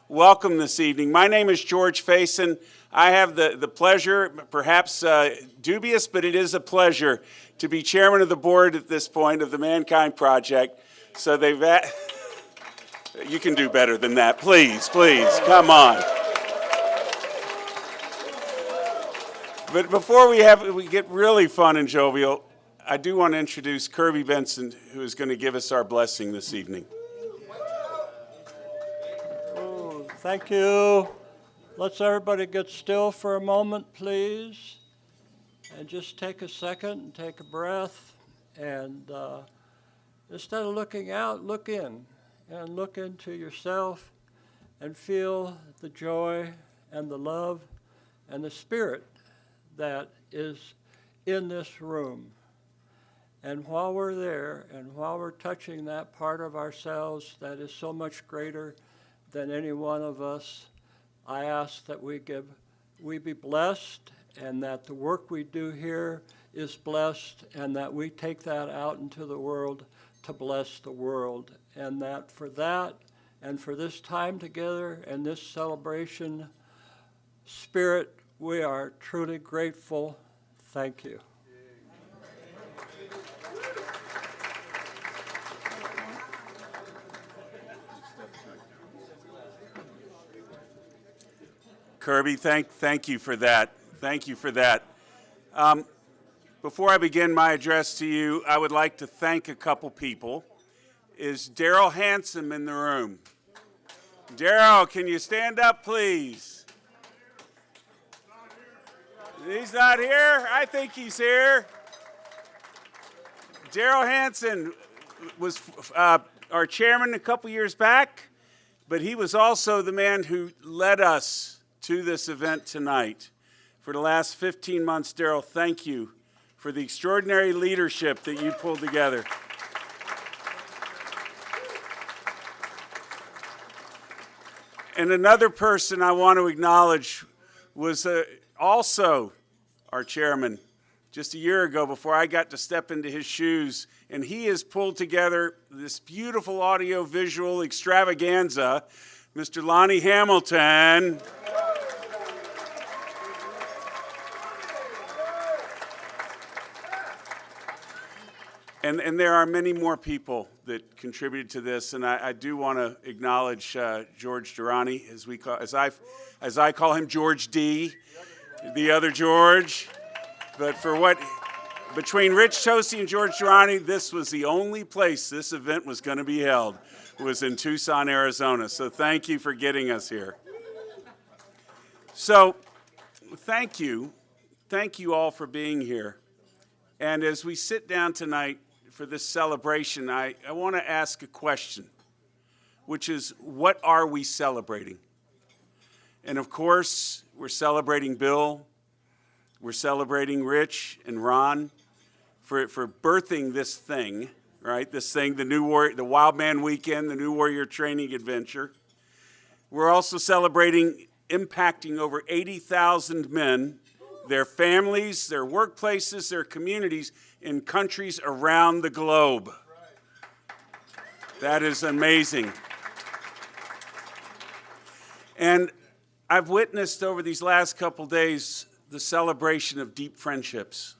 welcome this evening. My name is George Faison. I have the pleasure, perhaps dubious, but it is a pleasure to be chairman of the board at this point of the ManKind Project. So you can do better than that. Please, come on. But before we get really fun and jovial, I do want to introduce Kirby Benson, who is going to give us our blessing this evening. Oh, thank you. Let's everybody get still for a moment, please. And just take a second and take a breath. And instead of looking out, look in. And look into yourself and feel the joy and the love and the spirit that is in this room. And while we're there and while we're touching that part of ourselves that is so much greater than any one of us, I ask that we be blessed and that the work we do here is blessed and that we take that out into the world to bless the world. And that and for this time together and this celebration spirit, we are truly grateful. Thank you. Kirby, thank you for that. Thank you for that. Before I begin my address to you, I would like to thank a couple people. Is Daryl Handsome in the room? Daryl, can you stand up, please? He's not here? I think he's here. Daryl Hanson was our chairman a couple years back, but he was also the man who led us to this event tonight. For the last 15 months, Daryl, thank you for the extraordinary leadership that you pulled together. And another person I want to acknowledge was also our chairman just a year ago before I got to step into his shoes. And he has pulled together this beautiful audio-visual extravaganza, Mr. Lonnie Hamilton. And there are many more people that contributed to this, and I do want to acknowledge George Daranyi, as I call him, George D, the other George. But between Rich Tosi and George Daranyi, this was the only place this event was going to be held, was in Tucson, Arizona. So thank you for getting us here. So thank you all for being here. And as we sit down tonight for this celebration, I want to ask a question, which is, what are we celebrating? And of course, we're celebrating Bill, we're celebrating Rich and Ron for birthing this thing, right? This thing, the Wild Man Weekend, the New Warrior Training Adventure. We're also celebrating impacting over 80,000 men, their families, their workplaces, their communities in countries around the globe. That is amazing. And I've witnessed over these last couple days the celebration of deep friendships.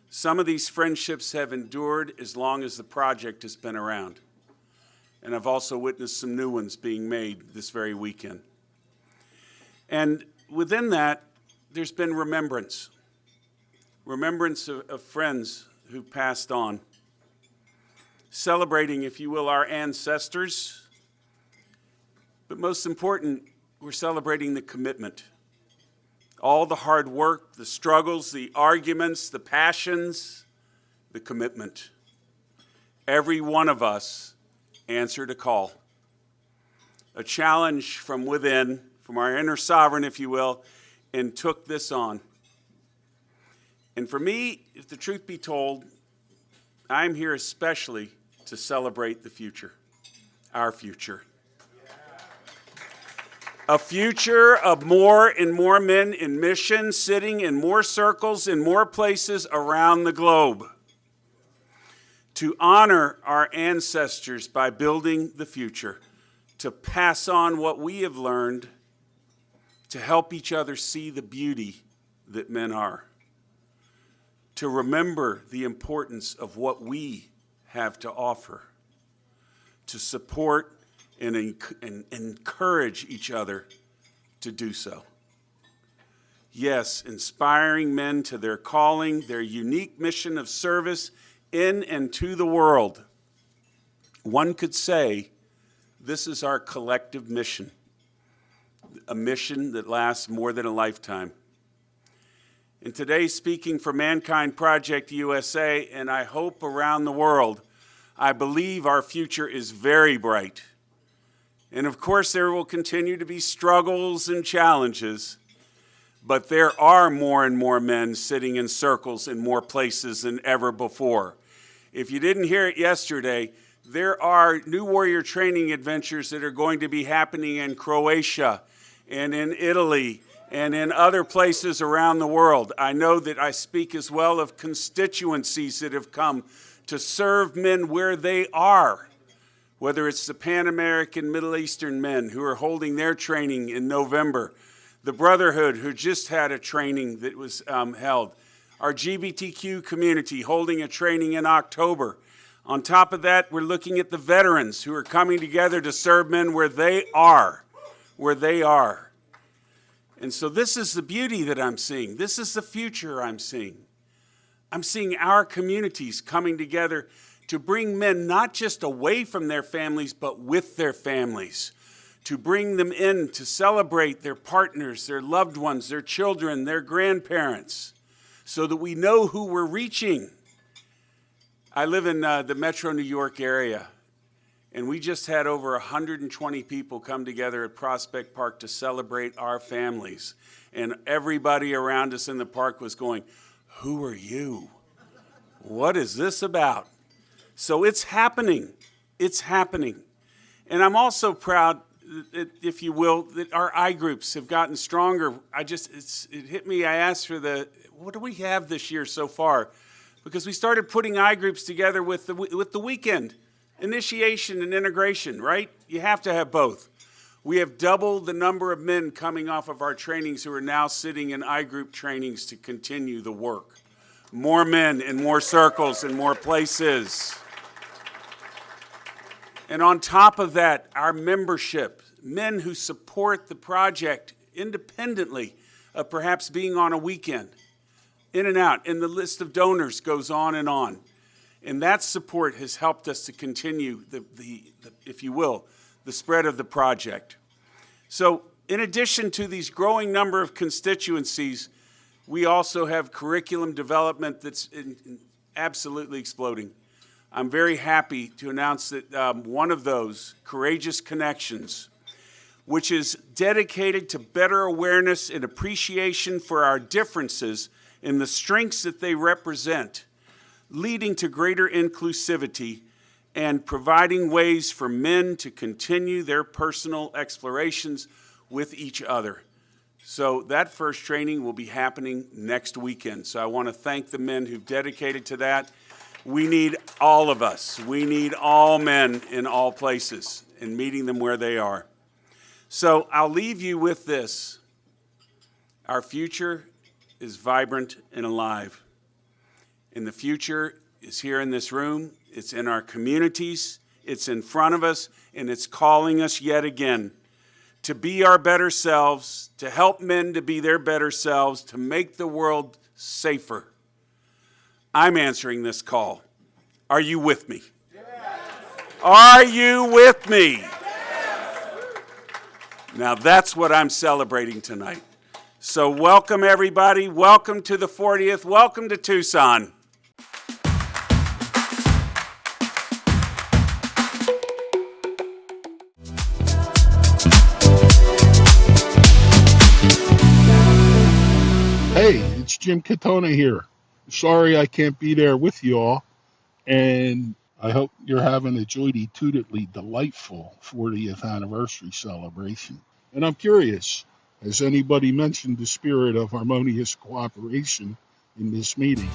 Some of these friendships have endured as long as the project has been around. And I've also witnessed some new ones being made this very weekend. And within that, there's been remembrance of friends who passed on. Celebrating, if you will, our ancestors. But most important, we're celebrating the commitment. All the hard work, the struggles, the arguments, the passions, the commitment. Every one of us answered a call. A challenge from within, from our inner sovereign, if you will, and took this on. And for me, if the truth be told, I'm here especially to celebrate the future, our future. A future of more and more men in mission, sitting in more circles in more places around the globe. To honor our ancestors by building the future, to pass on what we have learned, to help each other see the beauty that men are, to remember the importance of what we have to offer, to support and encourage each other to do so. Yes, inspiring men to their calling, their unique mission of service in and to the world. One could say this is our collective mission, a mission that lasts more than a lifetime. And today, speaking for ManKind Project USA, and I hope around the world, I believe our future is very bright. And of course, there will continue to be struggles and challenges, but there are more and more men sitting in circles in more places than ever before. If you didn't hear it yesterday, there are new warrior training adventures that are going to be happening in Croatia and in Italy and in other places around the world. I know that I speak as well of constituencies that have come to serve men where they are, whether it's the Pan American Middle Eastern men who are holding their training in November, the Brotherhood, who just had a training that was held, our GBTQ community holding a training in October. On top of that, we're looking at the veterans who are coming together to serve men where they are, And so this is the beauty that I'm seeing. This is the future I'm seeing. I'm seeing our communities coming together to bring men not just away from their families, but with their families, to bring them in to celebrate their partners, their loved ones, their children, their grandparents, so that we know who we're reaching. I live in the Metro New York area, and we just had over 120 people come together at Prospect Park to celebrate our families. And everybody around us in the park was going, "Who are you? What is this about?" So it's happening. It's happening. And I'm also proud, if you will, that our I groups have gotten stronger. It hit me. I asked for what do we have this year so far? Because we started putting I groups together with the weekend, initiation and integration, right? You have to have both. We have doubled the number of men coming off of our trainings who are now sitting in I group trainings to continue the work. More men in more circles and more places. And on top of that, our membership, men who support the project independently of perhaps being on a weekend, in and out, and the list of donors goes on. And that support has helped us to continue if you will, the spread of the project. So in addition to these growing number of constituencies, we also have curriculum development that's absolutely exploding. I'm very happy to announce that one of those, Courageous Connections, which is dedicated to better awareness and appreciation for our differences and the strengths that they represent, leading to greater inclusivity and providing ways for men to continue their personal explorations with each other. So that first training will be happening next weekend. So I want to thank the men who've dedicated to that. We need all of us. We need all men in all places and meeting them where they are. So I'll leave you with this. Our future is vibrant and alive. And the future is here in this room. It's in our communities. It's in front of us, and it's calling us yet again to be our better selves, to help men to be their better selves, to make the world safer. I'm answering this call. Are you with me? Yes. Are you with me? Yes. Now that's what I'm celebrating tonight. So welcome everybody. Welcome to the 40th. Welcome to Tucson. Hey, it's Jim Katona here. Sorry I can't be there with you all, and I hope you're having a joy-tootingly delightful 40th anniversary celebration. And I'm curious, has anybody mentioned the spirit of harmonious cooperation in this meeting?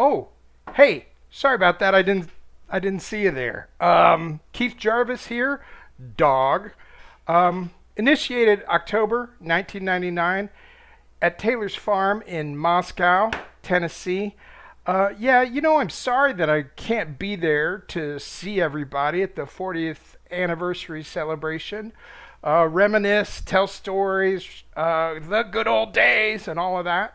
Oh, hey, sorry about that. I didn't see you there. Keith Jarvis here, dog. Initiated October 1999 at Taylor's Farm in Moscow, Tennessee. Yeah, I'm sorry that I can't be there to see everybody at the 40th anniversary celebration. Reminisce, tell stories, the good old days, and all of that.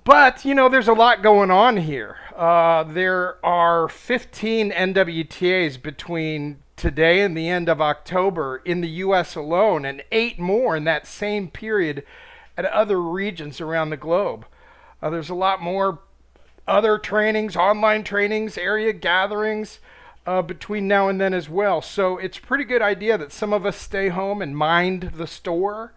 But, there's a lot going on here. There are 15 NWTAs between today and the end of October in the U.S. alone, and 8 more in that same period at other regions around the globe. There's a lot more other trainings, online trainings, area gatherings between now and then as well. So it's a pretty good idea that some of us stay home and mind the store.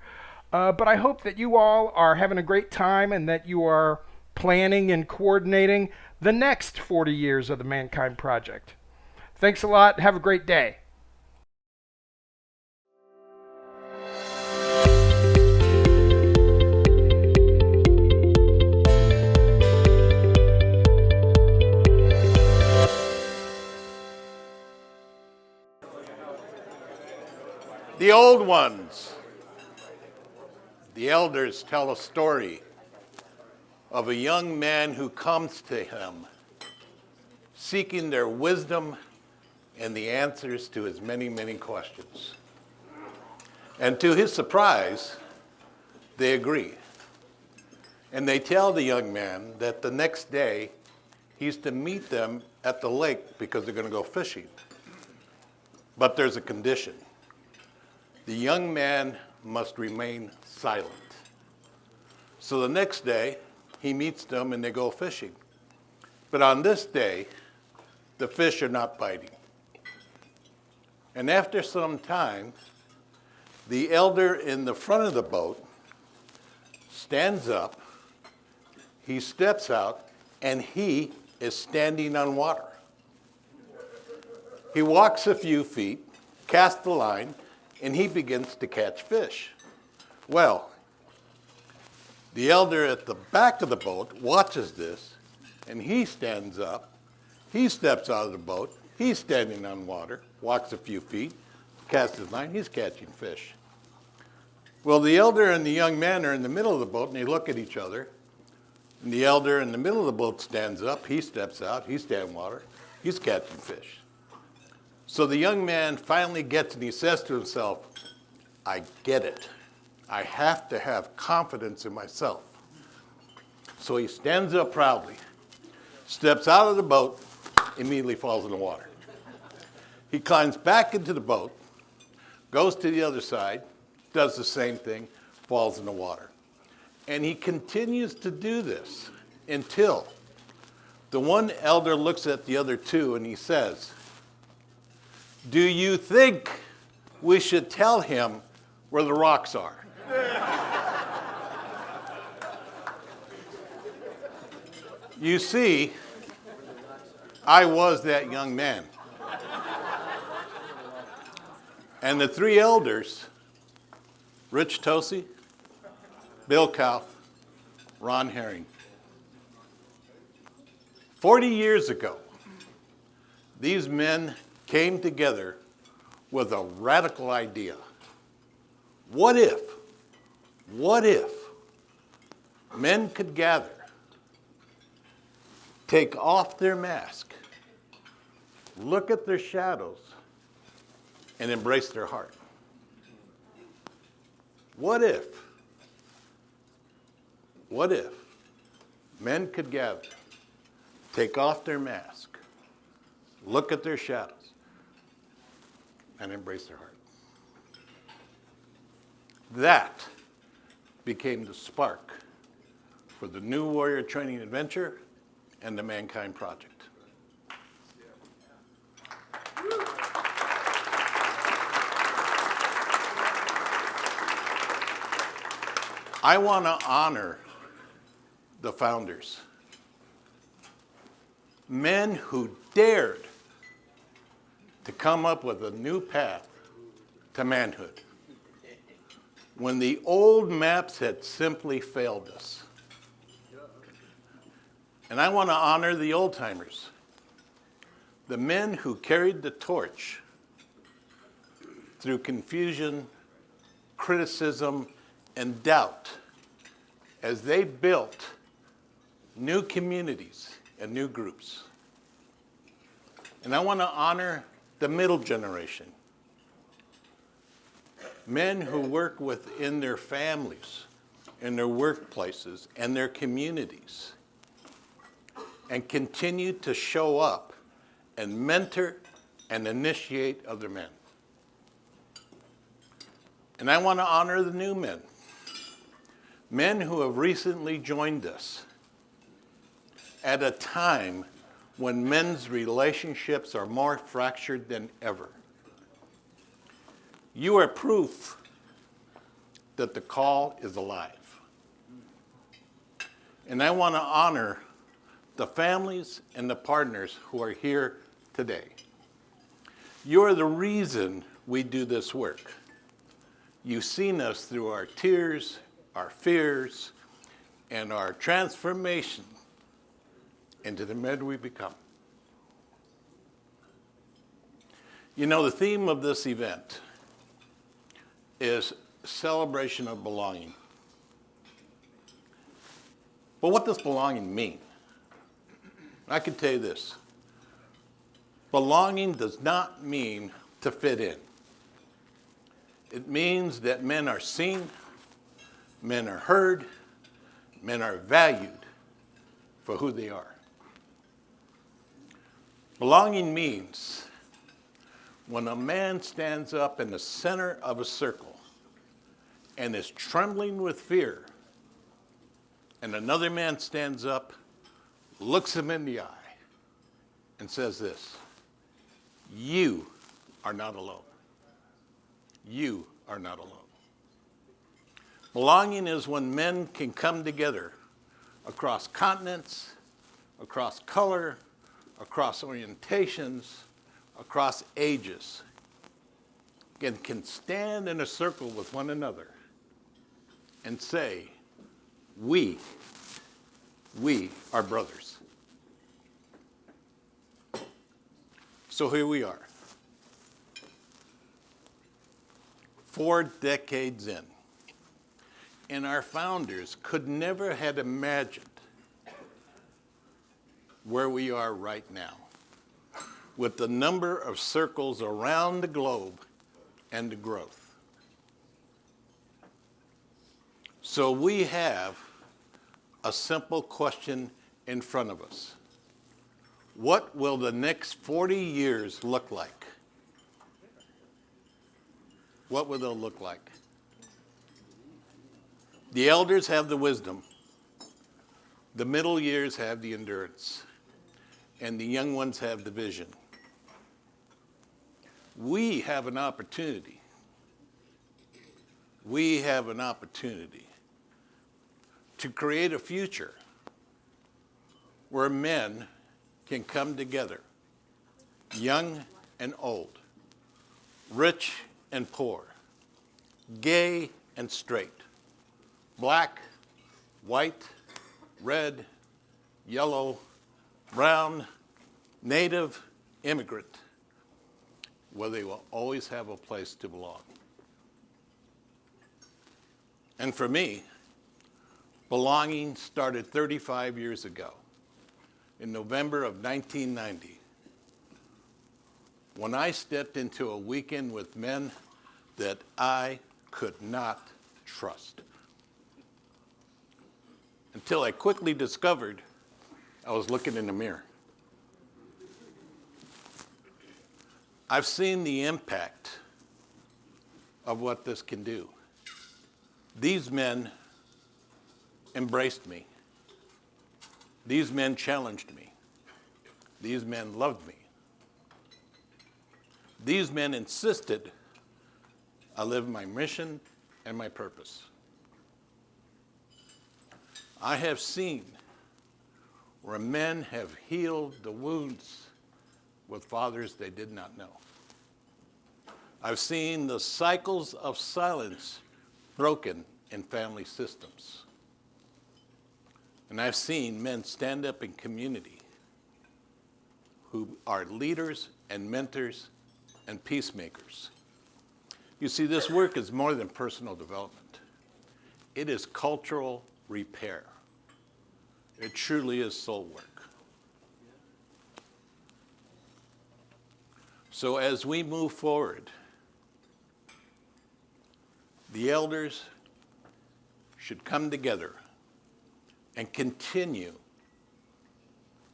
But I hope that you all are having a great time and that you are planning and coordinating the next 40 years of the ManKind Project. Thanks a lot. Have a great day. The old ones, the elders, tell a story of a young man who comes to him seeking their wisdom and the answers to his many, many questions. And to his surprise, they agree. And they tell the young man that the next day he's to meet them at the lake because they're going to go fishing. But there's a condition. The young man must remain silent. So the next day, he meets them and they go fishing. But on this day, the fish are not biting. And after some time, the elder in the front of the boat stands up, he steps out, and he is standing on water. He walks a few feet, casts the line, and he begins to catch fish. Well, the elder at the back of the boat watches this, and he stands up. He steps out of the boat. He's standing on water, walks a few feet, casts his line. He's catching fish. Well, the elder and the young man are in the middle of the boat, and they look at each other. And the elder in the middle of the boat stands up. He steps out. He's standing in water. He's catching fish. So the young man finally gets, and he says to himself, I get it. I have to have confidence in myself. So he stands up proudly, steps out of the boat, immediately falls in the water. He climbs back into the boat, goes to the other side, does the same thing, falls in the water. And he continues to do this until the one elder looks at the other two and he says, do you think we should tell him where the rocks are? You see, I was that young man. And the 3 elders, Rich Tosi, Bill Kauth, Ron Herring. 40 years ago, these men came together with a radical idea. What if men could gather, take off their mask, look at their shadows, and embrace their heart? What if men could gather, take off their mask, look at their shadows, and embrace their heart? That became the spark for the New Warrior Training Adventure and the ManKind Project. I want to honor the founders, men who dared to come up with a new path to manhood when the old maps had simply failed us. And I want to honor the old timers, the men who carried the torch through confusion, criticism, and doubt as they built new communities and new groups. And I want to honor the middle generation, men who work within their families, in their workplaces, and their communities, and continue to show up and mentor and initiate other men. And I want to honor the new men, men who have recently joined us at a time when men's relationships are more fractured than ever. You are proof that the call is alive. And I want to honor the families and the partners who are here today. You are the reason we do this work. You've seen us through our tears, our fears, and our transformation into the men we become. You know, the theme of this event is celebration of belonging. But what does belonging mean? I can tell you this. Belonging does not mean to fit in. It means that men are seen, men are heard, men are valued for who they are. Belonging means when a man stands up in the center of a circle and is trembling with fear, and another man stands up, looks him in the eye, and says this: you are not alone. You are not alone. Belonging is when men can come together across continents, across color, across orientations, across ages, and can stand in a circle with one another and say, we are brothers. So here we are, 4 decades in, and our founders could never have imagined where we are right now, with the number of circles around the globe and the growth. So we have a simple question in front of us. What will the next 40 years look like? What will they look like? The elders have the wisdom. The middle years have the endurance. And the young ones have the vision. We have an opportunity. We have an opportunity to create a future where men can come together, young and old, rich and poor, gay and straight, black, white, red, yellow, brown, native, immigrant, where they will always have a place to belong. And for me, belonging started 35 years ago, in November of 1990, when I stepped into a weekend with men that I could not trust. Until I quickly discovered I was looking in the mirror. I've seen the impact of what this can do. These men embraced me. These men challenged me. These men loved me. These men insisted I live my mission and my purpose. I have seen where men have healed the wounds with fathers they did not know. I've seen the cycles of silence broken in family systems. And I've seen men stand up in community who are leaders and mentors and peacemakers. You see, this work is more than personal development. It is cultural repair. It truly is soul work. So as we move forward, the elders should come together and continue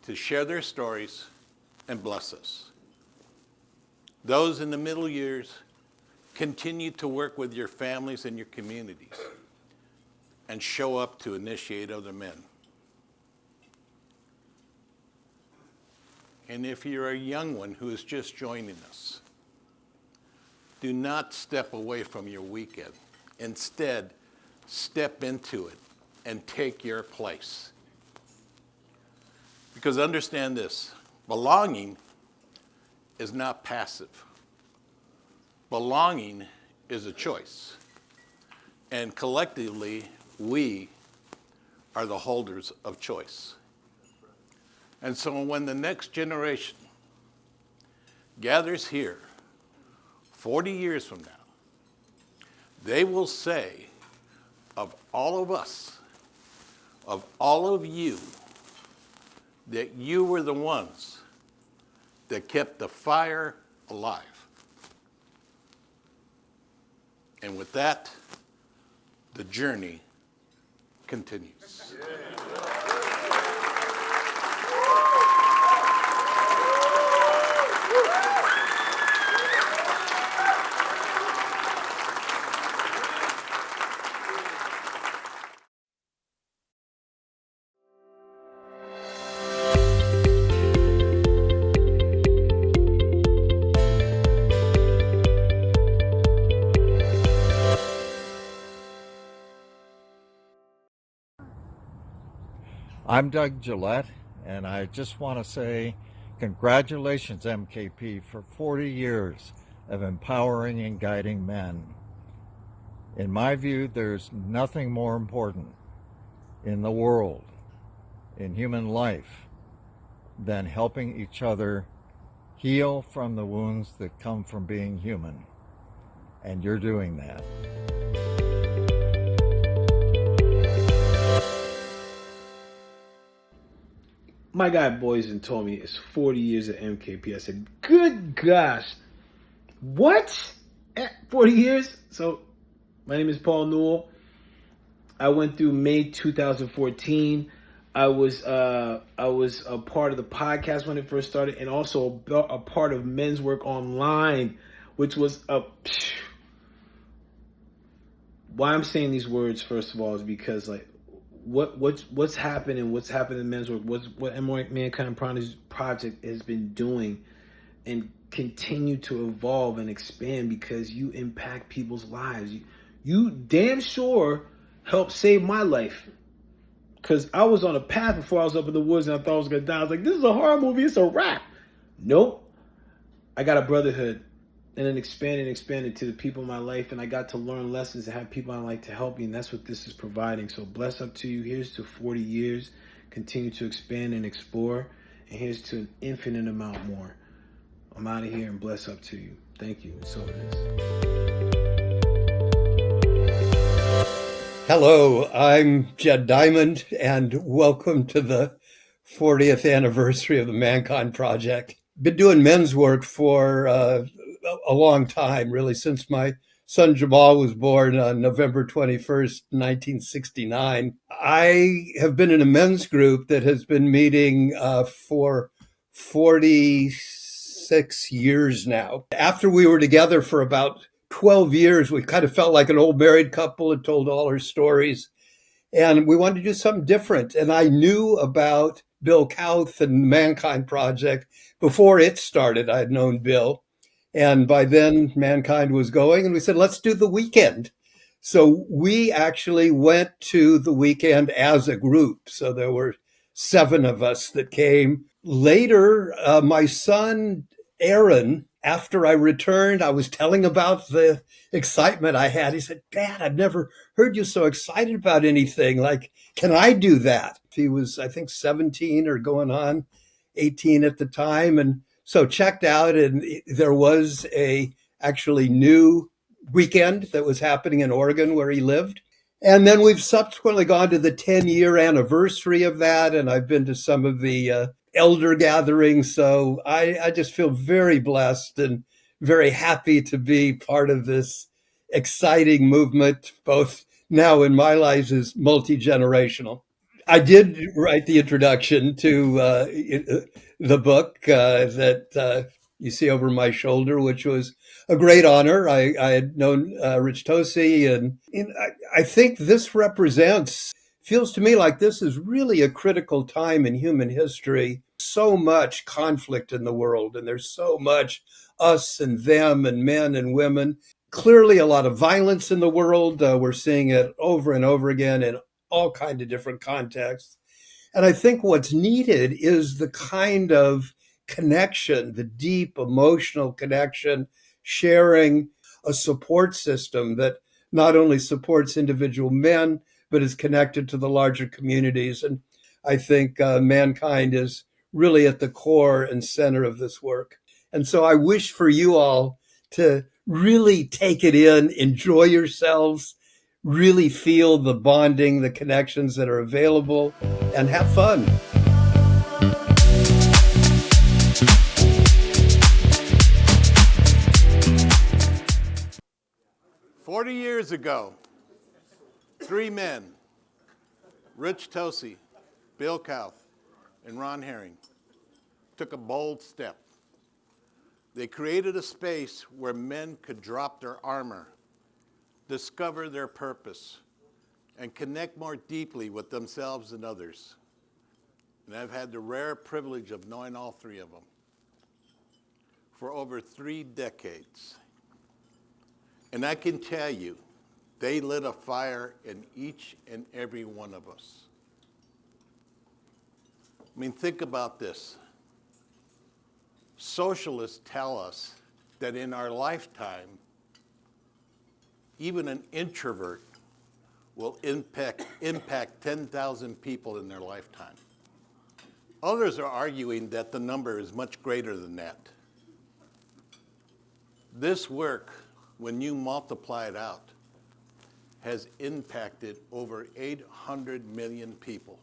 to share their stories and bless us. Those in the middle years, continue to work with your families and your communities and show up to initiate other men. And if you're a young one who is just joining us, do not step away from your weekend. Instead, step into it and take your place. Because understand this, belonging is not passive. Belonging is a choice. And collectively, we are the holders of choice. And so when the next generation gathers here 40 years from now, they will say of all of us, of all of you, that you were the ones that kept the fire alive. And with that, the journey continues. I'm Doug Gillette, and I just want to say congratulations, MKP, for 40 years of empowering and guiding men. In my view, there's nothing more important in the world, in human life, than helping each other heal from the wounds that come from being human. And you're doing that. My guy Boysen told me it's 40 years at MKP. I said, good gosh, what? 40 years? So my name is Paul Newell. I went through May 2014. I was a part of the podcast when it first started, and also a part of Men's Work Online, which was why I'm saying these words, first of all, is because what's happened and what's happened in Men's Work, what ManKind Project has been doing and continue to evolve and expand, because you impact people's lives. You damn sure helped save my life, because I was on a path before I was up in the woods and I thought I was going to die. I was like, this is a horror movie. It's a wrap. Nope. I got a brotherhood, and then expanded to the people in my life, and I got to learn lessons and have people I like to help me, and that's what this is providing. So bless up to you. Here's to 40 years. Continue to expand and explore, and here's to an infinite amount more. I'm out of here, and bless up to you. Thank you. So it is. Hello, I'm Jed Diamond, and welcome to the 40th anniversary of the ManKind Project. Been doing men's work for a long time, really, since my son Jamal was born on November 21st, 1969. I have been in a men's group that has been meeting for 46 years now. After we were together for about 12 years, we kind of felt like an old married couple and told all our stories. And we wanted to do something different. And I knew about Bill Kauth and the ManKind Project before it started. I had known Bill. And by then, ManKind was going, and we said, let's do the weekend. So we actually went to the weekend as a group. So there were 7 of us that came. Later, my son, Aaron, after I returned, I was telling about the excitement I had. He said, Dad, I've never heard you so excited about anything. Like, can I do that? He was, I think, 17 or going on 18 at the time. And so checked out, and there was a actually new weekend that was happening in Oregon where he lived. And then we've subsequently gone to the 10-year anniversary of that, and I've been to some of the elder gatherings. So I just feel very blessed and very happy to be part of this exciting movement, both now in my life is multi-generational. I did write the introduction to the book that you see over my shoulder, which was a great honor. I had known Rich Tosi, and I think this feels to me like this is really a critical time in human history. So much conflict in the world, and there's so much us and them and men and women. Clearly a lot of violence in the world. We're seeing it over and over again in all kinds of different contexts. And I think what's needed is the kind of connection, the deep emotional connection, sharing a support system that not only supports individual men, but is connected to the larger communities. And I think ManKind is really at the core and center of this work. And so I wish for you all to really take it in, enjoy yourselves, really feel the bonding, the connections that are available, and have fun. "40 years ago, 3 men, Rich Tosi, Bill Kauth, and Ron Herring, took a bold step. They created a space where men could drop their armor, discover their purpose, and connect more deeply with themselves and others. And I've had the rare privilege of knowing all 3 of them for over 3 decades. And I can tell you, they lit a fire in each and every one of us. I mean, think about this. Socialists tell us that in our lifetime, even an introvert will impact 10,000 people in their lifetime. Others are arguing that the number is much greater than that. This work, when you multiply it out, has impacted over 800 million people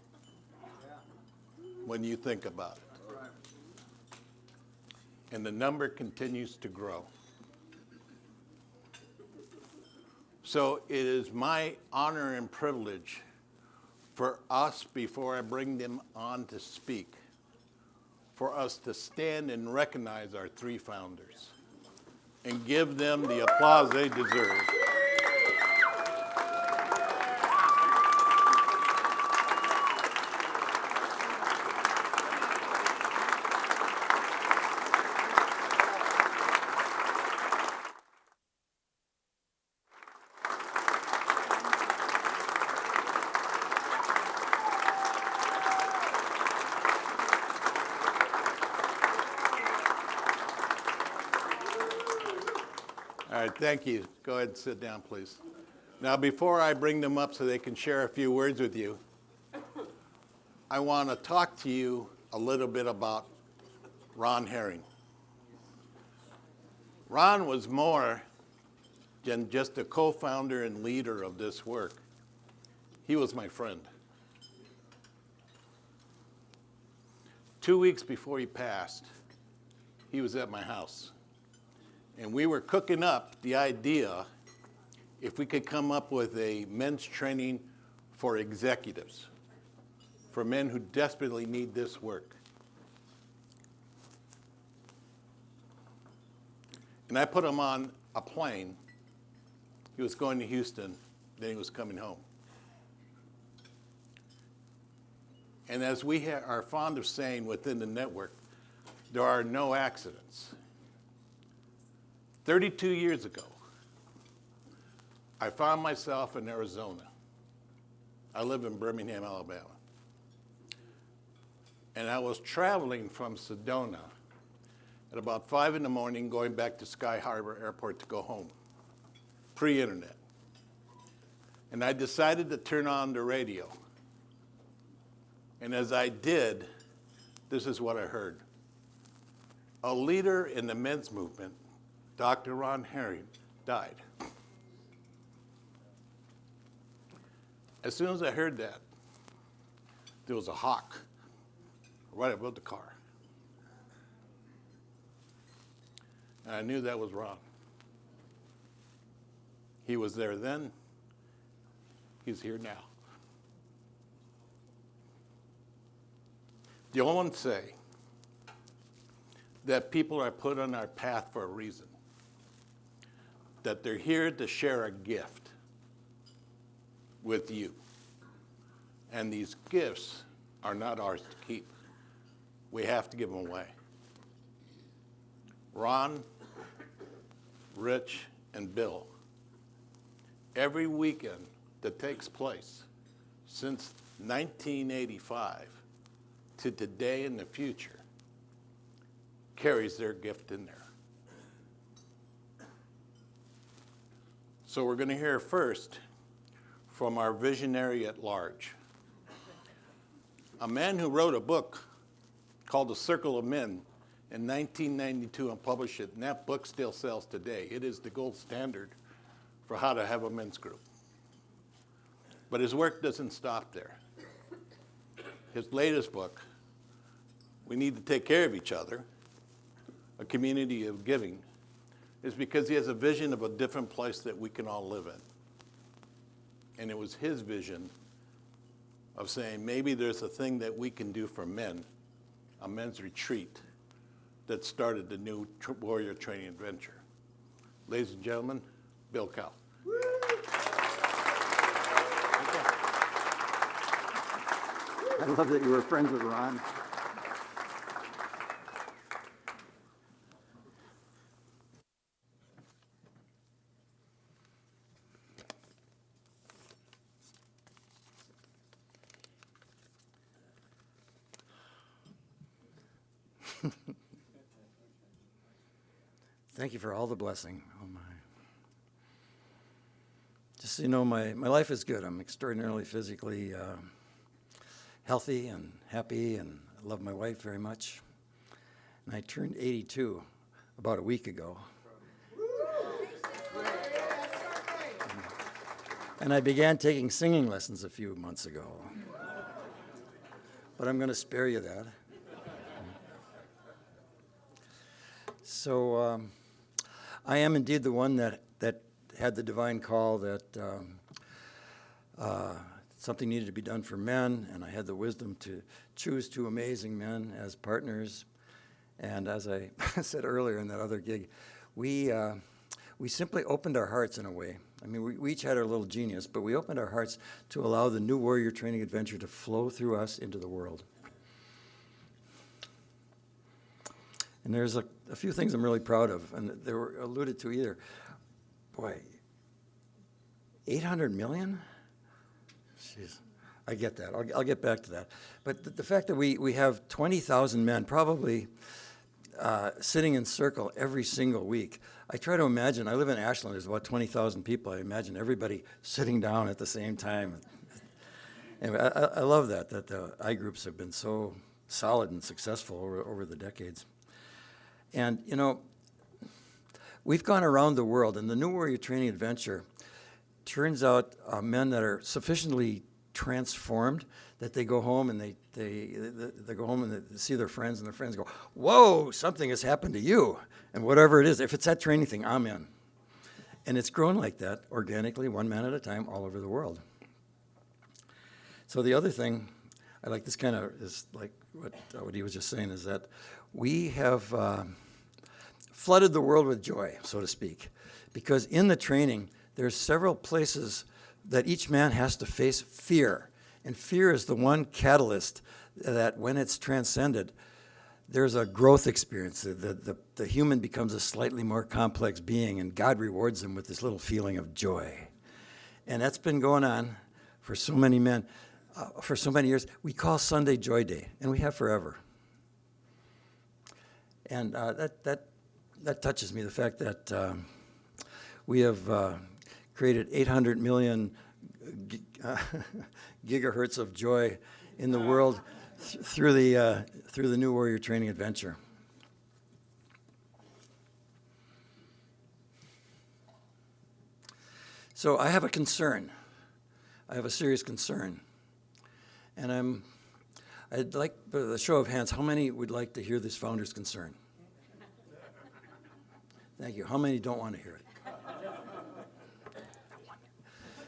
when you think about it. And the number continues to grow. So it is my honor and privilege for us, before I bring them on to speak, for us to stand and recognize our 3 founders and give them the applause they deserve. All right, thank you. Go ahead and sit down, please. Now, before I bring them up so they can share a few words with you, I want to talk to you a little bit about Ron Herring. Ron was more than just a co-founder and leader of this work. He was my friend. 2 weeks before he passed, he was at my house. And we were cooking up the idea if we could come up with a men's training for executives, for men who desperately need this work. And I put him on a plane. He was going to Houston, then he was coming home. And as we are fond of saying within the network, there are no accidents. 32 years ago, I found myself in Arizona. I live in Birmingham, Alabama. And I was traveling from Sedona at about 5 in the morning, going back to Sky Harbor Airport to go home, pre-internet. And I decided to turn on the radio. And as I did, this is what I heard. A leader in the men's movement, Dr. Ron Herring, died. As soon as I heard that, there was a hawk right above the car. And I knew that was wrong. He was there then. He's here now. The only one say that people are put on our path for a reason, that they're here to share a gift with you. And these gifts are not ours to keep. We have to give them away. Ron, Rich, and Bill, every weekend that takes place since 1985 to today and the future carries their gift in there. So we're going to hear first from our visionary at large, a man who wrote a book called The Circle of Men in 1992 and published it, and that book still sells today. It is the gold standard for how to have a men's group. But his work doesn't stop there. His latest book, We Need to Take Care of Each Other, a community of giving, is because he has a vision of a different place that we can all live in. And it was his vision of saying maybe there's a thing that we can do for men, a men's retreat that started the new warrior training adventure. Ladies and gentlemen, Bill Kauth. I love that you were friends with Ron. Thank you for all the blessing. Oh my. Just so you know, my life is good. I'm extraordinarily physically healthy and happy, and I love my wife very much. And I turned 82 about a week ago. And I began taking singing lessons a few months ago. But I'm going to spare you that. So I am indeed the one that had the divine call that something needed to be done for men, and I had the wisdom to choose two amazing men as partners. And as I said earlier in that other gig, we simply opened our hearts in a way. I mean, we each had our little genius, but we opened our hearts to allow the new warrior training adventure to flow through us into the world. And there's a few things I'm really proud of, and they were alluded to either. Boy, 800 million? Jeez, I get that. I'll get back to that. But the fact that we have 20,000 men probably sitting in circle every single week. I try to imagine, I live in Ashland, there's about 20,000 people. I imagine everybody sitting down at the same time. Anyway, I love that the I groups have been so solid and successful over the decades. And, you know, we've gone around the world, and the New Warrior Training Adventure turns out men that are sufficiently transformed that they go home and they go home and they see their friends, and their friends go, whoa, something has happened to you. And whatever it is, if it's that training thing, I'm in. And it's grown like that organically, one man at a time, all over the world. So the other thing, I like this kind of is like what he was just saying, is that we have flooded the world with joy, so to speak, because in the training, there's several places that each man has to face fear. And fear is the one catalyst that when it's transcended, there's a growth experience. The human becomes a slightly more complex being, and God rewards him with this little feeling of joy. And that's been going on for so many men, for so many years. We call Sunday Joy Day, and we have forever. And that touches me, the fact that we have created 800 million gigahertz of joy in the world through the New Warrior Training Adventure. So I have a concern. I have a serious concern. And I'd like, by the show of hands, how many would like to hear this founder's concern? Thank you. How many don't want to hear it?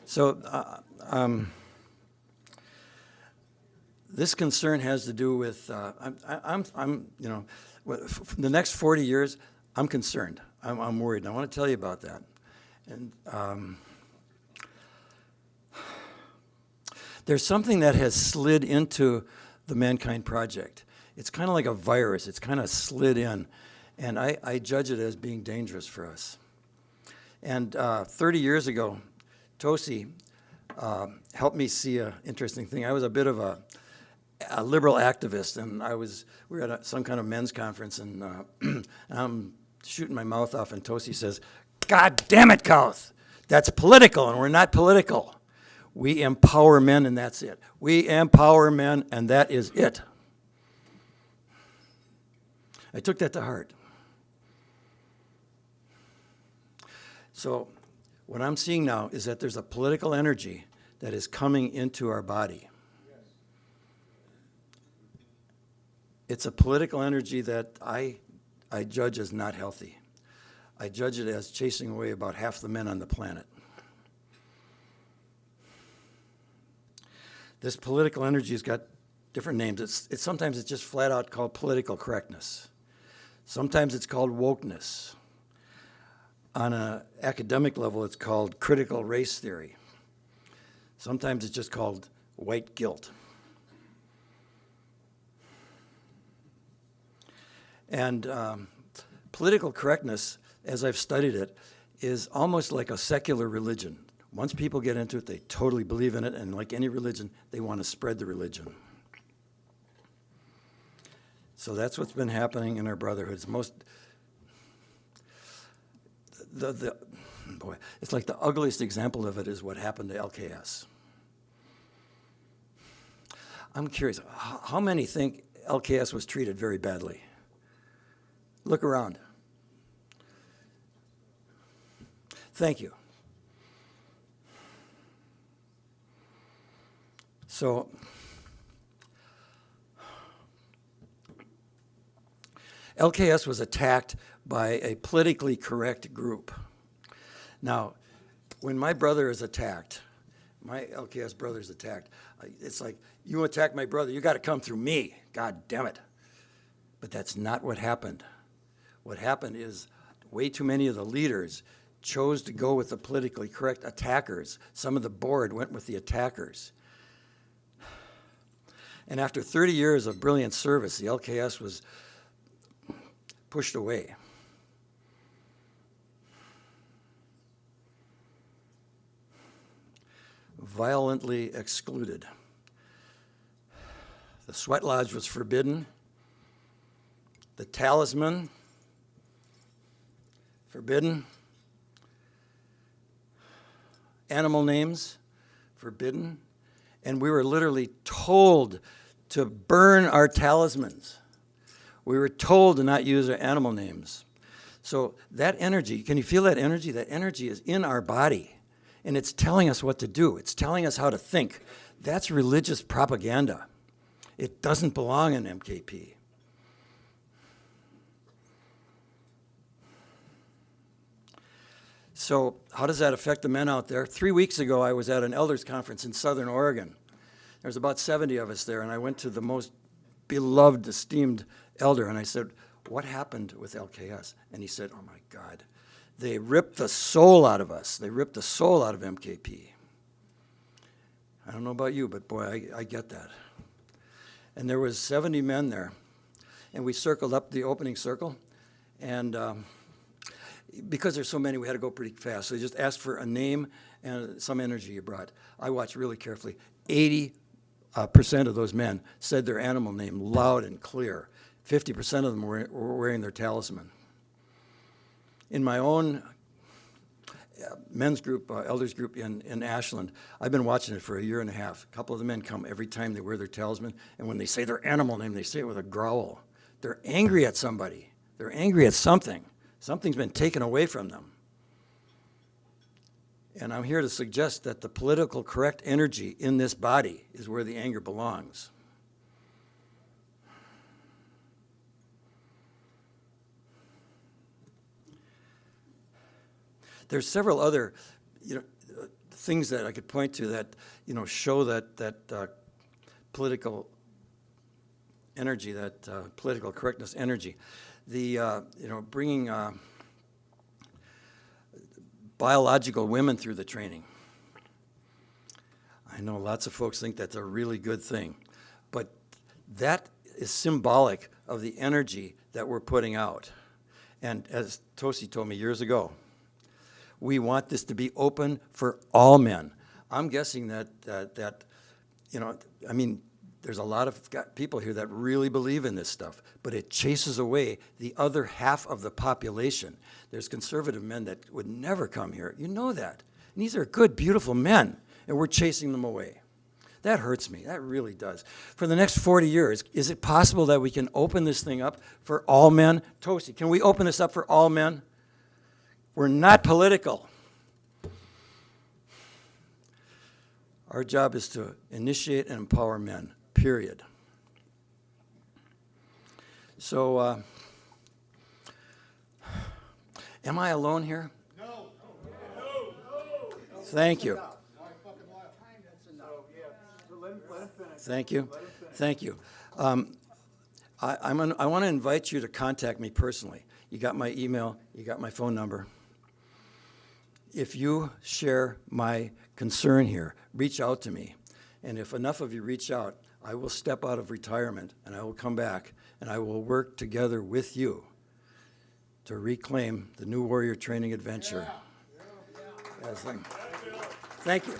So this concern has to do with, for the next 40 years, I'm concerned. I'm worried. And I want to tell you about that. And there's something that has slid into the ManKind project. It's kind of like a virus. It's kind of slid in. And I judge it as being dangerous for us. And 30 years ago, Tosi helped me see an interesting thing. I was a bit of a liberal activist, and we were at some kind of men's conference, and I'm shooting my mouth off, and Tosi says, "God damn it, Kauth, that's political, and we're not political. We empower men, and that's it. We empower men, and that is it." I took that to heart. So what I'm seeing now is that there's a political energy that is coming into our body. It's a political energy that I judge as not healthy. I judge it as chasing away about half the men on the planet. This political energy has got different names. Sometimes it's just flat out called political correctness. Sometimes it's called wokeness. On an academic level, it's called critical race theory. Sometimes it's just called white guilt. And political correctness, as I've studied it, is almost like a secular religion. Once people get into it, they totally believe in it, and like any religion, they want to spread the religion. So that's what's been happening in our brotherhoods. It's like the ugliest example of it is what happened to LKS. I'm curious, how many think LKS was treated very badly? Look around. Thank you. So, LKS was attacked by a politically correct group. Now, when my brother is attacked, my LKS brother is attacked, it's like, you attack my brother, you got to come through me. God damn it. But that's not what happened. What happened is way too many of the leaders chose to go with the politically correct attackers. Some of the board went with the attackers. And after 30 years of brilliant service, the LKS was pushed away. Violently excluded. The sweat lodge was forbidden. The talisman, forbidden. Animal names, forbidden. And we were literally told to burn our talismans. We were told to not use our animal names. So that energy, can you feel that energy? That energy is in our body, and it's telling us what to do. It's telling us how to think. That's religious propaganda. It doesn't belong in MKP. So how does that affect the men out there? 3 weeks ago, I was at an elders conference in Southern Oregon. There's about 70 of us there, and I went to the most beloved, esteemed elder, and I said, "What happened with LKS?" And he said, "Oh my God, they ripped the soul out of us. They ripped the soul out of MKP." I don't know about you, but boy, I get that. And there was 70 men there, and we circled up the opening circle, and because there's so many, we had to go pretty fast. So they just asked for a name and some energy you brought. I watched really carefully. 80% of those men said their animal name loud and clear. 50% of them were wearing their talisman. In my own men's group, elders group in Ashland. I've been watching it for a year and a half. A couple of the men come every time they wear their talisman, and when they say their animal name, they say it with a growl. They're angry at somebody. They're angry at something. Something's been taken away from them. And I'm here to suggest that the political correct energy in this body is where the anger belongs. There's several other, things that I could point to that, show that political energy, that political correctness energy. The, bringing biological women through the training. I know lots of folks think that's a really good thing, but that is symbolic of the energy that we're putting out. And as Tosi told me years ago, we want this to be open for all men. I'm guessing that there's a lot of people here that really believe in this stuff, but it chases away the other half of the population. There's conservative men that would never come here. You know that. And these are good, beautiful men, and we're chasing them away. That hurts me. That really does. For the next 40 years, is it possible that we can open this thing up for all men? Tosi, can we open this up for all men? We're not political. Our job is to initiate and empower men, period. So, am I alone here? No. Thank you. Thank you. Thank you. I want to invite you to contact me personally. You got my email. You got my phone number. If you share my concern here, reach out to me. And if enough of you reach out, I will step out of retirement and I will come back and I will work together with you to reclaim the New Warrior Training Adventure. Thank you.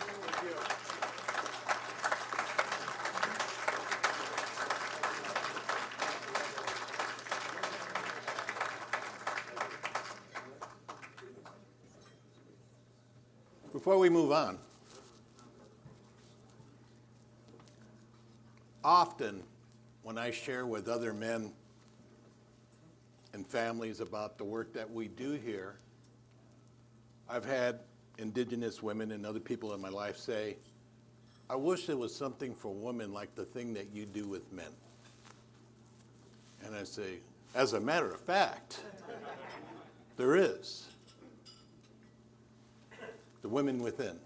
Before we move on, often when I share with other men and families about the work that we do here, I've had indigenous women and other people in my life say, I wish there was something for women like the thing that you do with men. And I say, as a matter of fact, there is. The women within.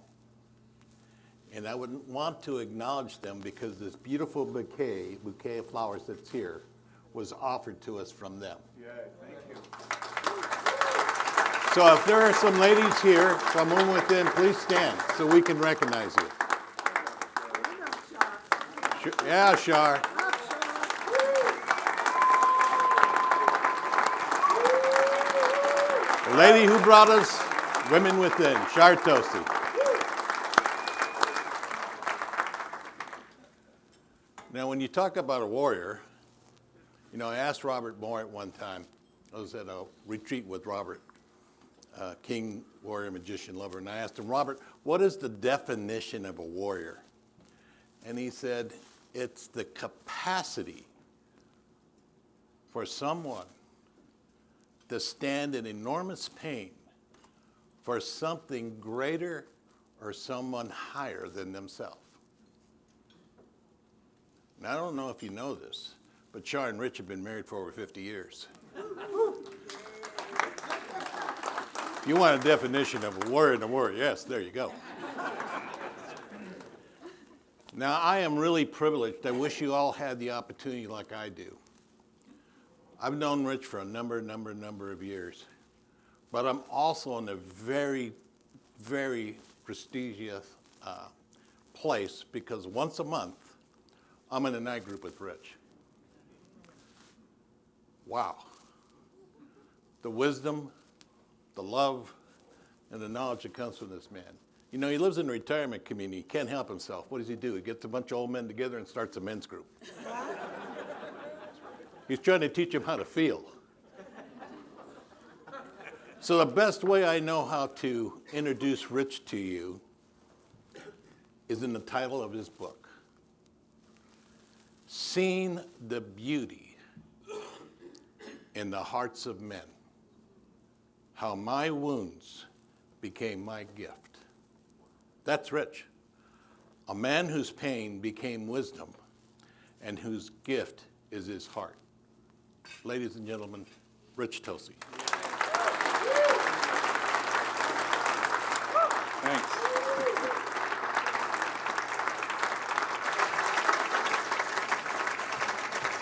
And I would want to acknowledge them because this beautiful bouquet of flowers that's here was offered to us from them. Yeah, thank you. So if there are some ladies here from Women Within, please stand so we can recognize you. Yeah, Shar. The lady who brought us Women Within, Shar Tosi. Now, when you talk about a warrior, I asked Robert Moore at one time, I was at a retreat with Robert, King, warrior, magician, lover, and I asked him, Robert, what is the definition of a warrior? And he said, it's the capacity for someone to stand in enormous pain for something greater or someone higher than themselves. Now, I don't know if you know this, but Char and Rich have been married for over 50 years. If you want a definition of a warrior and a warrior, yes, there you go. Now, I am really privileged. I wish you all had the opportunity like I do. I've known Rich for a number of years. But I'm also in a very, very prestigious place because once a month, I'm in a night group with Rich. Wow. The wisdom, the love, and the knowledge that comes from this man. He lives in a retirement community. He can't help himself. What does he do? He gets a bunch of old men together and starts a men's group. He's trying to teach them how to feel. So the best way I know how to introduce Rich to you is in the title of his book, Seeing the Beauty in the Hearts of Men, How My Wounds Became My Gift. That's Rich, a man whose pain became wisdom and whose gift is his heart. Ladies and gentlemen, Rich Tosi. Thanks.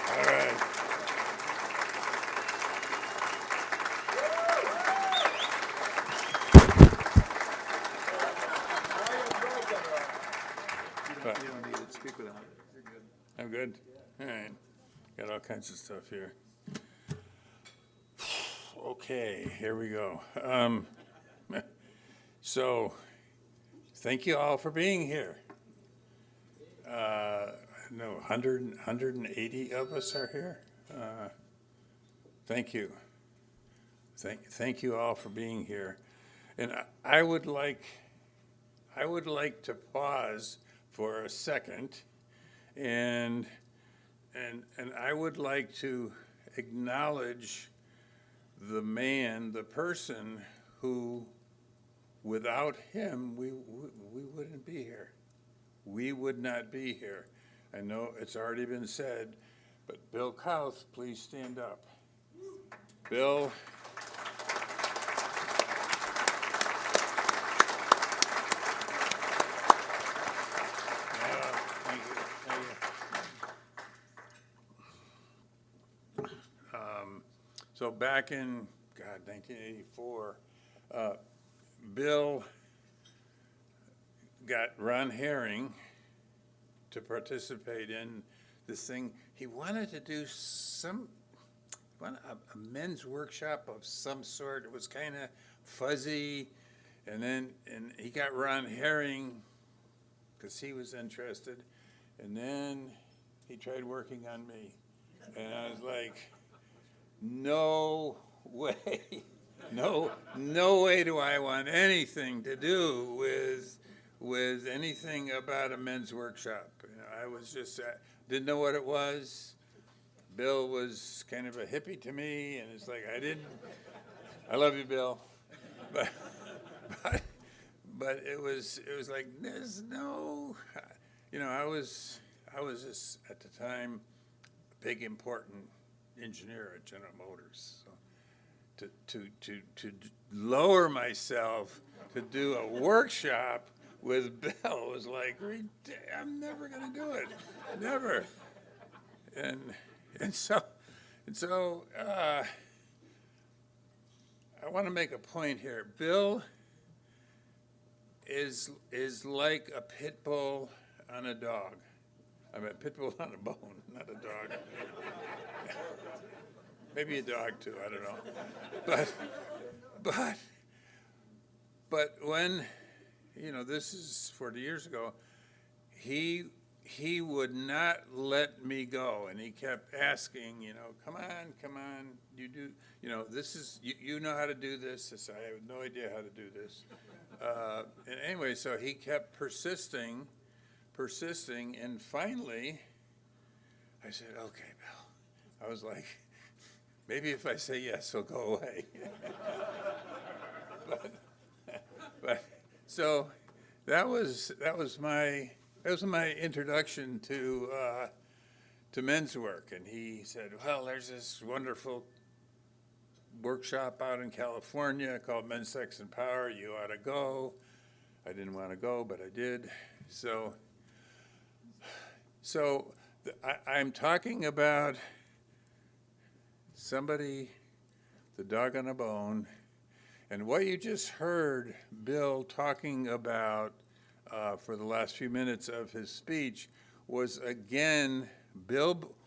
All right. You don't need to speak without it. You're good. I'm good? All right. Got all kinds of stuff here. Okay, here we go. So, thank you all for being here. No, 180 of us are here. Thank you. Thank you all for being here. And I would like to pause for a second, and I would like to acknowledge the man, the person who, without him, we wouldn't be here. We would not be here. I know it's already been said, but Bill Kauth, please stand up. Bill. Thank you. So back in, 1984, Bill got Ron Herring to participate in this thing. He wanted to do a men's workshop of some sort. It was kind of fuzzy, and he got Ron Herring because he was interested, and then he tried working on me, and I was like, no way, no way do I want anything to do with anything about a men's workshop. I was just didn't know what it was. Bill was kind of a hippie to me, and it's like I love you, Bill, but it was like there's no, I was just at the time a big important engineer at General Motors, so to lower myself to do a workshop with Bill was like, I'm never gonna do it, never. And so I want to make a point here. Bill is like a pit bull on a dog. I mean, a pit bull on a bone, not a dog. Maybe a dog too, I don't know. But when, this is 40 years ago, he would not let me go, and he kept asking, come on, you do, this is, you know how to do this. I said, I have no idea how to do this. And anyway, so he kept persisting, and finally, I said, okay, Bill. I was like, maybe if I say yes, he'll go away. but so that was my introduction to men's work, and he said, well, there's this wonderful workshop out in California called Men's Sex and Power. You ought to go. I didn't want to go, but I did. So I'm talking about somebody, the dog on a bone, and what you just heard Bill talking about for the last few minutes of his speech was, again,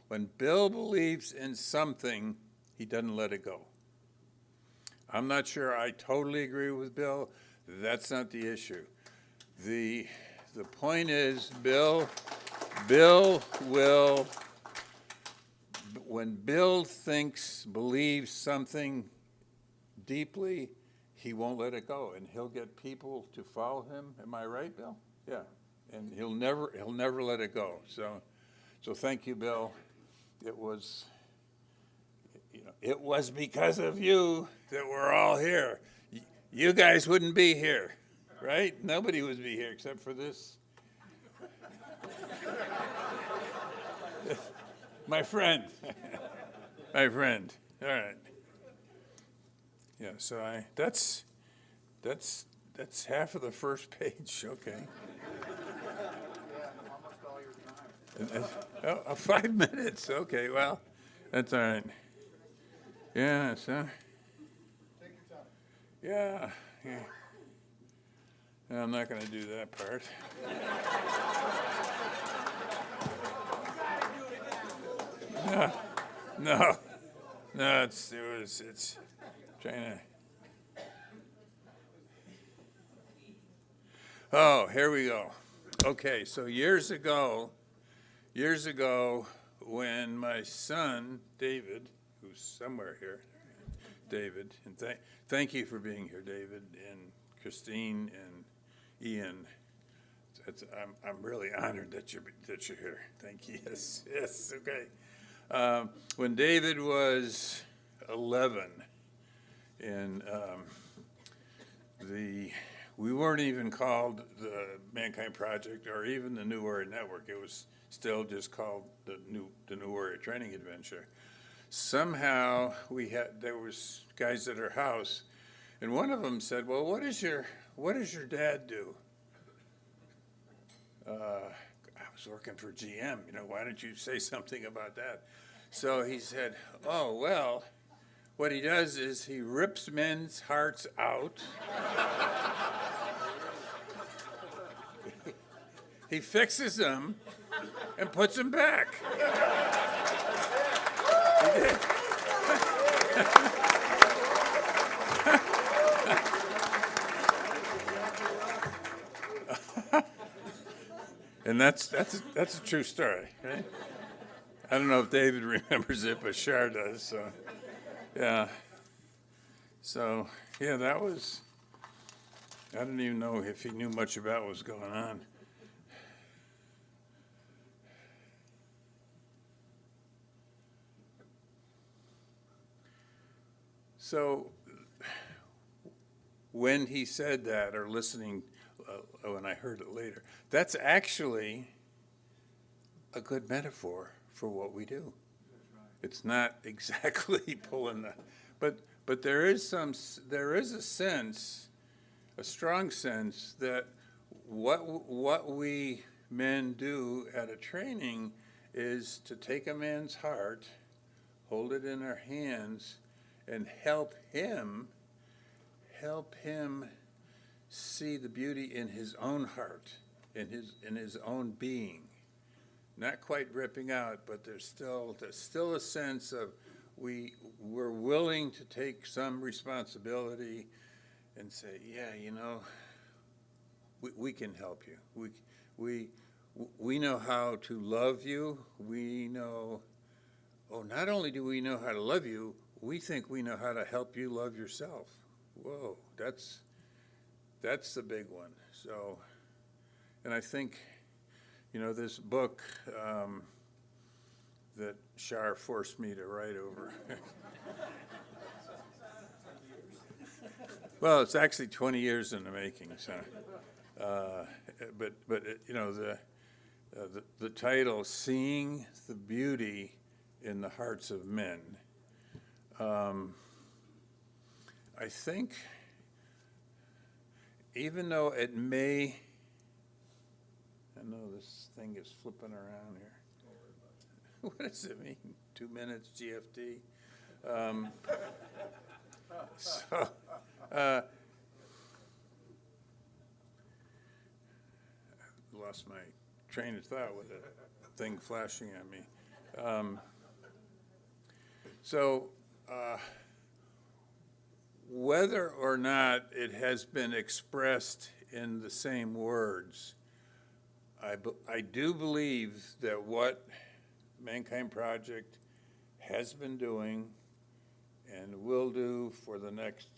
when Bill believes in something, he doesn't let it go. I'm not sure I totally agree with Bill. That's not the issue. The point is, Bill will, when Bill believes something deeply, he won't let it go, and he'll get people to follow him. Am I right, Bill? Yeah, and he'll never let it go. So thank you, Bill. It was because of you that we're all here. You guys wouldn't be here, right? Nobody would be here except for this. My friend. My friend. All right. Yeah, so that's half of the first page, okay. Oh, 5 minutes, okay, well, that's all right. Yeah, so. Take your time. Yeah. No, I'm not going to do that part. No, it's trying to. Oh, here we go. Okay, so years ago, when my son, David, who's somewhere here, David, and thank you for being here, David, and Christine and Ian. I'm really honored that you're here. Thank you. Yes, okay. When David was 11, and we weren't even called the ManKind Project or even the New Warrior Network. It was still just called the New Warrior Training Adventure. Somehow there was guys at our house, and one of them said, "Well, what does your dad do?" I was working for GM. Why don't you say something about that? So he said, "Oh, well, what he does is he rips men's hearts out." He fixes them and puts them back. He did. And that's a true story, right? I don't know if David remembers it, but Shar does. So, yeah. So, yeah, that was. I don't even know if he knew much about what was going on. So, when he said that, or listening, when I heard it later, that's actually a good metaphor for what we do. It's not exactly pulling the, but there is a sense, a strong sense that what we men do at a training is to take a man's heart, hold it in our hands, and help him see the beauty in his own heart, in his own being. Not quite ripping out, but there's still a sense of we're willing to take some responsibility and say, yeah, we can help you. We know how to love you. We know. Oh, not only do we know how to love you, we think we know how to help you love yourself. Whoa, that's the big one. So, and I think, this book that Shar forced me to write over. Well, it's actually 20 years in the making. So, but the title, "Seeing the Beauty in the Hearts of Men." I think, even though it may, I know this thing is flipping around here. What does it mean? 2 minutes GFT? Lost my train of thought with a thing flashing at me. Whether or not it has been expressed in the same words, I do believe that what ManKind Project has been doing and will do for the next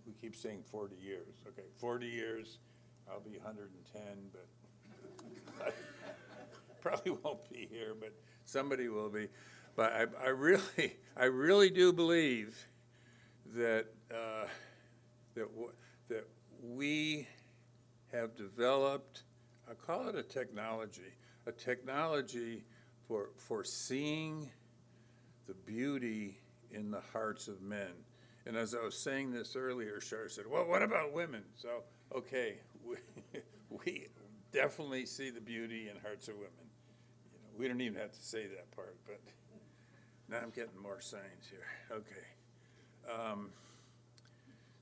we keep saying 40 years. Okay, 40 years, I'll be 110, but I probably won't be here, but somebody will be. But I really do believe that that we have developed, I call it a technology for seeing the beauty in the hearts of men. And as I was saying this earlier, Shar said, well, what about women? So, okay, we definitely see the beauty in hearts of women. You know, we don't even have to say that part, but now I'm getting more signs here. Okay.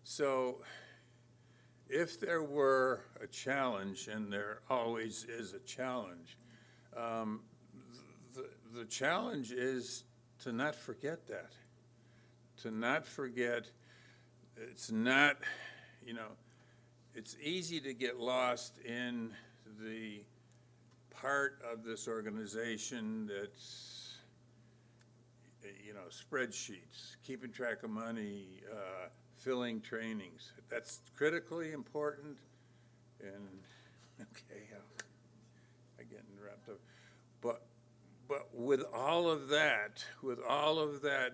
So if there were a challenge, and there always is a challenge, the challenge is to not forget that. To not forget, it's not, you know, it's easy to get lost in the part of this organization that's, you know, spreadsheets, keeping track of money, filling trainings. That's critically important. And, okay, I get wrapped up. But with all of that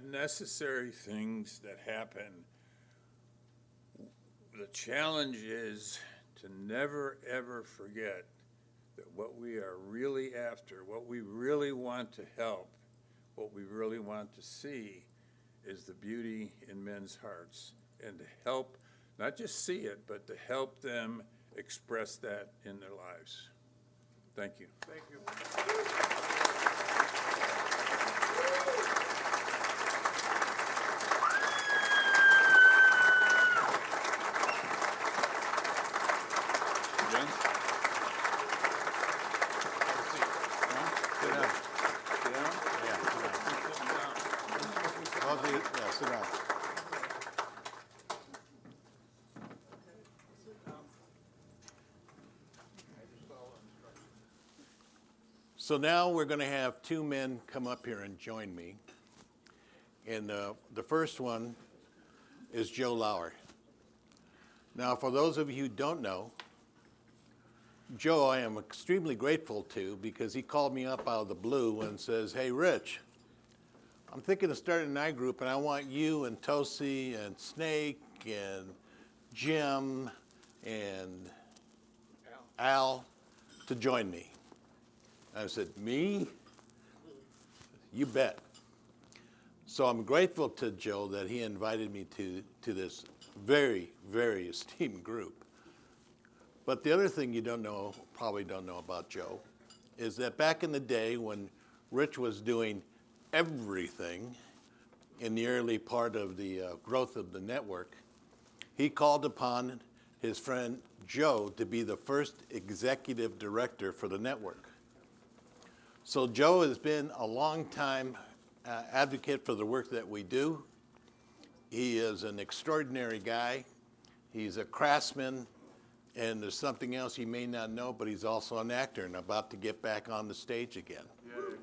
necessary things that happen, the challenge is to never, ever forget that what we are really after, what we really want to help, what we really want to see is the beauty in men's hearts, and to help, not just see it, but to help them express that in their lives. Thank you. Thank you. So now we're going to have two men come up here and join me. And the first one is Joe Laur. Now, for those of you who don't know, Joe I am extremely grateful to, because he called me up out of the blue and says, hey, Rich, I'm thinking of starting an I group, and I want you and Tosi and Snake and Jim and Al to join me. I said, me? You bet. So I'm grateful to Joe that he invited me to this very, very esteemed group. But the other thing you probably don't know about Joe, is that back in the day when Rich was doing everything in the early part of the growth of the network, he called upon his friend Joe to be the first executive director for the network. So Joe has been a long time advocate for the work that we do. He is an extraordinary guy. He's a craftsman, and there's something else you may not know, but he's also an actor and about to get back on the stage again. Yay.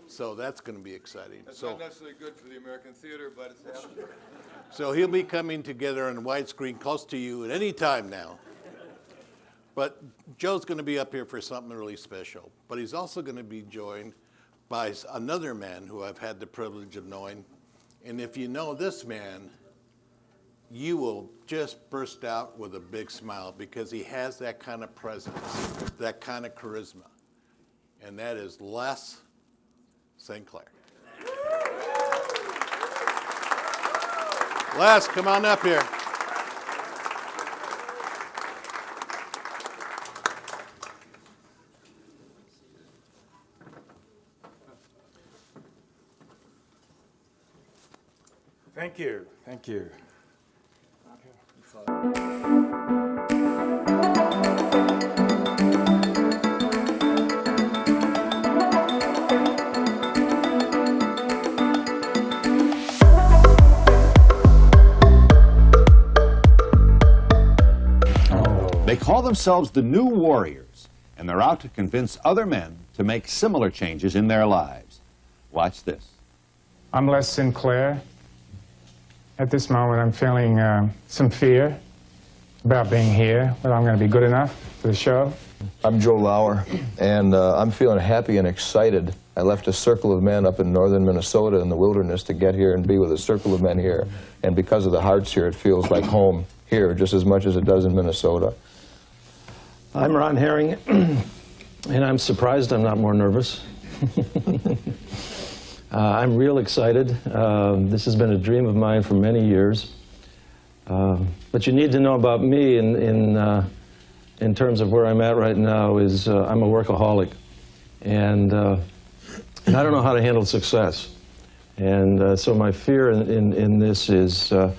So that's going to be exciting. That's not necessarily good for the American theater, but it's happening. So he'll be coming together on widescreen close to you at any time now. But Joe's going to be up here for something really special. But he's also going to be joined by another man who I've had the privilege of knowing. And if you know this man, you will just burst out with a big smile, because he has that kind of presence, that kind of charisma. And that is Les Sinclair. Les, come on up here. Thank you. Thank you. They call themselves the New Warriors, and they're out to convince other men to make similar changes in their lives. Watch this. I'm Les Sinclair, At this moment, I'm feeling some fear about being here, whether I'm going to be good enough for the show. I'm Joe Laur, and I'm feeling happy and excited. I left a circle of men up in northern Minnesota in the wilderness to get here and be with a circle of men here. And because of the hearts here, it feels like home here just as much as it does in Minnesota. I'm Ron Herring, and I'm surprised I'm not more nervous. I'm real excited. This has been a dream of mine for many years. What you need to know about me in terms of where I'm at right now is I'm a workaholic, and I don't know how to handle success. And so my fear in this is that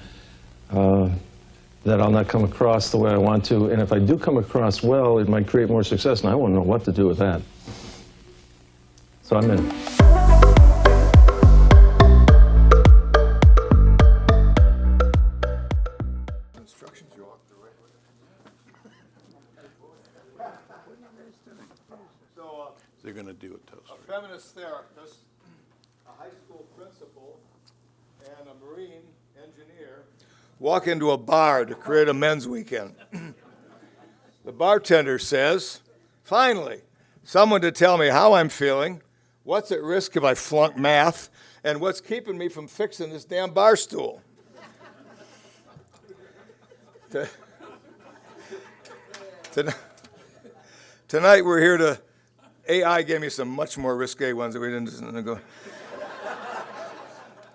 I'll not come across the way I want to, and if I do come across well, it might create more success, and I won't know what to do with that. So I'm in. They're going to do it, Tosi. A feminist therapist, a high school principal, and a Marine engineer walk into a bar to create a men's weekend. The bartender says, "Finally, someone to tell me how I'm feeling, what's at risk if I flunk math, and what's keeping me from fixing this damn bar stool." Tonight we're here to, AI gave me some much more risque ones that we didn't go.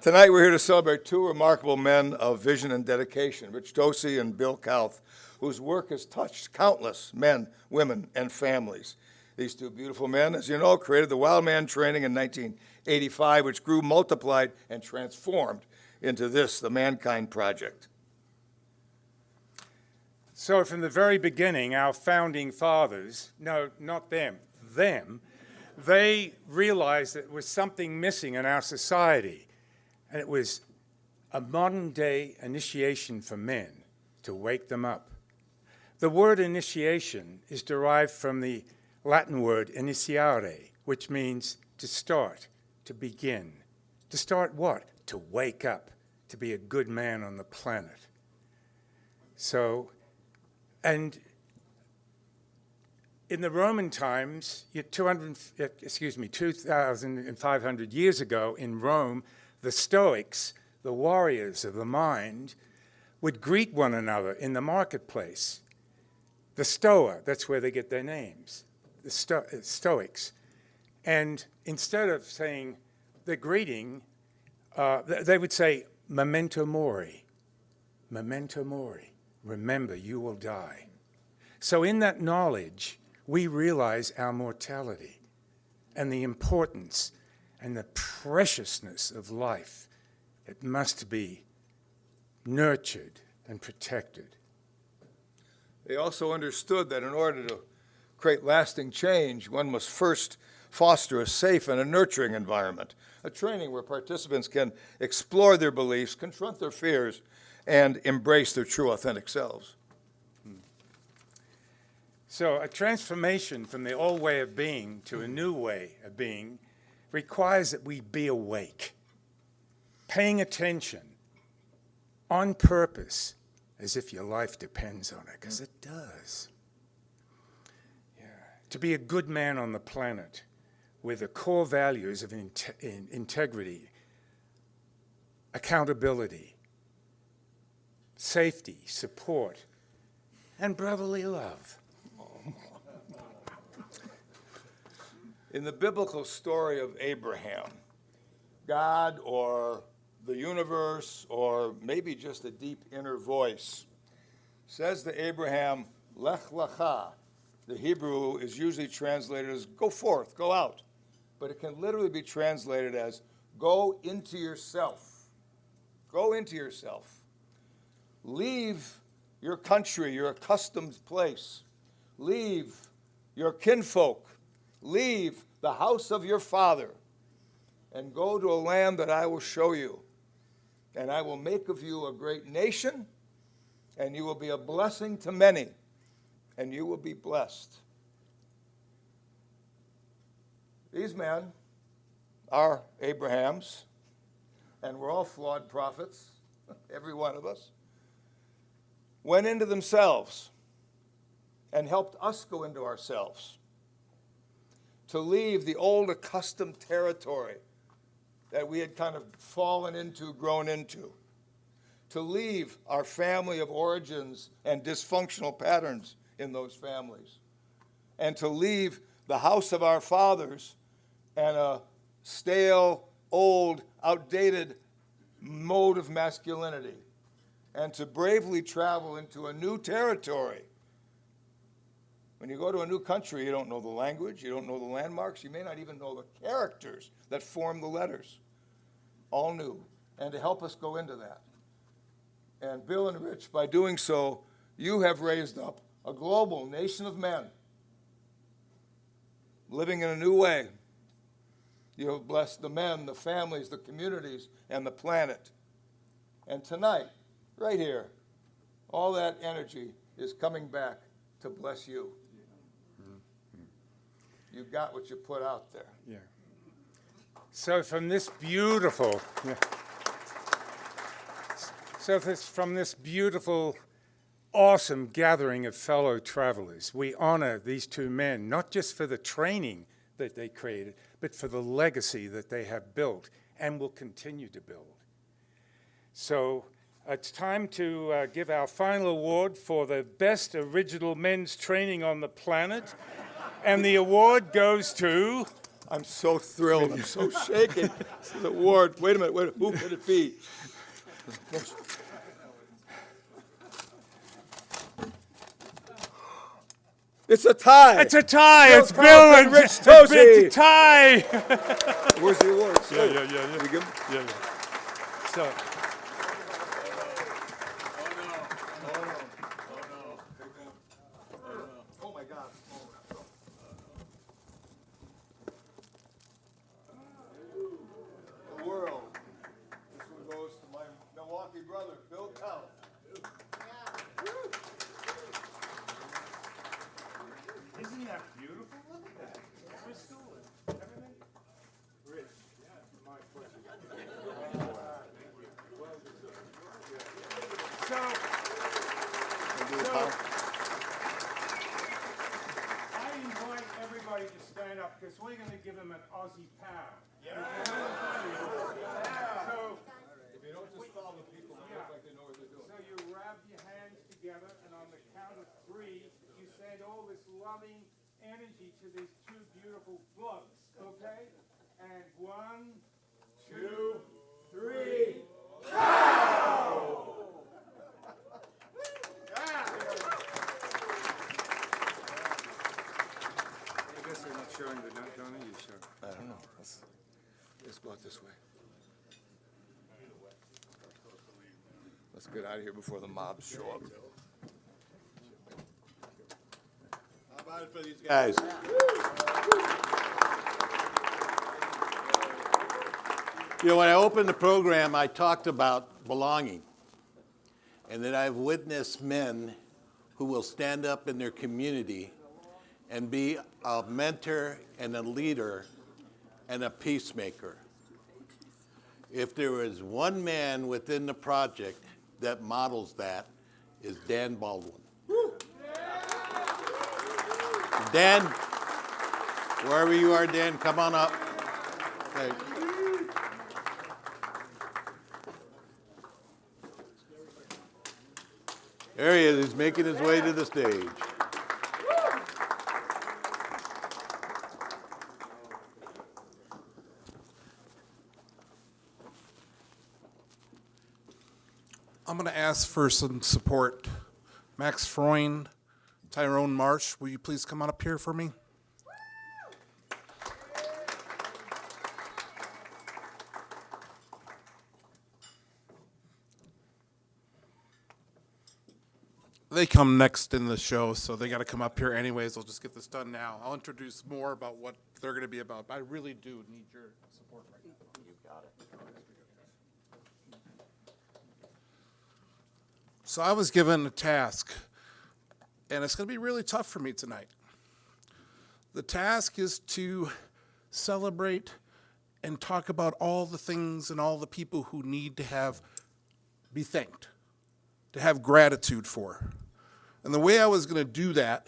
Tonight we're here to celebrate two remarkable men of vision and dedication, Rich Tosi and Bill Kauth, whose work has touched countless men, women, and families. These two beautiful men, as you know, created the Wild Man Training in 1985, which grew, multiplied, and transformed into this, the ManKind Project. So from the very beginning, our founding fathers, no, not them, they realized that there was something missing in our society, and it was a modern-day initiation for men to wake them up. The word initiation is derived from the Latin word initiare, which means to start, to begin. To start what? To wake up, to be a good man on the planet. So, and in the Roman times, 2,500 years ago in Rome, the Stoics, the warriors of the mind, would greet one another in the marketplace. The Stoa, that's where they get their names, the Stoics. And instead of saying the greeting, they would say, memento mori, remember you will die. So in that knowledge, we realize our mortality and the importance and the preciousness of life. It must be nurtured and protected. They also understood that in order to create lasting change, one must first foster a safe and a nurturing environment, a training where participants can explore their beliefs, confront their fears, and embrace their true, authentic selves. So a transformation from the old way of being to a new way of being requires that we be awake, paying attention on purpose, as if your life depends on it, because it does. Yeah. To be a good man on the planet with the core values of integrity, accountability, safety, support, and brotherly love. In the biblical story of Abraham, God or the universe or maybe just a deep inner voice says to Abraham, Lech lecha. The Hebrew is usually translated as go forth, go out. But it can literally be translated as go into yourself. Go into yourself. Leave your country, your accustomed place. Leave your kinfolk. Leave the house of your father and go to a land that I will show you. And I will make of you a great nation, and you will be a blessing to many, and you will be blessed. These men are Abraham's, and we're all flawed prophets. every one of us, went into themselves and helped us go into ourselves, to leave the old accustomed territory that we had kind of fallen into, grown into, to leave our family of origins and dysfunctional patterns in those families, and to leave the house of our fathers and a stale, old, outdated mode of masculinity, and to bravely travel into a new territory. When you go to a new country, you don't know the language, you don't know the landmarks, you may not even know the characters that form the letters. All new. And to help us go into that. And Bill and Rich, by doing so, you have raised up a global nation of men living in a new way. You have blessed the men, the families, the communities, and the planet. And tonight, right here, all that energy is coming back to bless you. You got what you put out there. Yeah. So from this beautiful, from this beautiful, awesome gathering of fellow travelers, we honor these two men, not just for the training that they created, but for the legacy that they have built and will continue to build. So it's time to give our final award for the best original men's training on the planet. And the award goes to... I'm so thrilled. I'm so shaken. The award. Wait a minute. Who could it be? It's a tie. It's a tie. Bill It's Bill and Rich Tosi. It's a tie. Where's the award? Yeah. We give him? Yeah. So... Oh my God. The world. This one goes to my Milwaukee brother, Bill Kauth. Isn't that beautiful? Look at that. Crystal and everything. Rich. Yeah, my pleasure. I invite everybody to stand up because we're going to give him an Aussie pound. Yeah. So, If you don't just follow the people, they look like they know what they're doing. So you rub your hands together, and on the count of 3, you send all this loving energy to these two beautiful bugs, okay? And 1, 2, 3. Pow! I guess they're not showing the donor you show. I don't know. Let's go out this way. Let's get out of here before the mobs show up. How about it for these guys? You know, when I opened the program, I talked about belonging, and that I've witnessed men who will stand up in their community and be a mentor and a leader and a peacemaker. If there is one man within the project that models that, is Dan Baldwin. Dan, wherever you are, Dan, come on up. Okay. There he is. He's making his way to the stage. I'm going to ask for some support. Max Freund, Tyrone Mash, will you please come on up here for me? They come next in the show, so they got to come up here anyways. I'll just get this done now. I'll introduce more about what they're going to be about. I really do need your support right now. You got it. So I was given a task, and it's going to be really tough for me tonight. The task is to celebrate and talk about all the things and all the people who need to have be thanked, to have gratitude for. And the way I was going to do that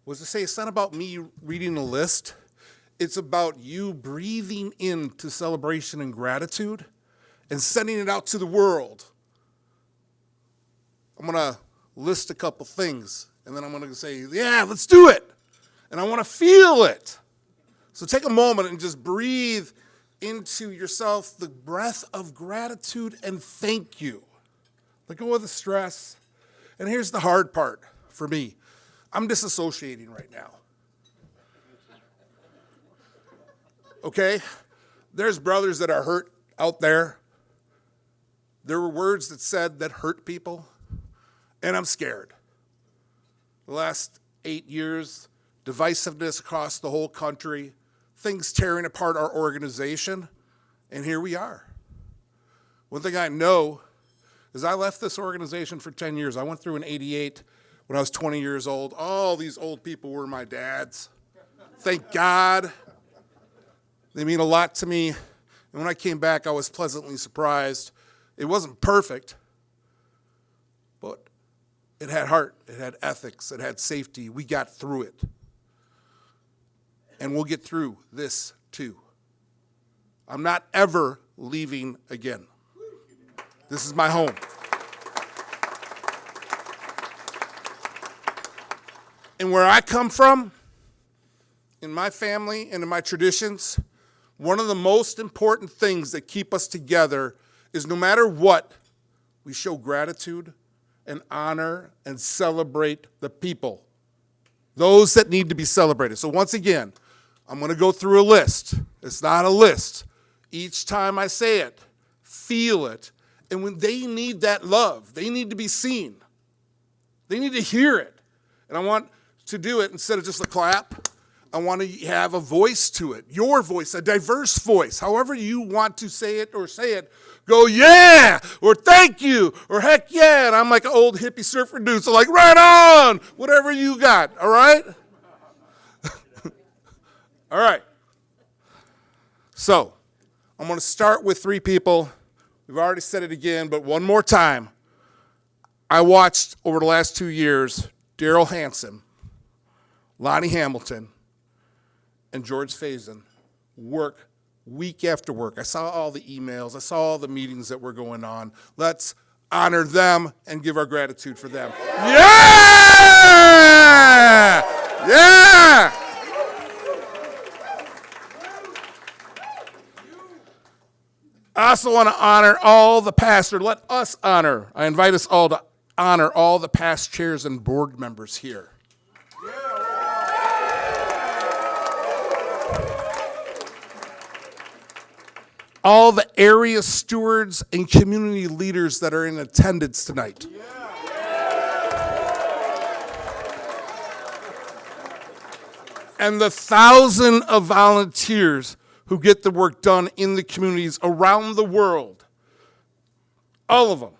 was to say it's not about me reading a list. It's about you breathing into celebration and gratitude and sending it out to the world. I'm going to list a couple things, and then I'm going to say, yeah, let's do it. And I want to feel it. So take a moment and just breathe into yourself the breath of gratitude and thank you. Let go of the stress. And here's the hard part for me. I'm disassociating right now. Okay? There's brothers that are hurt out there. There were words that said that hurt people, and I'm scared. The last 8 years, divisiveness across the whole country, things tearing apart our organization, and here we are. One thing I know is I left this organization for 10 years. I went through in '88 when I was 20 years old. All these old people were my dads. Thank God. They mean a lot to me. And when I came back, I was pleasantly surprised. It wasn't perfect, but it had heart, it had ethics, it had safety. We got through it. And we'll get through this too. I'm not ever leaving again. This is my home. And where I come from, in my family and in my traditions, one of the most important things that keep us together is no matter what, we show gratitude and honor and celebrate the people, those that need to be celebrated. So once again, I'm going to go through a list. It's not a list. Each time I say it, feel it. And when they need that love, they need to be seen. They need to hear it. And I want to do it instead of just a clap. I want to have a voice to it, your voice, a diverse voice. However you want to say it, go, yeah, or thank you, or heck yeah. And I'm like an old hippie surfer dude, so like, right on, whatever you got, all right? All right. So I'm going to start with 3 people. We've already said it again, but one more time. I watched over the last 2 years Daryl Hansen, Lonnie Hamilton, and George Faison work week after work. I saw all the emails. I saw all the meetings that were going on. Let's honor them and give our gratitude for them. Yeah! Yeah! I also want to honor all the past, or let us honor. I invite us all to honor all the past chairs and board members here. All the area stewards and community leaders that are in attendance tonight. And the 1,000 of volunteers who get the work done in the communities around the world. All of them.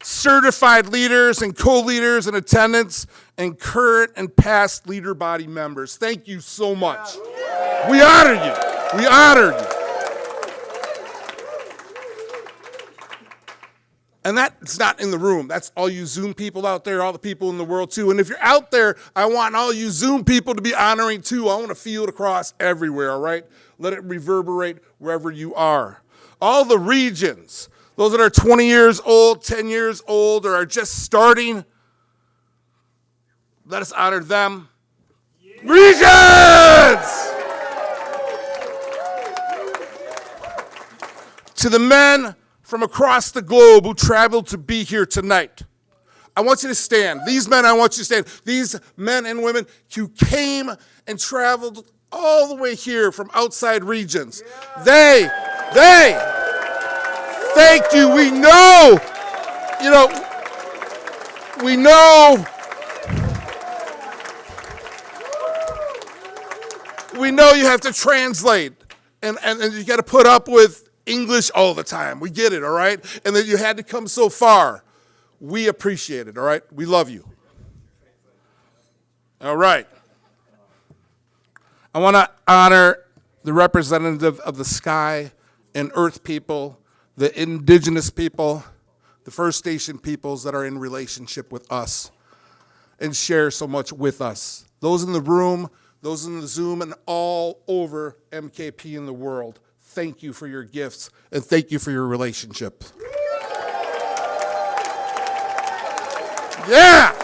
Certified leaders and co-leaders in attendance, and current and past leader body members. Thank you so much. We honor you. We honor you. And that's not in the room. That's all you Zoom people out there, all the people in the world too. And if you're out there, I want all you Zoom people to be honoring too. I want to feel it across everywhere, all right? Let it reverberate wherever you are. All the regions, those that are 20 years old, 10 years old, or are just starting, let us honor them. Yeah. Regions! To the men from across the globe who traveled to be here tonight, I want you to stand. These men, I want you to stand. These men and women who came and traveled all the way here from outside regions. Yeah. They, thank you. We know you have to translate, and you got to put up with English all the time. We get it, all right? And that you had to come so far. We appreciate it, all right? We love you. All right. I want to honor the representative of the sky and earth people, the indigenous people, the First Nation peoples that are in relationship with us and share so much with us. Those in the room, those in the Zoom, and all over MKP in the world, thank you for your gifts and thank you for your relationship. Yeah!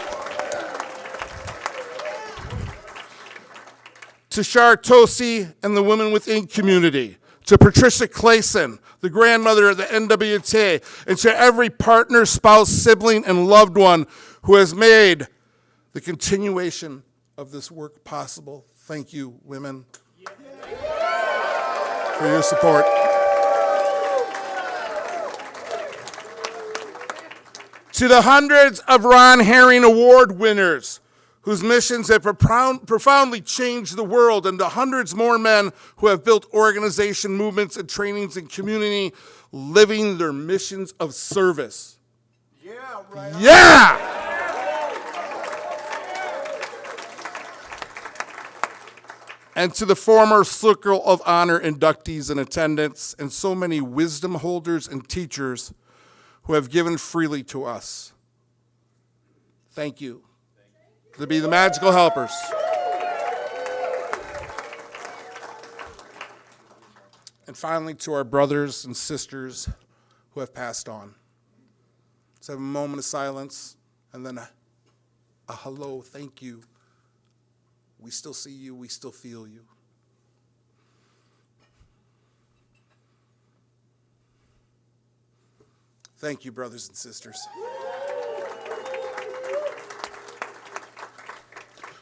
To Shar Tosi and the Women Within community, to Patricia Clayson, the grandmother of the NWTA, and to every partner, spouse, sibling, and loved one who has made the continuation of this work possible. Thank you, women, for your support. To the hundreds of Ron Herring Award winners whose missions have profoundly changed the world, and to hundreds more men who have built organization movements and trainings in community, living their missions of service. Yeah, right. Yeah! And to the former Circle of Honor inductees in attendance, and so many wisdom holders and teachers who have given freely to us. Thank you. To be the magical helpers. And finally, to our brothers and sisters who have passed on. Let's have a moment of silence and then a hello, thank you. We still see you, we still feel you. Thank you, brothers and sisters.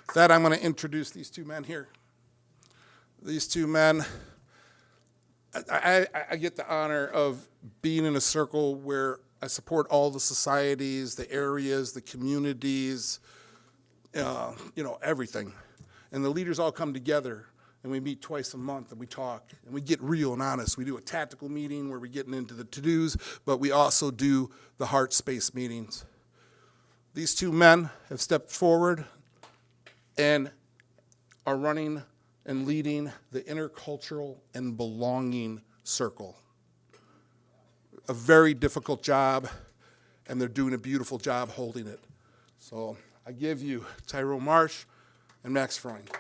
With that, I'm going to introduce these two men here. These two men, I get the honor of being in a circle where I support all the societies, the areas, the communities, everything. And the leaders all come together, and we meet twice a month, and we talk, and we get real and honest. We do a tactical meeting where we're getting into the to-dos, but we also do the heart space meetings. These two men have stepped forward and are running and leading the intercultural and belonging circle. A very difficult job, and they're doing a beautiful job holding it. So I give you Tyrone Mash and Max Freund.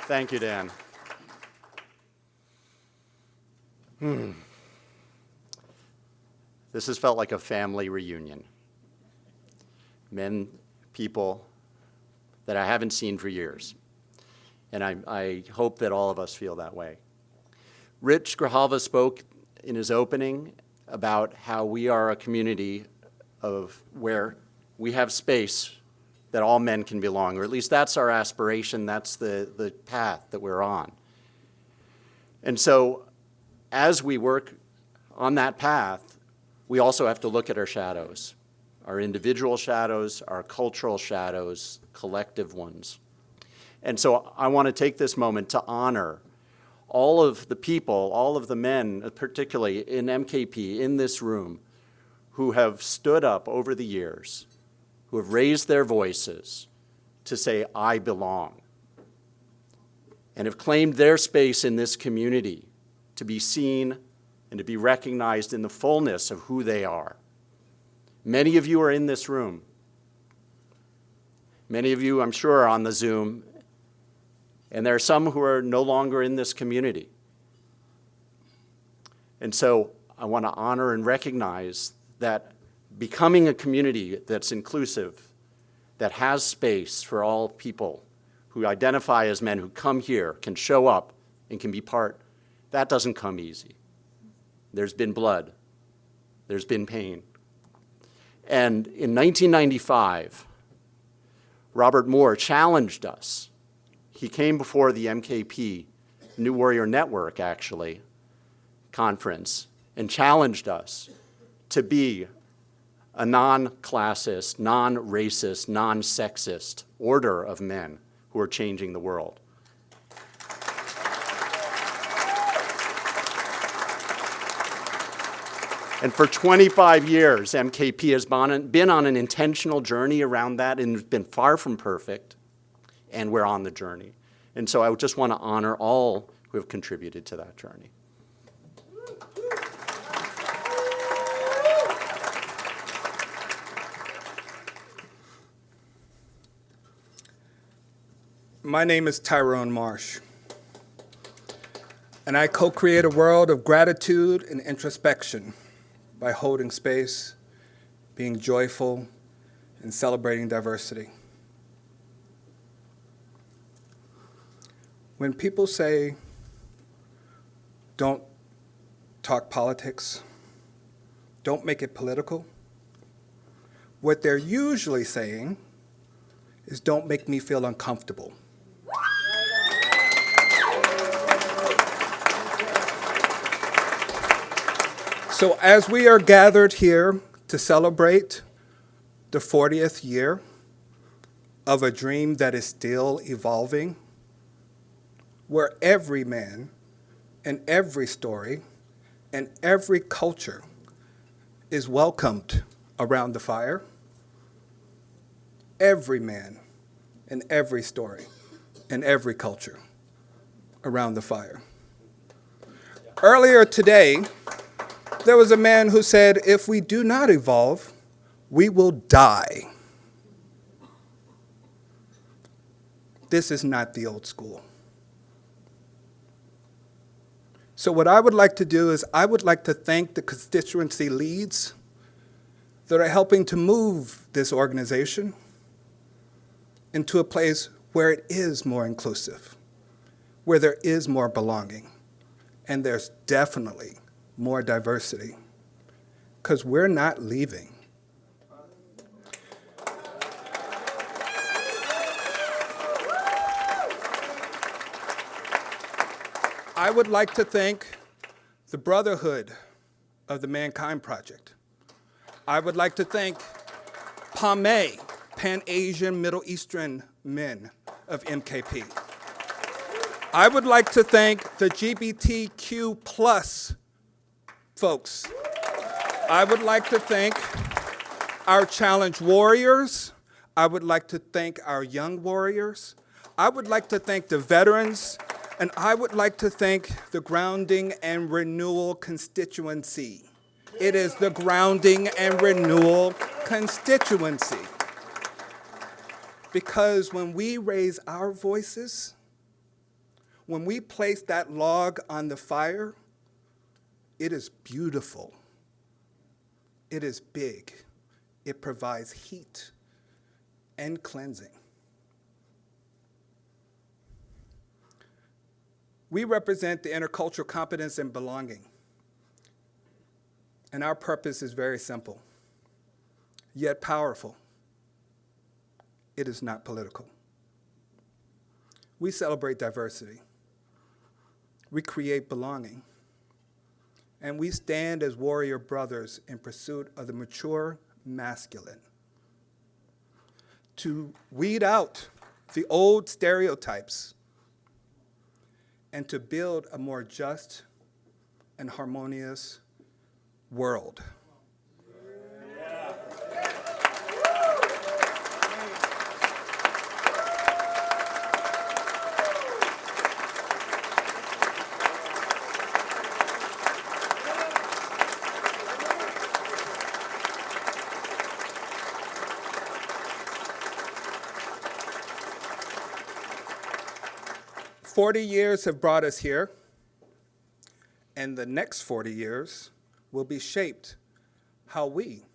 Thank you, Dan. This has felt like a family reunion. Men, people that I haven't seen for years. And I hope that all of us feel that way. Rich Grehalva spoke in his opening about how we are a community of where we have space that all men can belong, or at least that's our aspiration, that's the path that we're on. And so as we work on that path, we also have to look at our shadows, our individual shadows, our cultural shadows, collective ones. And so I want to take this moment to honor all of the people, all of the men, particularly in MKP, in this room, who have stood up over the years, who have raised their voices to say, I belong, and have claimed their space in this community to be seen and to be recognized in the fullness of who they are. Many of you are in this room. Many of you, I'm sure, are on the Zoom, and there are some who are no longer in this community. And so I want to honor and recognize that becoming a community that's inclusive, that has space for all people who identify as men who come here, can show up and can be part, that doesn't come easy. There's been blood. There's been pain. And in 1995, Robert Moore challenged us. He came before the MKP, New Warrior Network, actually, conference, and challenged us to be a non-classist, non-racist, non-sexist order of men who are changing the world. And for 25 years, MKP has been on an intentional journey around that, and it's been far from perfect, and we're on the journey. And so I just want to honor all who have contributed to that journey. My name is Tyrone Mash, and I co-create a world of gratitude and introspection by holding space, being joyful, and celebrating diversity. When people say, don't talk politics, don't make it political, what they're usually saying is don't make me feel uncomfortable. So as we are gathered here to celebrate the 40th year of a dream that is still evolving, where every man and every story and every culture is welcomed around the fire, every man and every story and every culture around the fire. Earlier today, there was a man who said, if we do not evolve, we will die. This is not the old school. So what I would like to do is I would like to thank the constituency leads that are helping to move this organization into a place where it is more inclusive, where there is more belonging, and there's definitely more diversity, because we're not leaving. I would like to thank the Brotherhood of the ManKind Project. I would like to thank PAME, Pan-Asian Middle Eastern Men of MKP. I would like to thank the LGBTQ+ folks. I would like to thank our challenge warriors. I would like to thank our young warriors. I would like to thank the veterans, and I would like to thank the Grounding and Renewal constituency. It is the Grounding and Renewal constituency. Because when we raise our voices, when we place that log on the fire, it is beautiful. It is big. It provides heat and cleansing. We represent the intercultural competence and belonging. And our purpose is very simple, yet powerful. It is not political. We celebrate diversity. We create belonging. And we stand as warrior brothers in pursuit of the mature masculine, to weed out the old stereotypes and to build a more just and harmonious world. "40 years have brought us here, and the next 40 years will be shaped how we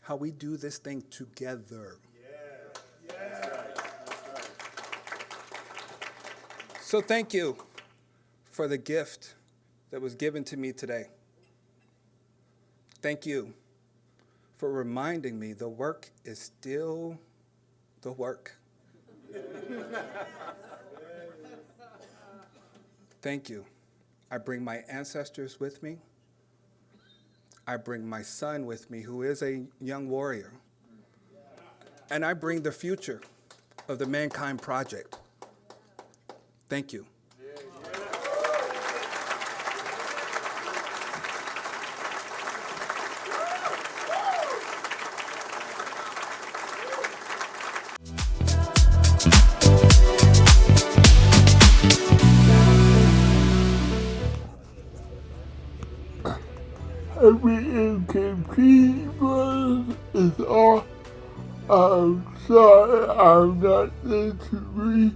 how we do this thing together." So thank you for the gift that was given to me today. Thank you for reminding me the work is still the work. Thank you. I bring my ancestors with me. I bring my son with me, who is a young warrior. And I bring the future of the ManKind Project Thank you. Every MKP was is all. I'm sorry I'm not there to read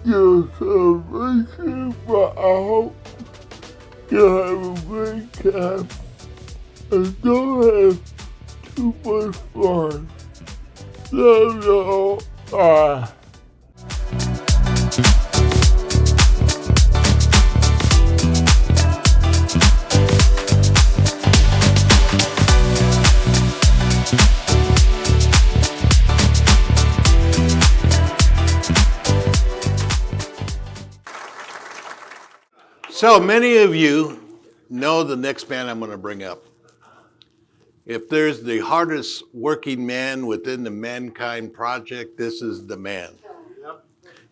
your celebration, but I hope you'll have a great time and don't have too much fun. Love you all. Bye. So many of you know the next man I'm going to bring up. If there's the hardest working man within the ManKind project, this is the man.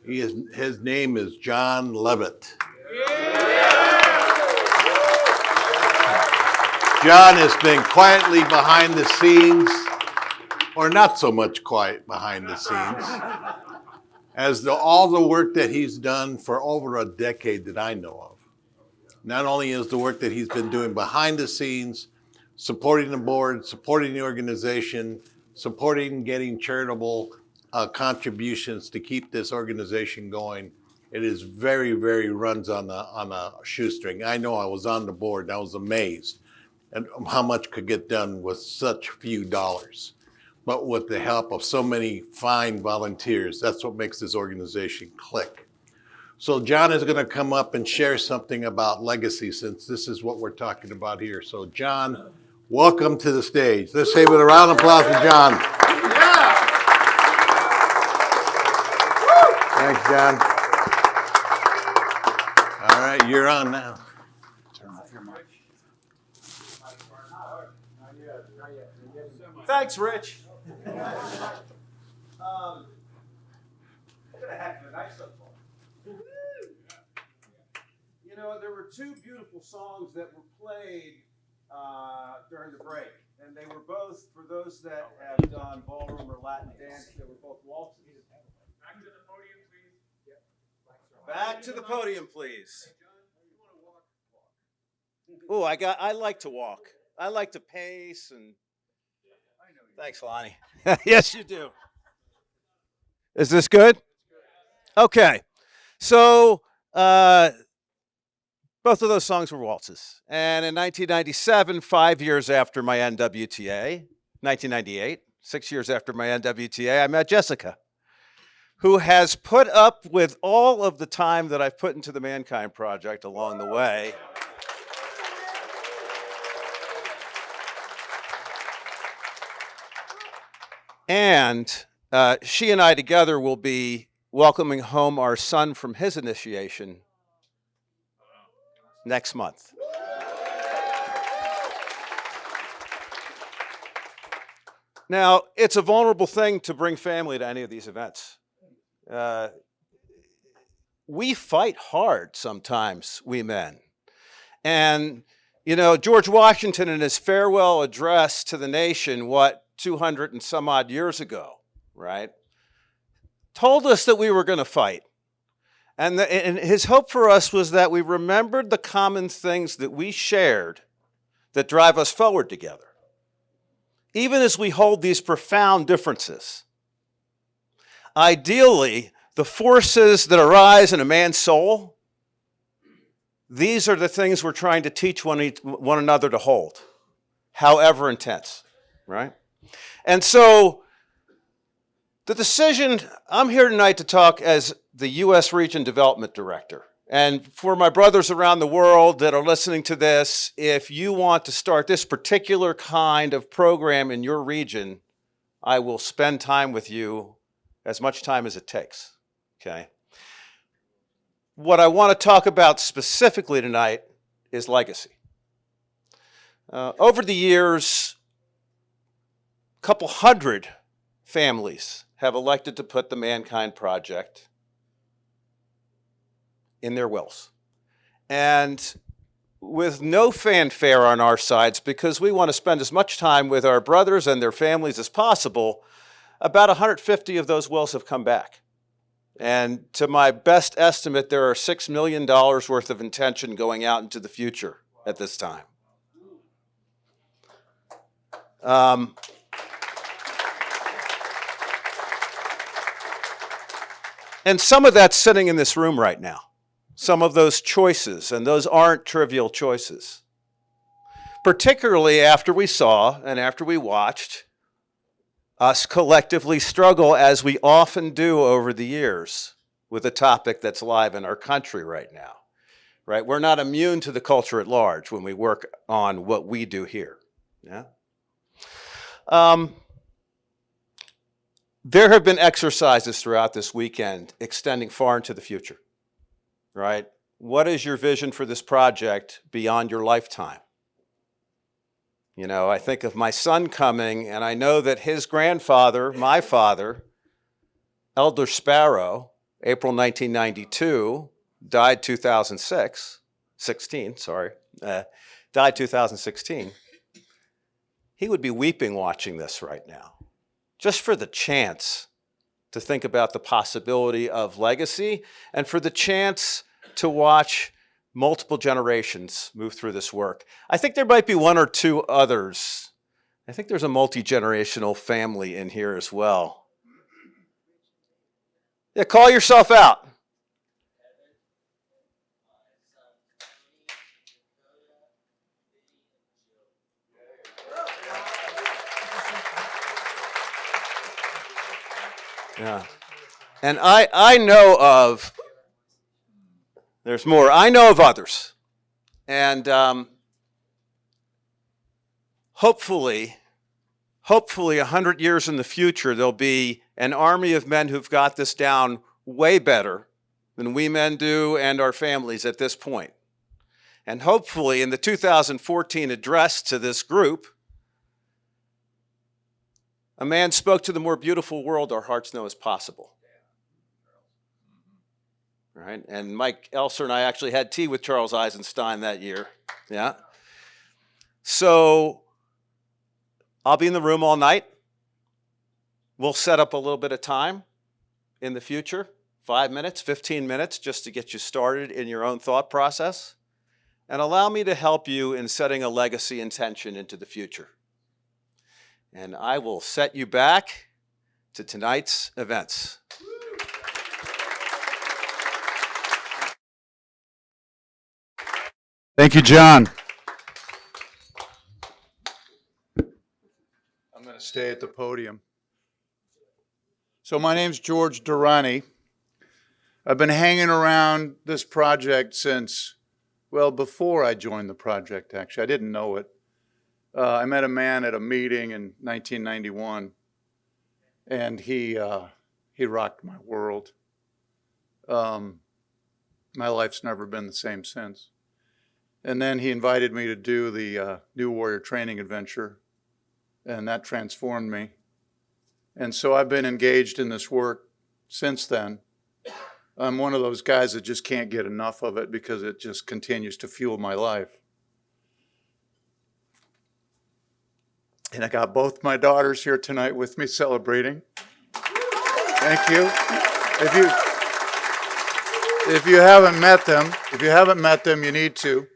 His name is John Levitt. John has been quietly behind the scenes, or not so much quiet behind the scenes, as all the work that he's done for over a decade that I know of. Not only is the work that he's been doing behind the scenes, supporting the board, supporting the organization, supporting getting charitable contributions to keep this organization going. It is very, very runs on a shoestring. I know I was on the board and I was amazed at how much could get done with such few dollars. But with the help of so many fine volunteers, that's what makes this organization click. So John is going to come up and share something about legacy, since this is what we're talking about here. So John, welcome to the stage. Let's say with a round of applause for John. Yeah. Thanks, John. All right, you're on now. Turn off your mic. Thanks, Rich. You know, there were two beautiful songs that were played during the break, and they were both, for those that have done ballroom or Latin dance, they were both waltzes. Back to the podium, please. Oh, I like to walk. I like to pace and. Thanks, Lonnie. Yes, you do. Is this good? Okay. So, both of those songs were waltzes. And in 1997, 5 years after my NWTA, 1998, 6 years after my NWTA, I met Jessica, who has put up with all of the time that I've put into the ManKind project along the way. And she and I together will be welcoming home our son from his initiation next month. Now, it's a vulnerable thing to bring family to any of these events. We fight hard sometimes, we men. And, you know, George Washington in his farewell address to the nation, 200 and some odd years ago, right, told us that we were going to fight. And his hope for us was that we remembered the common things that we shared that drive us forward together, even as we hold these profound differences. Ideally, the forces that arise in a man's soul, these are the things we're trying to teach one another to hold, however intense, right? And so the decision, I'm here tonight to talk as the U.S. Region Development Director. And for my brothers around the world that are listening to this, if you want to start this particular kind of program in your region, I will spend time with you, as much time as it takes, okay? What I want to talk about specifically tonight is legacy. Over the years, a couple hundred families have elected to put the ManKind project in their wills. And with no fanfare on our sides, because we want to spend as much time with our brothers and their families as possible, about 150 of those wills have come back. And to my best estimate, there are $6 million worth of intention going out into the future at this time. And some of that's sitting in this room right now. Some of those choices, and those aren't trivial choices. Particularly after we saw and after we watched us collectively struggle, as we often do over the years, with a topic that's live in our country right now. Right? We're not immune to the culture at large when we work on what we do here. Yeah? There have been exercises throughout this weekend extending far into the future, right? What is your vision for this project beyond your lifetime? You know, I think of my son coming, and I know that his grandfather, my father, Elder Sparrow, April 1992, died 2016. He would be weeping watching this right now, just for the chance to think about the possibility of legacy and for the chance to watch multiple generations move through this work. I think there might be one or two others. I think there's a multi-generational family in here as well. Yeah, call yourself out. Yeah. And I know of, there's more, I know of others. And hopefully 100 years in the future, there'll be an army of men who've got this down way better than we men do and our families at this point. And hopefully in the 2014 address to this group, a man spoke to the more beautiful world our hearts know is possible. Right? And Mike Elser and I actually had tea with Charles Eisenstein that year. Yeah. So I'll be in the room all night. We'll set up a little bit of time in the future, 5 minutes, 15 minutes, just to get you started in your own thought process. And allow me to help you in setting a legacy intention into the future. And I will set you back to tonight's events. Thank you, John. I'm going to stay at the podium. So my name's George Daranyi. I've been hanging around this project since, well, before I joined the project, actually. I didn't know it. I met a man at a meeting in 1991, and he rocked my world. My life's never been the same since. And then he invited me to do the New Warrior Training Adventure, and that transformed me. And so I've been engaged in this work since then. I'm one of those guys that just can't get enough of it because it just continues to fuel my life. And I got both my daughters here tonight with me celebrating. Thank you. If you haven't met them, you need to.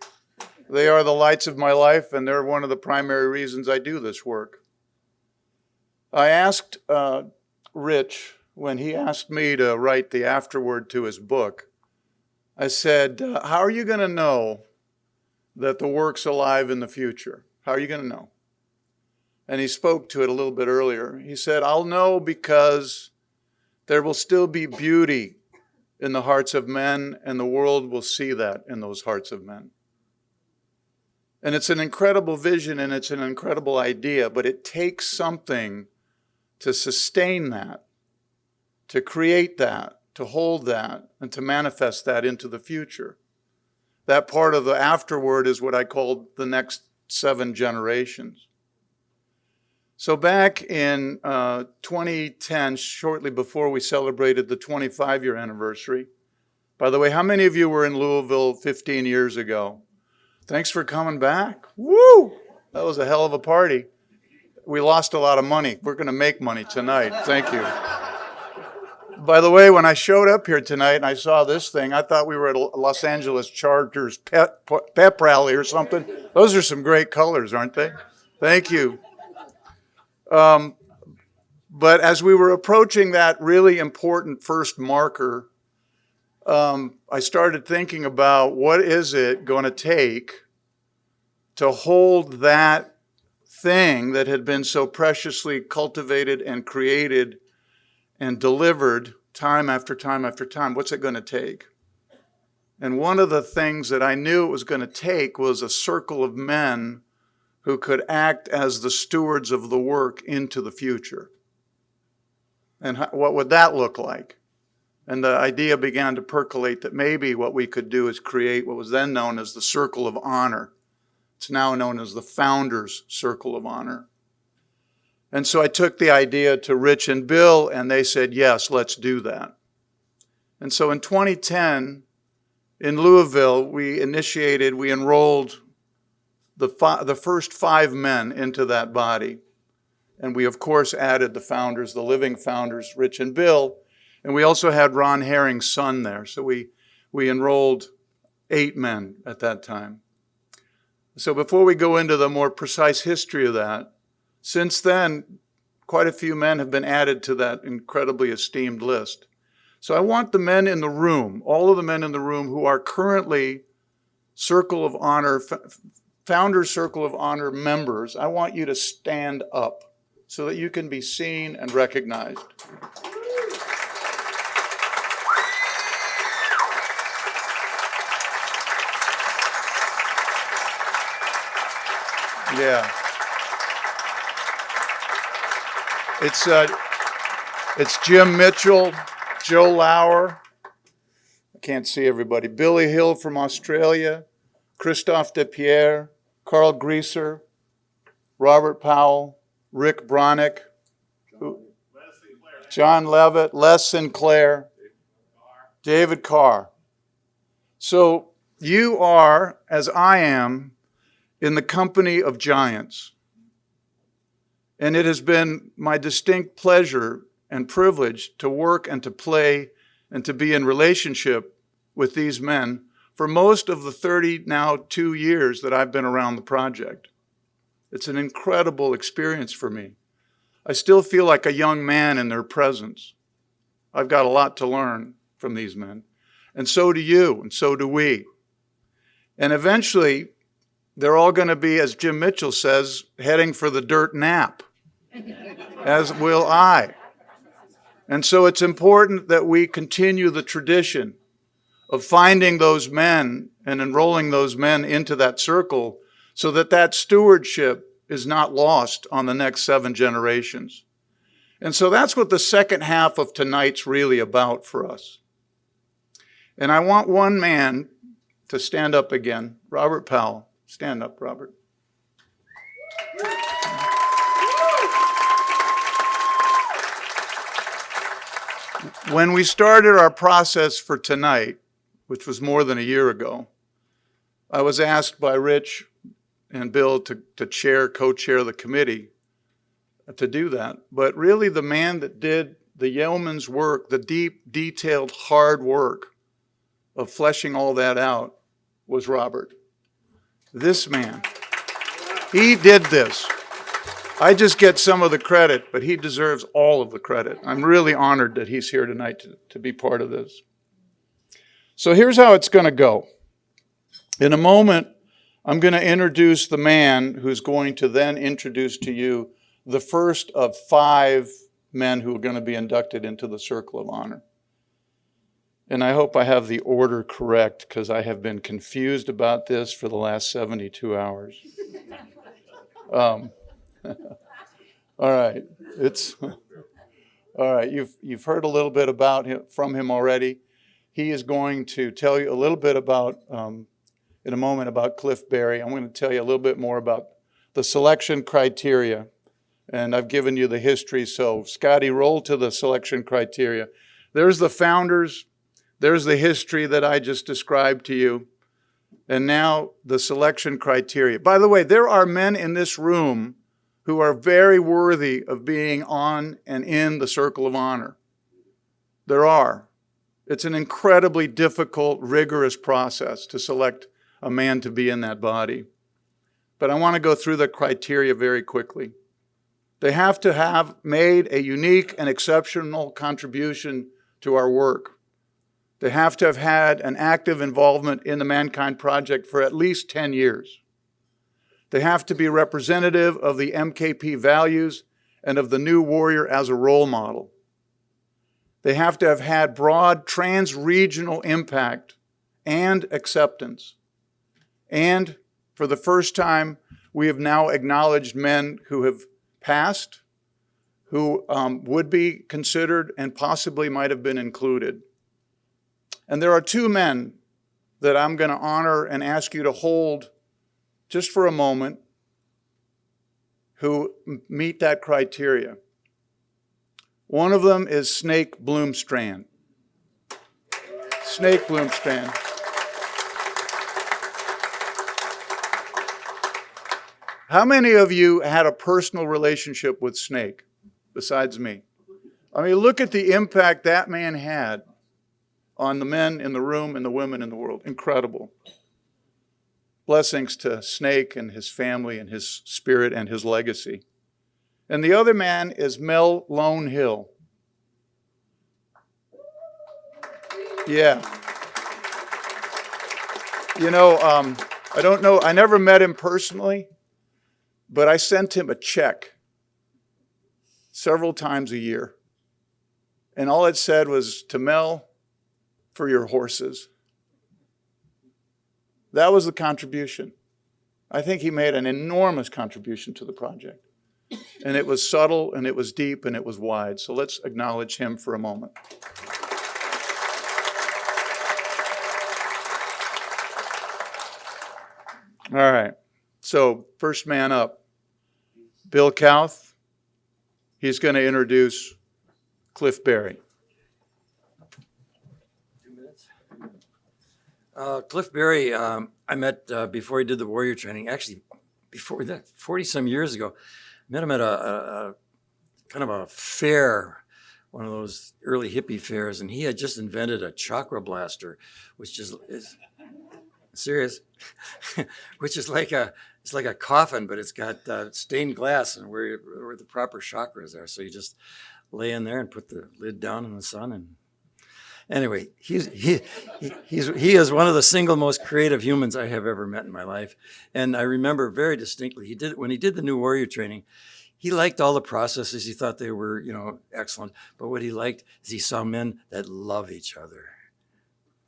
They are the lights of my life, and they're one of the primary reasons I do this work. I asked Rich, when he asked me to write the afterword to his book, I said, how are you going to know that the work's alive in the future? How are you going to know? And he spoke to it a little bit earlier. He said, I'll know because there will still be beauty in the hearts of men, and the world will see that in those hearts of men. And it's an incredible vision, and it's an incredible idea, but it takes something to sustain that, to create that, to hold that, and to manifest that into the future. That part of the afterword is what I called the next 7 generations. So back in 2010, shortly before we celebrated the 25-year anniversary, By the way, how many of you were in Louisville 15 years ago? Thanks for coming back. Woo! That was a hell of a party. We lost a lot of money. We're going to make money tonight. Thank you. By the way, when I showed up here tonight and I saw this thing, I thought we were at a Los Angeles Chargers pep rally or something. Those are some great colors, aren't they? Thank you. But as we were approaching that really important first marker, I started thinking about what is it going to take to hold that thing that had been so preciously cultivated and created and delivered time after time after time. What's it going to take? And one of the things that I knew it was going to take was a circle of men who could act as the stewards of the work into the future. And what would that look like? And the idea began to percolate that maybe what we could do is create what was then known as the Circle of Honor. It's now known as the Founders Circle of Honor. And so I took the idea to Rich and Bill, and they said, yes, let's do that. And so in 2010, in Louisville, we enrolled the first 5 men into that body. And we, of course, added the founders, the living founders, Rich and Bill. And we also had Ron Herring's son there. So we enrolled 8 men at that time. So before we go into the more precise history of that, since then, quite a few men have been added to that incredibly esteemed list. So I want the men in the room, all of the men in the room who are currently Circle of Honor, Founders Circle of Honor members, I want you to stand up so that you can be seen and recognized. Yeah. It's Jim Mitchell, Joe Laur, I can't see everybody, Billy Hill from Australia, Christophe DePierre, Carl Griesser, Robert Powell, Rick Broniec, John Levitt, Les Sinclair, David Carr. So you are, as I am, in the company of giants. And it has been my distinct pleasure and privilege to work and to play and to be in relationship with these men for most of the 32 years that I've been around the project. It's an incredible experience for me. I still feel like a young man in their presence. I've got a lot to learn from these men. And so do you, and so do we. And eventually, they're all going to be, as Jim Mitchell says, heading for the dirt nap, as will I. And so it's important that we continue the tradition of finding those men and enrolling those men into that circle so that that stewardship is not lost on the next 7 generations. And so that's what the second half of tonight's really about for us. And I want one man to stand up again, Robert Powell. Stand up, Robert. When we started our process for tonight, which was more than a year ago, I was asked by Rich and Bill to co-chair the committee to do that. But really the man that did the yeoman's work, the deep, detailed, hard work of fleshing all that out was Robert. This man, he did this. I just get some of the credit, but he deserves all of the credit. I'm really honored that he's here tonight to be part of this. So here's how it's going to go. In a moment, I'm going to introduce the man who's going to then introduce to you the first of 5 men who are going to be inducted into the Circle of Honor. And I hope I have the order correct because I have been confused about this for the last 72 hours. All right. All right. You've heard a little bit about him, from him already. He is going to tell you a little bit about, in a moment, about Cliff Berry. I'm going to tell you a little bit more about the selection criteria. And I've given you the history. So, Scotty, roll to the selection criteria. There's the founders. There's the history that I just described to you. And now the selection criteria. By the way, there are men in this room who are very worthy of being on and in the Circle of Honor. There are. It's an incredibly difficult, rigorous process to select a man to be in that body. But I want to go through the criteria very quickly. They have to have made a unique and exceptional contribution to our work. They have to have had an active involvement in the ManKind project for at least 10 years. They have to be representative of the MKP values and of the new warrior as a role model. They have to have had broad trans-regional impact and acceptance. And for the first time, we have now acknowledged men who have passed, who would be considered and possibly might have been included. And there are two men that I'm going to honor and ask you to hold just for a moment who meet that criteria. One of them is Snake Bloomstrand. Snake Bloomstrand. How many of you had a personal relationship with Snake besides me? I mean, look at the impact that man had on the men in the room and the women in the world. Incredible. Blessings to Snake and his family and his spirit and his legacy. And the other man is Mel Lone Hill. Yeah. You know, I don't know, I never met him personally, but I sent him a check several times a year. And all it said was, to Mel, for your horses. That was the contribution. I think he made an enormous contribution to the project. And it was subtle, and it was deep, and it was wide. So let's acknowledge him for a moment. All right. So first man up, Bill Kauth. He's going to introduce Cliff Berry. Cliff Berry, I met before he did the warrior training. Actually, before that, 40-some years ago, met him at a kind of a fair, one of those early hippie fairs, and he had just invented a chakra blaster, which is serious, which is like it's like a coffin, but it's got stained glass and where the proper chakras are. So you just lay in there and put the lid down in the sun and. Anyway, he is one of the single most creative humans I have ever met in my life. And I remember very distinctly, when he did the new warrior training, he liked all the processes. He thought they were, excellent. But what he liked is he saw men that love each other.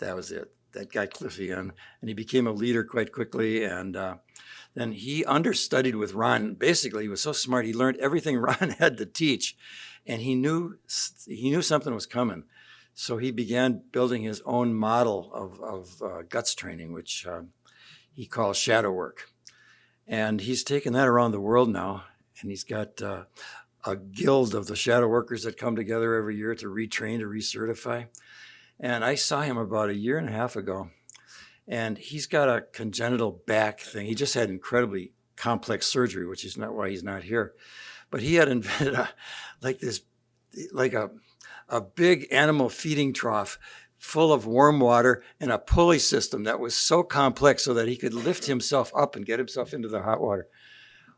That was it. That got Cliffy in. And he became a leader quite quickly. And then he understudied with Ron. Basically, he was so smart, he learned everything Ron had to teach. And he knew something was coming. So he began building his own model of guts training, which he calls shadow work. And he's taken that around the world now. And he's got a guild of the shadow workers that come together every year to retrain, to recertify. And I saw him about 1.5 years ago. And he's got a congenital back thing. He just had incredibly complex surgery, which is not why he's not here. But he had invented a big animal feeding trough full of warm water and a pulley system that was so complex so that he could lift himself up and get himself into the hot water.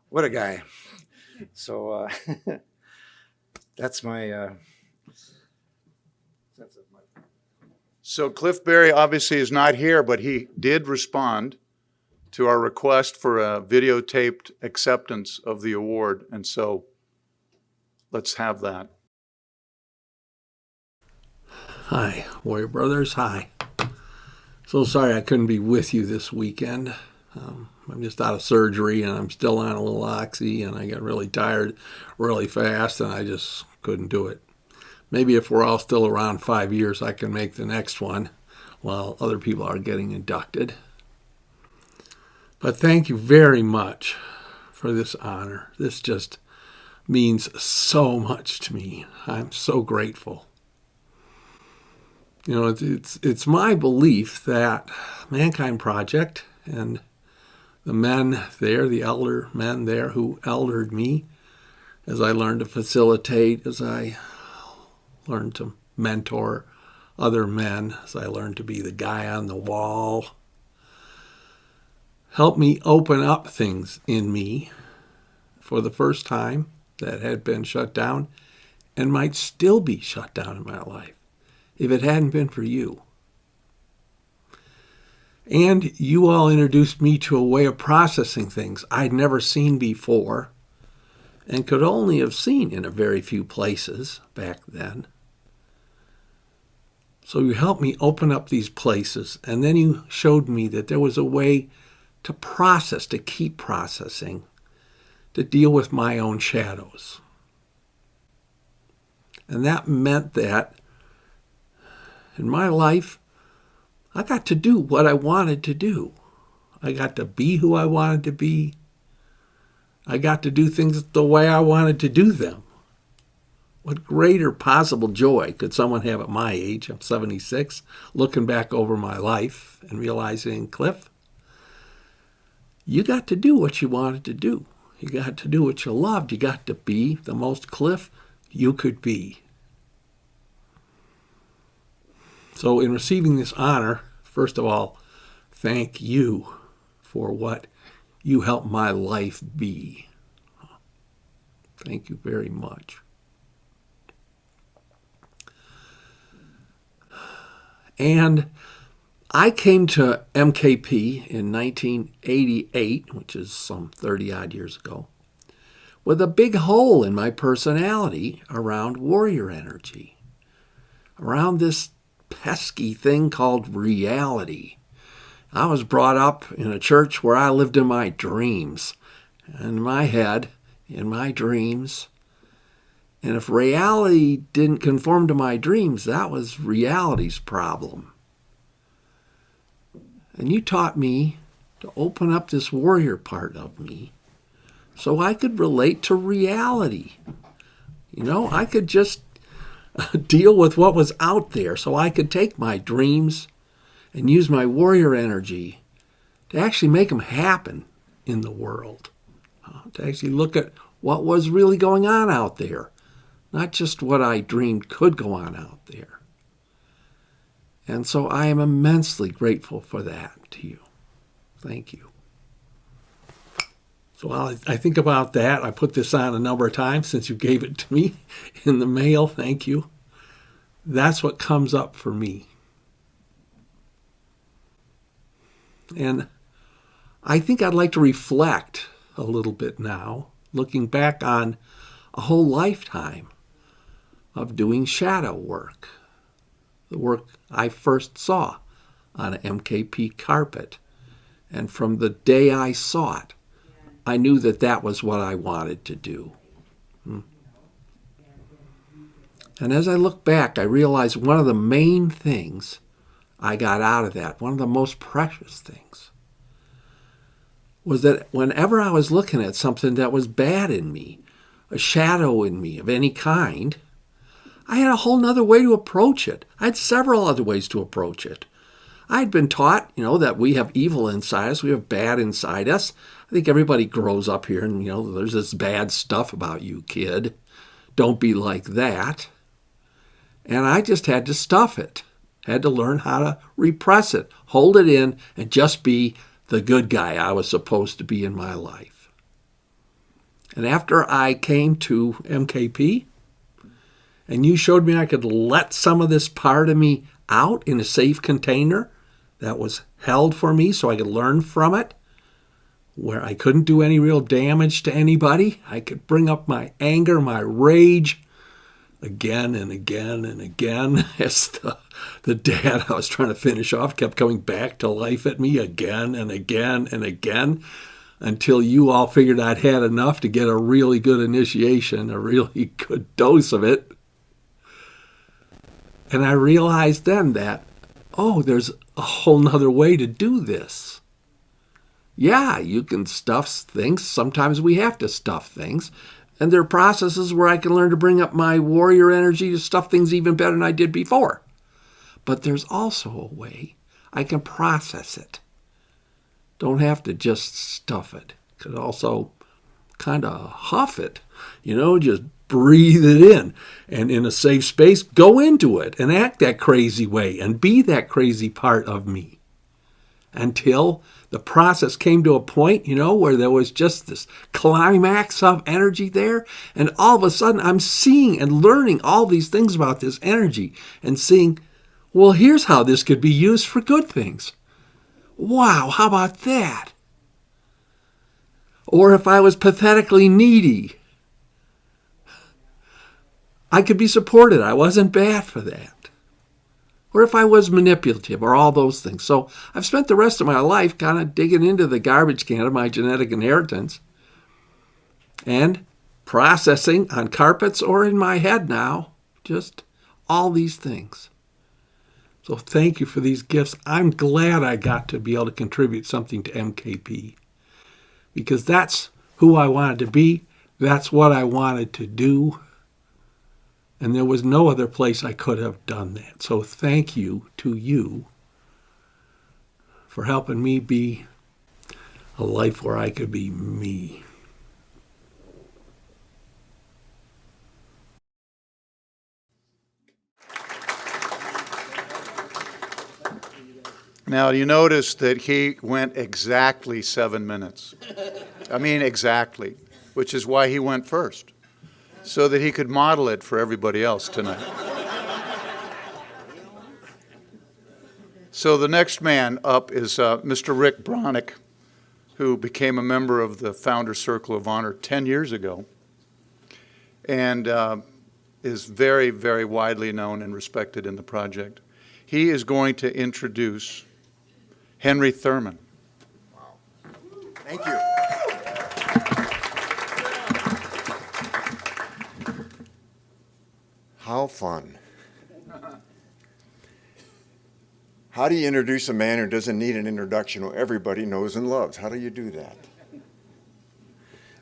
What a guy. So that's my... So Cliff Berry obviously is not here, but he did respond to our request for a videotaped acceptance of the award. And so let's have that. Hi, Warrior Brothers. Hi. So sorry I couldn't be with you this weekend. I'm just out of surgery and I'm still on a little oxy and I got really tired really fast and I just couldn't do it. Maybe if we're all still around 5 years, I can make the next one while other people are getting inducted. But thank you very much for this honor. This just means so much to me. I'm so grateful. You know, it's my belief that ManKind Project and the men there, the elder men there who eldered me, as I learned to facilitate, as I learned to mentor other men, as I learned to be the guy on the wall, helped me open up things in me for the first time that had been shut down and might still be shut down in my life if it hadn't been for you. And you all introduced me to a way of processing things I'd never seen before and could only have seen in a very few places back then. So you helped me open up these places, and then you showed me that there was a way to process, to keep processing, to deal with my own shadows. And that meant that in my life, I got to do what I wanted to do. I got to be who I wanted to be. I got to do things the way I wanted to do them. What greater possible joy could someone have at my age? I'm 76, looking back over my life and realizing, Cliff, you got to do what you wanted to do. You got to do what you loved. You got to be the most Cliff you could be. So in receiving this honor, first of all, thank you for what you helped my life be. Thank you very much. And I came to MKP in 1988, which is some 30-odd years ago, with a big hole in my personality around warrior energy, around this pesky thing called reality. I was brought up in a church where I lived in my dreams, in my head, in my dreams. And if reality didn't conform to my dreams, that was reality's problem. And you taught me to open up this warrior part of me so I could relate to reality. You know, I could just deal with what was out there so I could take my dreams and use my warrior energy to actually make them happen in the world, to actually look at what was really going on out there, not just what I dreamed could go on out there. And so I am immensely grateful for that to you. Thank you. So while I think about that, I put this on a number of times since you gave it to me in the mail. Thank you. That's what comes up for me. And I think I'd like to reflect a little bit now, looking back on a whole lifetime of doing shadow work, the work I first saw on an MKP carpet. And from the day I saw it, I knew that that was what I wanted to do. And as I look back, I realized one of the main things I got out of that, one of the most precious things, was that whenever I was looking at something that was bad in me, a shadow in me of any kind, I had a whole nother way to approach it. I had several other ways to approach it. I'd been taught, that we have evil inside us, we have bad inside us. I think everybody grows up here and, there's this bad stuff about you, kid. Don't be like that. And I just had to stuff it. Had to learn how to repress it, hold it in, and just be the good guy I was supposed to be in my life. And after I came to MKP, and you showed me I could let some of this part of me out in a safe container that was held for me so I could learn from it, where I couldn't do any real damage to anybody. I could bring up my anger, my rage, again and again and again, as the dad I was trying to finish off kept coming back to life at me again and again and again, until you all figured I'd had enough to get a really good initiation, a really good dose of it. And I realized then that, there's a whole nother way to do this. Yeah, you can stuff things. Sometimes we have to stuff things. And there are processes where I can learn to bring up my warrior energy to stuff things even better than I did before. But there's also a way I can process it. Don't have to just stuff it. Could also kind of huff it, just breathe it in. And in a safe space, go into it and act that crazy way and be that crazy part of me. Until the process came to a point, where there was just this climax of energy there. And all of a sudden, I'm seeing and learning all these things about this energy and seeing, well, here's how this could be used for good things. Wow, how about that? Or if I was pathetically needy, I could be supported. I wasn't bad for that. Or if I was manipulative, or all those things. So I've spent the rest of my life kind of digging into the garbage can of my genetic inheritance and processing on carpets or in my head now, just all these things. So thank you for these gifts. I'm glad I got to be able to contribute something to MKP, because that's who I wanted to be. That's what I wanted to do. And there was no other place I could have done that. So thank you to you for helping me be a life where I could be me. Now, you notice that he went exactly 7 minutes. I mean, exactly, which is why he went first, so that he could model it for everybody else tonight. So the next man up is Mr. Rick Broniec, who became a member of the Founders Circle of Honor 10 years ago, and is very, very widely known and respected in the project. He is going to introduce Henry Thurman. Wow. Thank you. How fun. How do you introduce a man who doesn't need an introduction, who everybody knows and loves? How do you do that?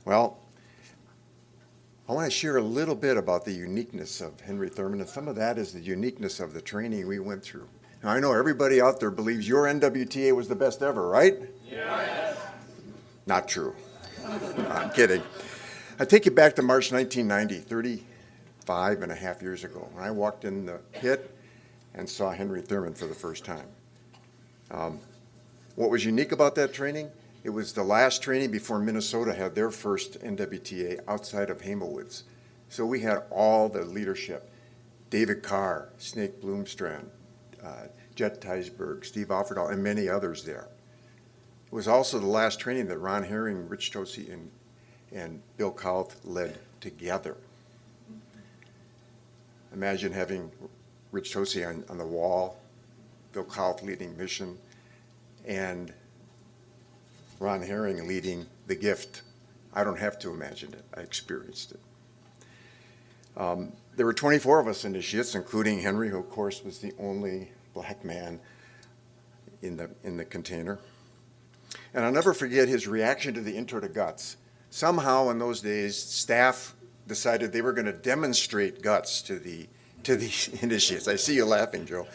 Well, I want to share a little bit about the uniqueness of Henry Thurman, and some of that is the uniqueness of the training we went through. Now, I know everybody out there believes your NWTA was the best ever, right? Yes. Not true. I'm kidding. I take you back to March 1990, 35 and a half years ago, when I walked in the pit and saw Henry Thurman for the first time. What was unique about that training? It was the last training before Minnesota had their first NWTA outside of Hamowoods. So we had all the leadership, David Carr, Snake Bloomstrand, Jet Teisberg, Steve Offerdahl, and many others there. It was also the last training that Ron Herring, Rich Tosi, and Bill Kauth led together. Imagine having Rich Tosi on the wall, Bill Kauth leading mission, and Ron Herring leading the gift. I don't have to imagine it. I experienced it. There were 24 of us initiates, including Henry, who of course was the only black man in the container. And I'll never forget his reaction to the intro to guts. Somehow in those days, staff decided they were going to demonstrate guts to the initiates. I see you laughing, Joe.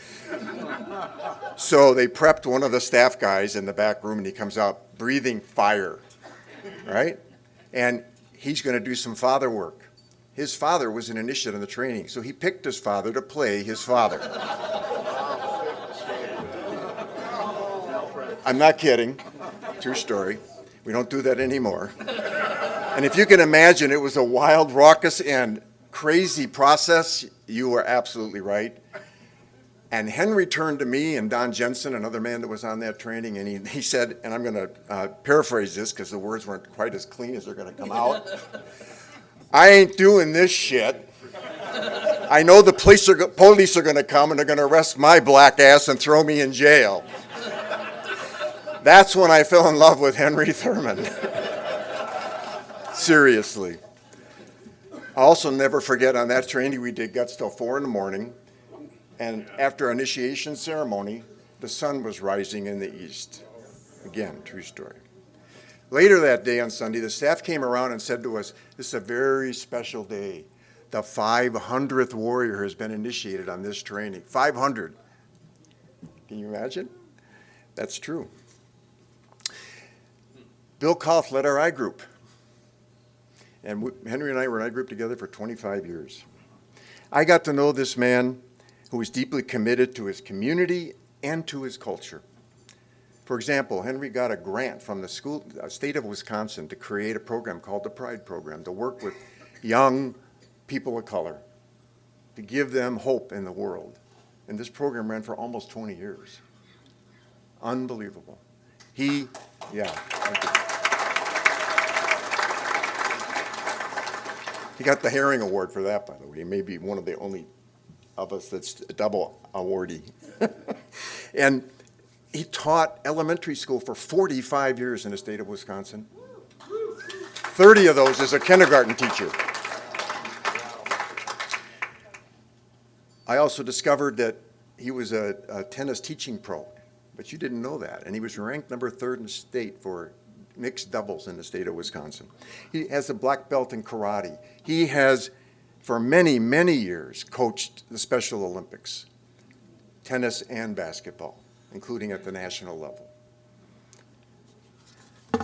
So they prepped one of the staff guys in the back room, and he comes out breathing fire, right? And he's going to do some father work. His father was an initiate in the training, so he picked his father to play his father. I'm not kidding. True story. We don't do that anymore. And if you can imagine, it was a wild, raucous, and crazy process. You were absolutely right. And Henry turned to me and Don Jensen, another man that was on that training, and he said, and I'm going to paraphrase this because the words weren't quite as clean as they're going to come out. I ain't doing this shit. I know the police are going to come and they're going to arrest my black ass and throw me in jail. That's when I fell in love with Henry Thurman. Seriously. I'll also never forget on that training we did guts till 4 in the morning. And after our initiation ceremony, the sun was rising in the east. Again, true story. Later that day on Sunday, the staff came around and said to us, this is a very special day. The 500th warrior has been initiated on this training. 500. Can you imagine? That's true. Bill Kauth led our I group. And Henry and I were in I group together for 25 years. I got to know this man who was deeply committed to his community and to his culture. For example, Henry got a grant from the state of Wisconsin to create a program called the Pride Program to work with young people of color, to give them hope in the world. And this program ran for almost 20 years. Unbelievable. He got the Herring Award for that, by the way. He may be one of the only of us that's a double awardee. And he taught elementary school for 45 years in the state of Wisconsin. 30 of those as a kindergarten teacher. I also discovered that he was a tennis teaching pro, but you didn't know that. And he was ranked number 3rd in the state for mixed doubles in the state of Wisconsin. He has a black belt in karate. He has, for many, many years, coached the Special Olympics, tennis and basketball, including at the national level.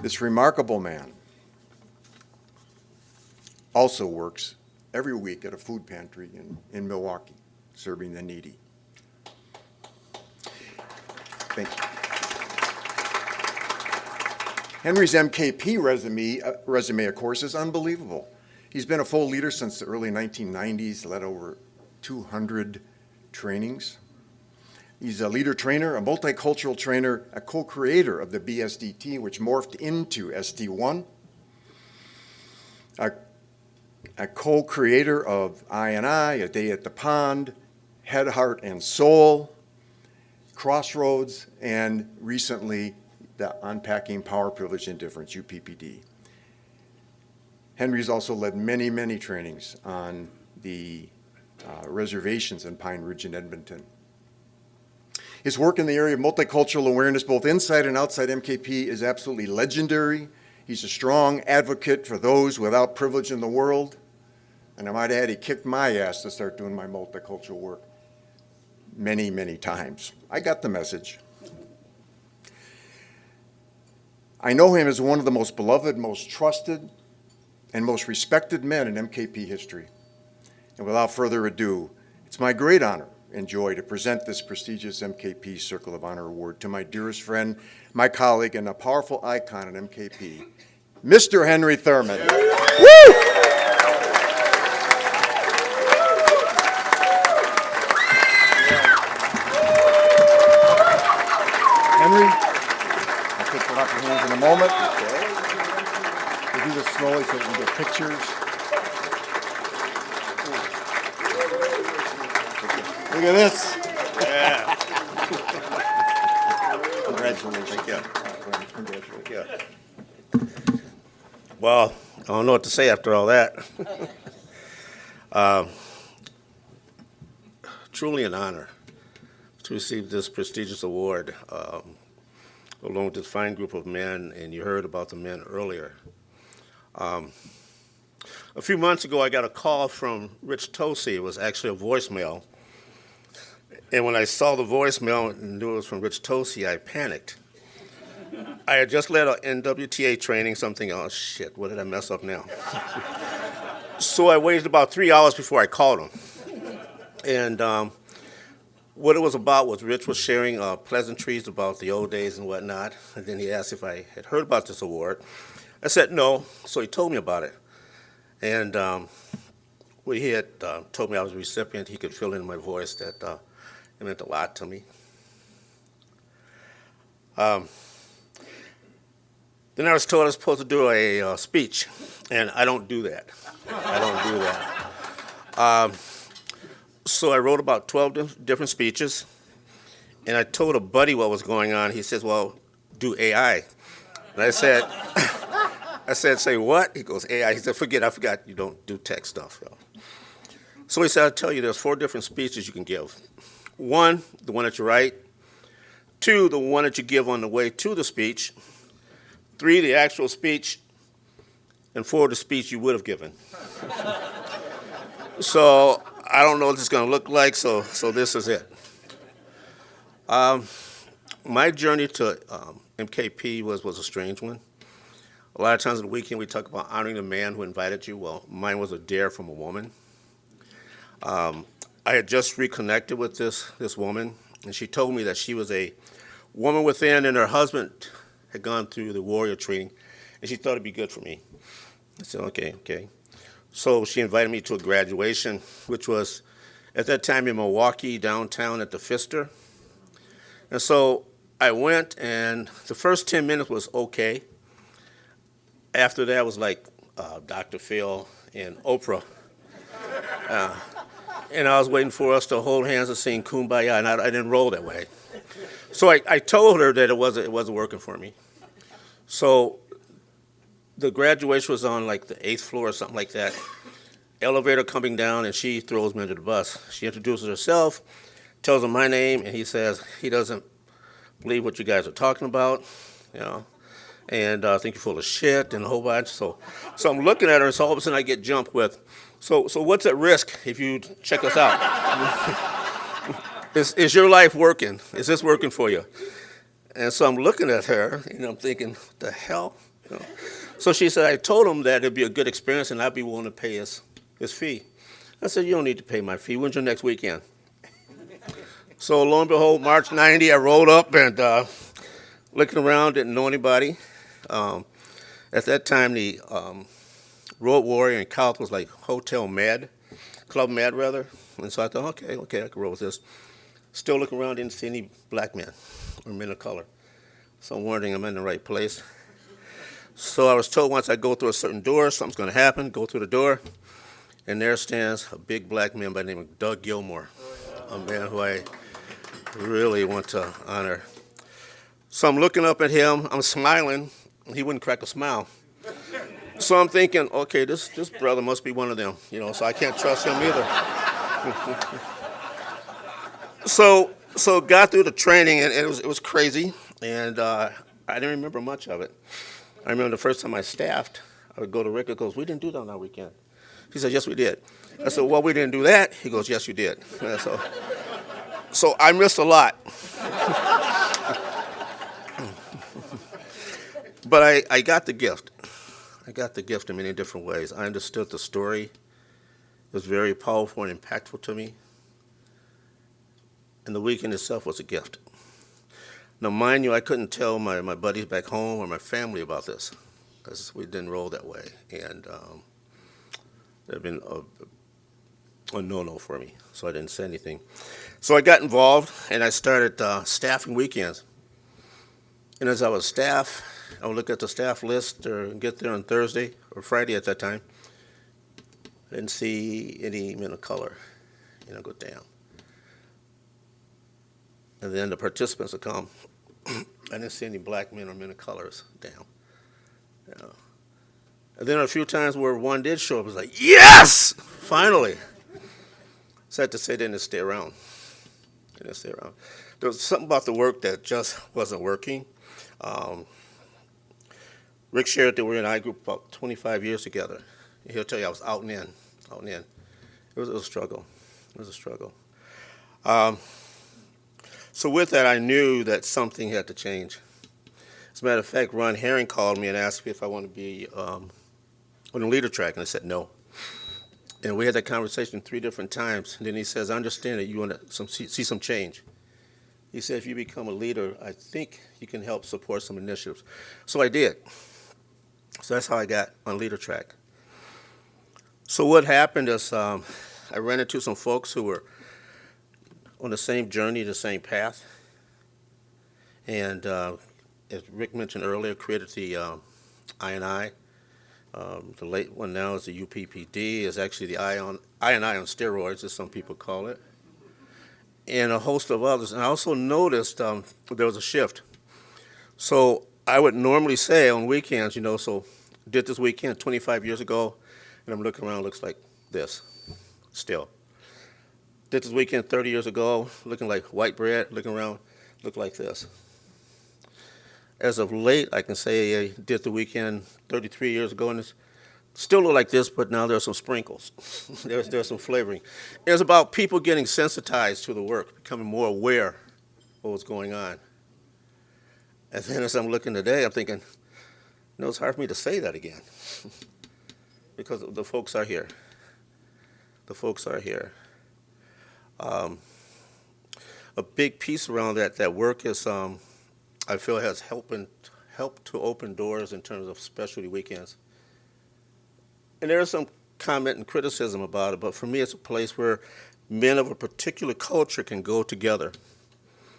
This remarkable man also works every week at a food pantry in Milwaukee, serving the needy. Thank you. Henry's MKP resume, of course, is unbelievable. He's been a full leader since the early 1990s, led over 200 trainings. He's a leader trainer, a multicultural trainer, a co-creator of the BSDT, which morphed into ST1, a co-creator of I&I, A Day at the Pond, Head, Heart, and Soul, Crossroads, and recently the Unpacking Power, Privilege, and Difference, UPPD. Henry's also led many, many trainings on the reservations in Pine Ridge and Edmonton. His work in the area of multicultural awareness, both inside and outside MKP, is absolutely legendary. He's a strong advocate for those without privilege in the world. And I might add, he kicked my ass to start doing my multicultural work many, many times. I got the message. I know him as one of the most beloved, most trusted, and most respected men in MKP history. And without further ado, it's my great honor and joy to present this prestigious MKP Circle of Honor Award to my dearest friend, my colleague, and a powerful icon in MKP, Mr. Henry Thurman. Woo! Henry, I'll take the off your hands in a moment. We'll do this slowly so we can get pictures. Look at this. Yeah. Congratulations. Thank you. Congratulations. Well, I don't know what to say after all that. Truly an honor to receive this prestigious award, along with this fine group of men, and you heard about the men earlier. A few months ago, I got a call from Rich Tosi. It was actually a voicemail. And when I saw the voicemail and knew it was from Rich Tosi, I panicked. I had just led an NWTA training, something else. Shit, what did I mess up now? So I waited about 3 hours before I called him. And what it was about was Rich was sharing pleasantries about the old days and whatnot. And then he asked if I had heard about this award. I said no, so he told me about it. And when he had told me I was a recipient, he could feel in my voice that it meant a lot to me. Then I was told I was supposed to do a speech, and I don't do that. I don't do that. So I wrote about 12 different speeches, and I told a buddy what was going on. He says, well, do AI. And I said, say what? He goes, AI. He said, I forgot you don't do tech stuff. So he said, I'll tell you, there's 4 different speeches you can give. 1, the one that you write. 2, the one that you give on the way to the speech. 3, the actual speech. And 4, the speech you would have given. So I don't know what this is going to look like, so this is it. My journey to MKP was a strange one. A lot of times on the weekend we talk about honoring the man who invited you. Well, mine was a dare from a woman. I had just reconnected with this woman, and she told me that she was a woman within, and her husband had gone through the warrior training, and she thought it'd be good for me. I said, okay. So she invited me to a graduation, which was at that time in Milwaukee, downtown at the Pfister. And so I went, and the first 10 minutes was okay. After that was like Dr. Phil and Oprah. And I was waiting for us to hold hands and sing Kumbaya, and I didn't roll that way. So I told her that it wasn't working for me. So the graduation was on like the 8th floor or something like that. Elevator coming down, and she throws me under the bus. She introduces herself, tells him my name, and he says he doesn't believe what you guys are talking about, and I think you're full of shit and a whole bunch. So I'm looking at her, and so all of a sudden I get jumped with, so what's at risk if you check us out? Is your life working? Is this working for you? And so I'm looking at her, and I'm thinking, what the hell? So she said, I told him that it'd be a good experience, and I'd be willing to pay his fee. I said, you don't need to pay my fee. When's your next weekend? So lo and behold, March 90, I rolled up and looking around, didn't know anybody. At that time, the Road Warrior in Kauth was like Hotel Med, Club Med rather. And so I thought, okay, I can roll with this. Still looking around, didn't see any black men or men of color. So I'm wondering I'm in the right place. So I was told once I go through a certain door, something's going to happen, go through the door. And there stands a big black man by the name of Doug Gilmore, a man who I really want to honor. So I'm looking up at him, I'm smiling, and he wouldn't crack a smile. So I'm thinking, okay, this brother must be one of them, so I can't trust him either. So got through the training, and it was crazy, and I didn't remember much of it. I remember the first time I staffed, I would go to Rick, and goes, we didn't do that on our weekend. He said, yes, we did. I said, well, we didn't do that. He goes, yes, you did. So I missed a lot. But I got the gift. I got the gift in many different ways. I understood the story. It was very powerful and impactful to me. And the weekend itself was a gift. Now, mind you, I couldn't tell my buddies back home or my family about this because we didn't roll that way. And it had been a no-no for me, so I didn't say anything. So I got involved, and I started staffing weekends. And as I was staff, I would look at the staff list or get there on Thursday or Friday at that time. I didn't see any men of color. Go down. And then the participants would come. I didn't see any black men or men of colors down. And then a few times where one did show up, it was like, yes! Finally. Sad to say they didn't stay around. There was something about the work that just wasn't working. Rick shared that we're in I group about 25 years together. And he'll tell you I was out and in. It was a struggle. So with that, I knew that something had to change. As a matter of fact, Ron Herring called me and asked me if I wanted to be on the leader track, and I said no. And we had that conversation 3 different times. And then he says, I understand that you want to see some change. He said, if you become a leader, I think you can help support some initiatives. So I did. So that's how I got on leader track. So what happened is I ran into some folks who were on the same journey, the same path. And as Rick mentioned earlier, created the I&I. The late one now is the UPPD, is actually the I&I on steroids, as some people call it, and a host of others. And I also noticed there was a shift. So I would normally say on weekends, so did this weekend 25 years ago, and I'm looking around, looks like this, still. Did this weekend 30 years ago, looking like white bread, looking around, looked like this. As of late, I can say I did the weekend 33 years ago, and it's still look like this, but now there's some sprinkles. there's some flavoring. It's about people getting sensitized to the work, becoming more aware what was going on. And then as I'm looking today, I'm thinking, it's hard for me to say that again because the folks are here. The folks are here. A big piece around that work is, I feel, has helped to open doors in terms of specialty weekends. And there is some comment and criticism about it, but for me it's a place where men of a particular culture can go together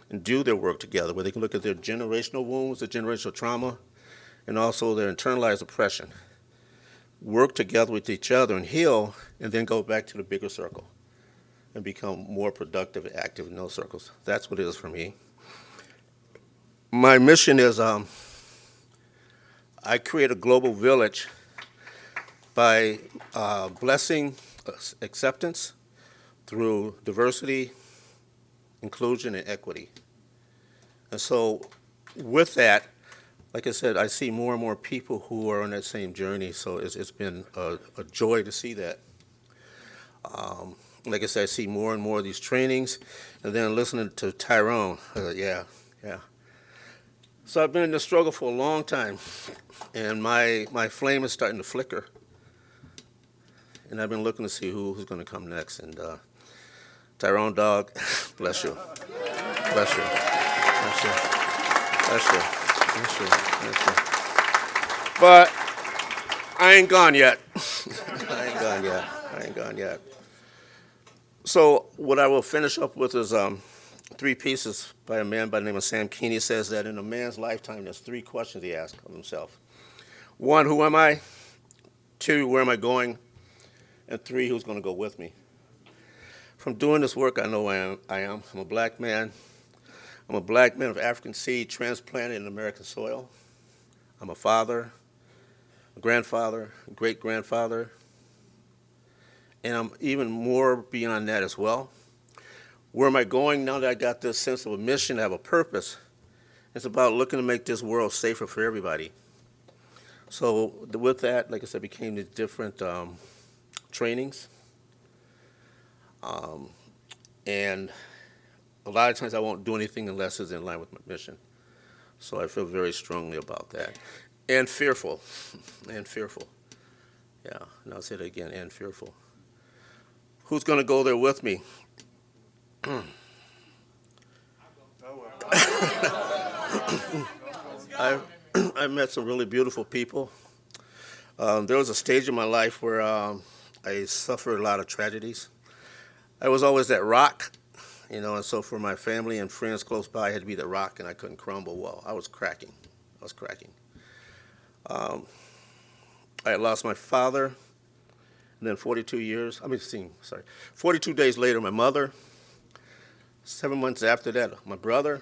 and do their work together, where they can look at their generational wounds, their generational trauma, and also their internalized oppression. Work together with each other and heal, and then go back to the bigger circle and become more productive and active in those circles. That's what it is for me. My mission is I create a global village by blessing acceptance through diversity, inclusion, and equity. And so with that, like I said, I see more and more people who are on that same journey, so it's been a joy to see that. Like I said, I see more and more of these trainings, and then listening to Tyrone, yeah. So I've been in this struggle for a long time, and my flame is starting to flicker. And I've been looking to see who's going to come next. And Tyrone, dog, bless you. Bless you. Bless you. Bless you. Bless you. Bless you. But I ain't gone yet. I ain't gone yet. I ain't gone yet. So what I will finish up with is 3 pieces by a man by the name of Sam Keeney. He says that in a man's lifetime, there's 3 questions he asks of himself. 1, who am I? 2, where am I going? And 3, who's going to go with me? From doing this work, I know I am. I'm a black man. I'm a black man of African seed transplanted in American soil. I'm a father, a grandfather, a great-grandfather, and I'm even more beyond that as well. Where am I going now that I got this sense of a mission, I have a purpose? It's about looking to make this world safer for everybody. So with that, like I said, became these different trainings. And a lot of times I won't do anything unless it's in line with my mission. So I feel very strongly about that. And fearful. And fearful. Yeah, and I'll say it again, and fearful. Who's going to go there with me? I met some really beautiful people. There was a stage in my life where I suffered a lot of tragedies. I was always that rock, and so for my family and friends close by, I had to be that rock, and I couldn't crumble. Well, I was cracking. I had lost my father, and then 42 days later, my mother. 7 months after that, my brother.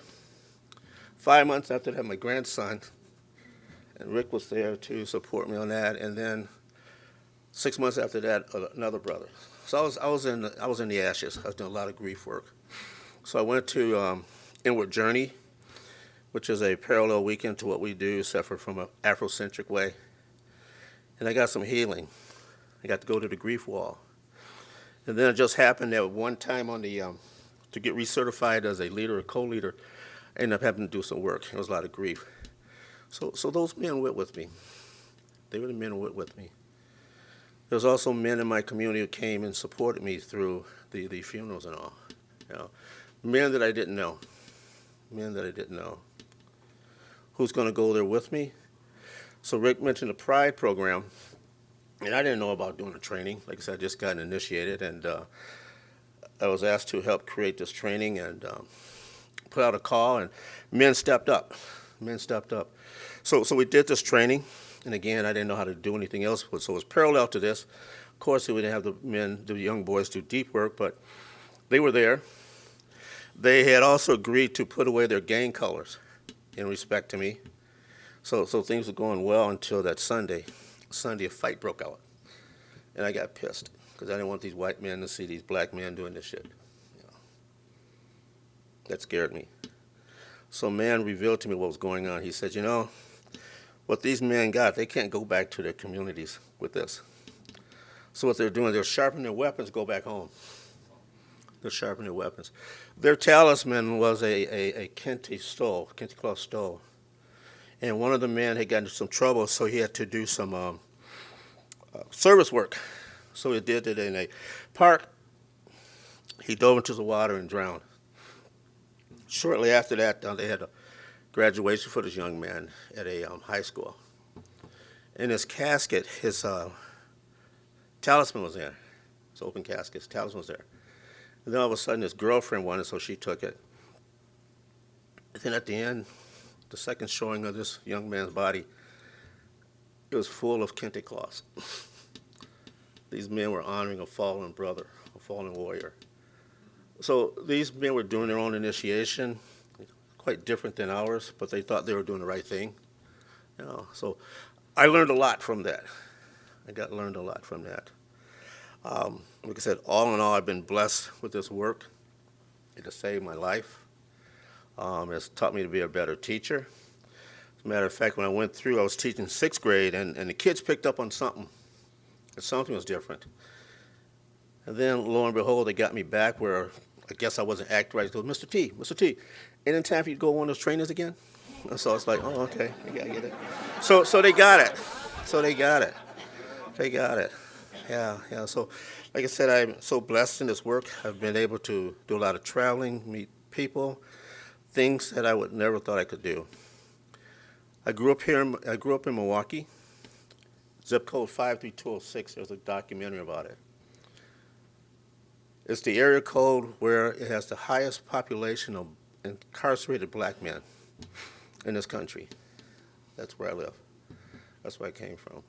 5 months after that, my grandson. And Rick was there to support me on that. And then 6 months after that, another brother. So I was in the ashes. I was doing a lot of grief work. So I went to Inward Journey, which is a parallel weekend to what we do, except for from an Afrocentric way. And I got some healing. I got to go to the grief wall. And then it just happened that one time on the to get recertified as a leader or co-leader, I ended up having to do some work. It was a lot of grief. So those men went with me. They were the men who went with me. There was also men in my community who came and supported me through the funerals and all. Men that I didn't know. Who's going to go there with me? So Rick mentioned the Pride program, and I didn't know about doing a training. Like I said, I just got initiated, and I was asked to help create this training and put out a call, and men stepped up. So we did this training, and again, I didn't know how to do anything else, so it was parallel to this. Of course, we didn't have the young boys do deep work, but they were there. They had also agreed to put away their gang colors in respect to me. So things were going well until that Sunday. A fight broke out, and I got pissed because I didn't want these white men to see these black men doing this shit. That scared me. So a man revealed to me what was going on. He said, what these men got, they can't go back to their communities with this. So what they're doing, they're sharpening their weapons, go back home. to sharpen their weapons. Their talisman was a kente stole, kente cloth stole. And one of the men had gotten into some trouble, so he had to do some service work. So he did it in a park. He dove into the water and drowned. Shortly after that, they had a graduation for this young man at a high school. In his casket, his talisman was there. It's open casket, his talisman was there. And then all of a sudden his girlfriend wanted, so she took it. And then at the end, the second showing of this young man's body, it was full of kente cloths. These men were honoring a fallen brother, a fallen warrior. So these men were doing their own initiation, quite different than ours, but they thought they were doing the right thing. You know, so I learned a lot from that. Learned a lot from that. Like I said, all in all, I've been blessed with this work. It has saved my life. It's taught me to be a better teacher. As a matter of fact, when I went through, I was teaching 6th grade, and the kids picked up on something. Something was different. And then, lo and behold, they got me back where I guess I wasn't acting right. They go, Mr. T, ain't it time for you to go on one of those trainings again? And so it's like, oh, okay, I get it. So they got it. They got it. Yeah. So, like I said, I'm so blessed in this work. I've been able to do a lot of traveling, meet people, things that I would never thought I could do. I grew up in Milwaukee, zip code 53206. There's a documentary about it. It's the area code where it has the highest population of incarcerated black men in this country. That's where I live. That's where I came from.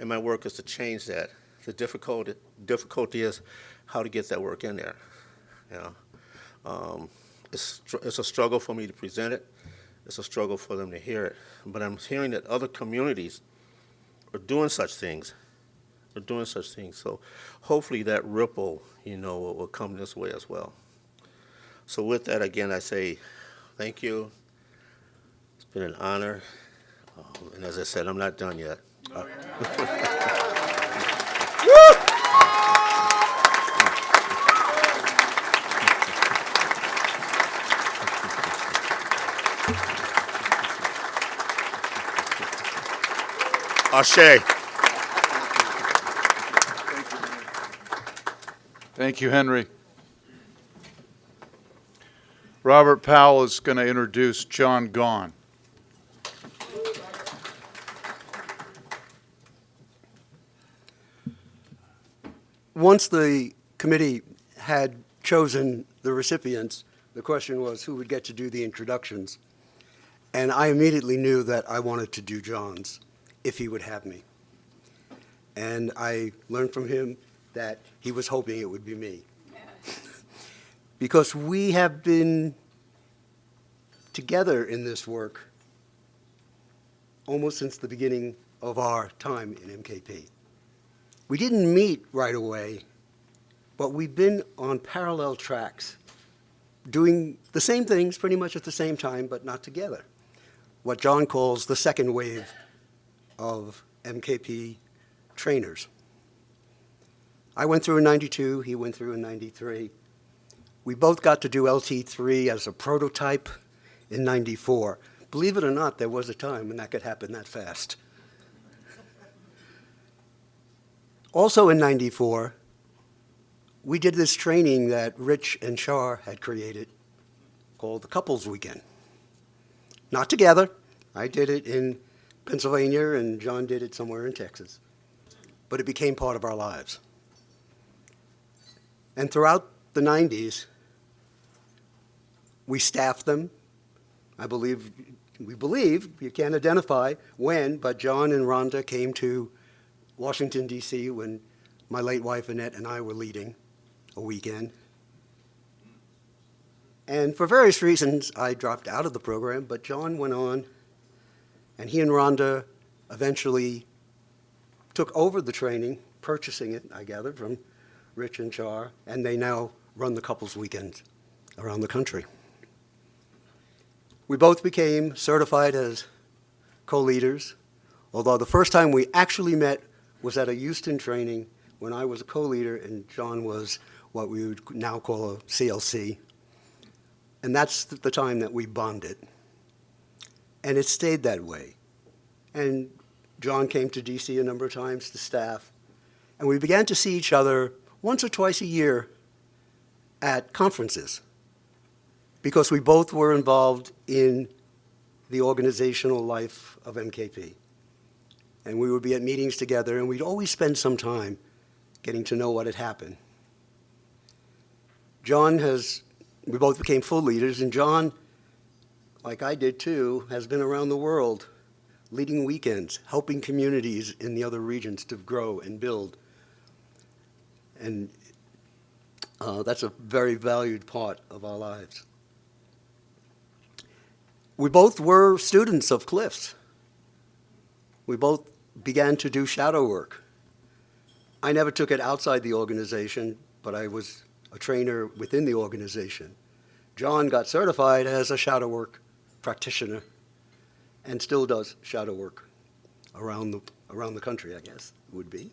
And my work is to change that. The difficulty is how to get that work in there. You know, it's a struggle for me to present it. It's a struggle for them to hear it. But I'm hearing that other communities are doing such things. So hopefully that ripple, will come this way as well. So with that, again, I say thank you. It's been an honor. And as I said, I'm not done yet. Ashe. Thank you, Henry. Robert Powell is going to introduce John Gaughan. Once the committee had chosen the recipients, the question was who would get to do the introductions. And I immediately knew that I wanted to do John's, if he would have me. And I learned from him that he was hoping it would be me. Because we have been together in this work almost since the beginning of our time in MKP. We didn't meet right away, but we've been on parallel tracks, doing the same things pretty much at the same time, but not together. What John calls the second wave of MKP trainers. I went through in 92, he went through in 93. We both got to do LT3 as a prototype in 94. Believe it or not, there was a time when that could happen that fast. Also in 94, we did this training that Rich and Shar had created called the Couples Weekend. Not together. I did it in Pennsylvania and John did it somewhere in Texas. But it became part of our lives. And throughout the 90s, we staffed them. We believe, you can't identify when, but John and Rhonda came to Washington, D.C. when my late wife Annette and I were leading a weekend. And for various reasons, I dropped out of the program, but John went on, and he and Rhonda eventually took over the training, purchasing it, I gathered, from Rich and Char, and they now run the couples weekends around the country. We both became certified as co-leaders, although the first time we actually met was at a Houston training when I was a co-leader and John was what we would now call a CLC. And that's the time that we bonded. And it stayed that way. And John came to DC a number of times to staff. And we began to see each other once or twice a year at conferences, because we both were involved in the organizational life of MKP. And we would be at meetings together, and we'd always spend some time getting to know what had happened. We both became full leaders, and John, like I did too, has been around the world leading weekends, helping communities in the other regions to grow and build. And that's a very valued part of our lives. We both were students of Cliff's. We both began to do shadow work. I never took it outside the organization, but I was a trainer within the organization. John got certified as a shadow work practitioner and still does shadow work around the country, I guess, would be.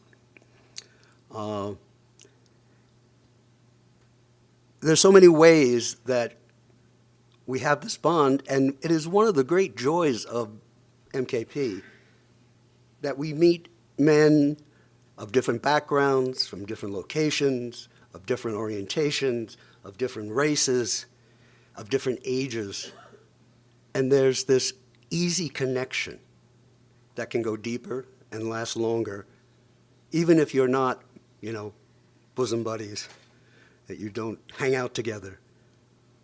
There's so many ways that we have this bond, and it is one of the great joys of MKP that we meet men of different backgrounds, from different locations, of different orientations, of different races, of different ages. And there's this easy connection that can go deeper and last longer, even if you're not, bosom buddies, that you don't hang out together.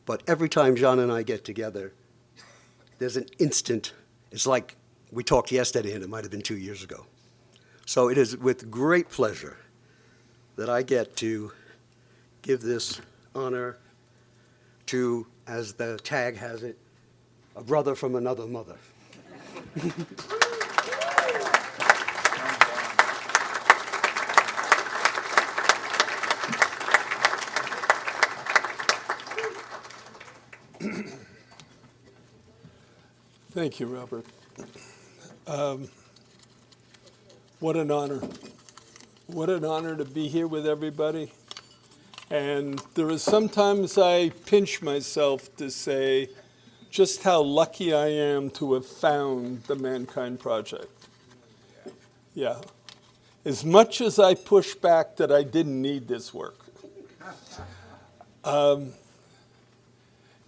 But every time John and I get together, there's an instant, it's like we talked yesterday and it might have been 2 years ago. So it is with great pleasure that I get to give this honor to, as the tag has it, a brother from another mother. Thank you, Robert. What an honor. What an honor to be here with everybody. And there is sometimes I pinch myself to say just how lucky I am to have found the ManKind Project. Yeah. As much as I push back that I didn't need this work.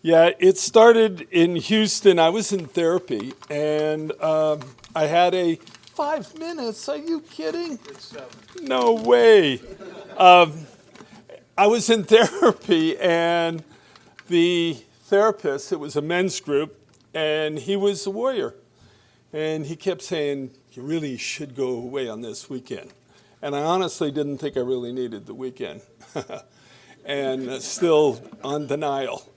Yeah, it started in Houston. I was in therapy, and I had 5 minutes. Are you kidding? No way. I was in therapy, and the therapist, it was a men's group, and he was a warrior. And he kept saying, you really should go away on this weekend. And I honestly didn't think I really needed the weekend. And still on denial.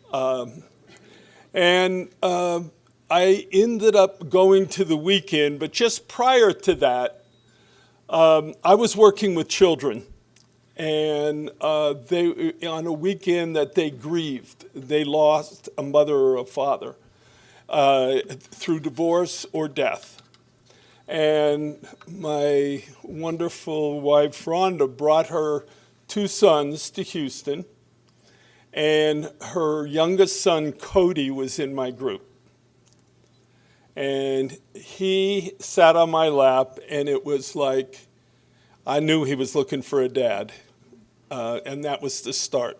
I ended up going to the weekend, but just prior to that, I was working with children, and they on a weekend that they grieved. They lost a mother or a father through divorce or death. And my wonderful wife, Rhonda, brought her 2 sons to Houston, and her youngest son, Cody, was in my group. And he sat on my lap, and it was like I knew he was looking for a dad, and that was the start.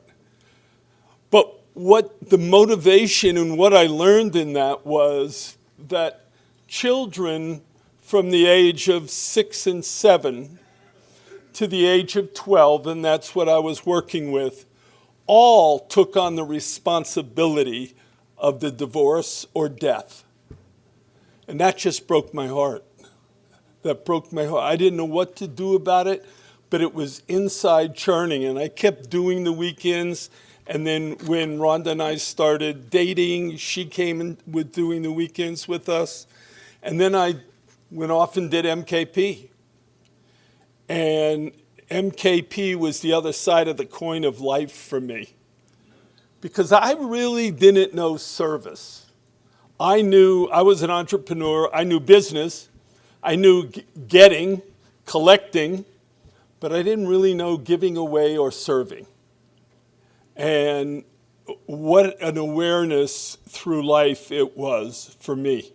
But what the motivation and what I learned in that was that children from the age of 6 and 7 to the age of 12, and that's what I was working with, all took on the responsibility of the divorce or death. And that just broke my heart. That broke my heart. I didn't know what to do about it, but it was inside churning. And I kept doing the weekends. And then when Rhonda and I started dating, she came in with doing the weekends with us. And then I went off and did MKP. And MKP was the other side of the coin of life for me. Because I really didn't know service. I knew I was an entrepreneur. I knew business. I knew getting, collecting, but I didn't really know giving away or serving. And what an awareness through life it was for me.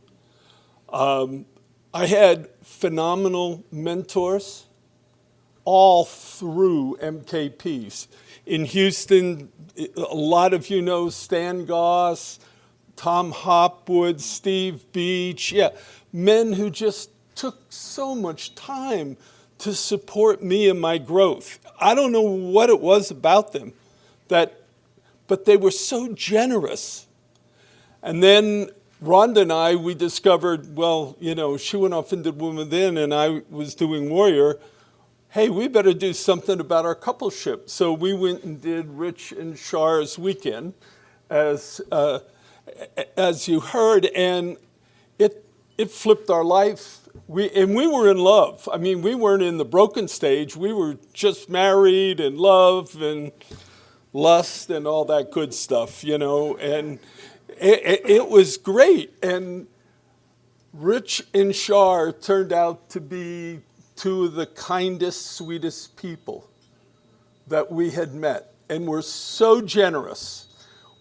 I had phenomenal mentors all through MKPs. In Houston, a lot of you know Stan Goss, Tom Hopwood, Steve Beach, men who just took so much time to support me in my growth. I don't know what it was about them, but they were so generous. And then Rhonda and I, we discovered, well, she went off and did Women Within, and I was doing Warrior. Hey, we better do something about our coupleship. So we went and did Rich and Char's Weekend, as you heard, and it flipped our life. We were in love. I mean, we weren't in the broken stage. We were just married and love and lust and all that good stuff, and it was great. And Rich and Char turned out to be two of the kindest, sweetest people that we had met, and were so generous.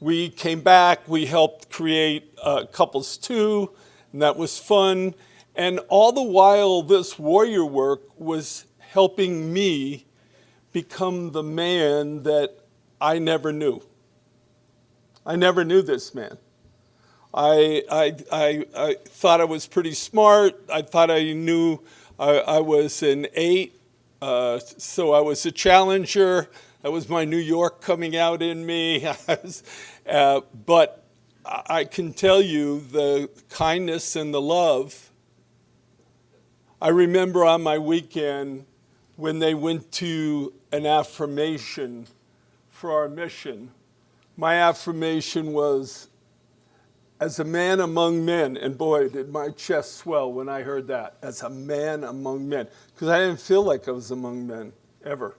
We came back, we helped create Couples 2, and that was fun. And all the while, this warrior work was helping me become the man that I never knew. I never knew this man. I thought I was pretty smart. I thought I knew I was an 8, so I was a challenger. That was my New York coming out in me. But I can tell you the kindness and the love. I remember on my weekend when they went to an affirmation for our mission. My affirmation was, as a man among men, and boy, did my chest swell when I heard that, as a man among men, because I didn't feel like I was among men, ever.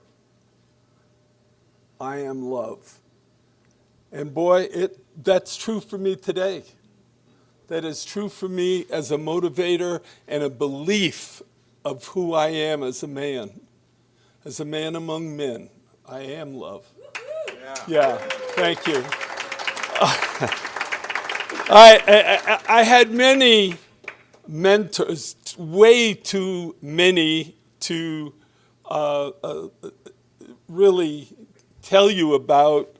I am love. And boy, that's true for me today. That is true for me as a motivator and a belief of who I am as a man. As a man among men, I am love. Yeah, thank you. I had many mentors, way too many to really tell you about.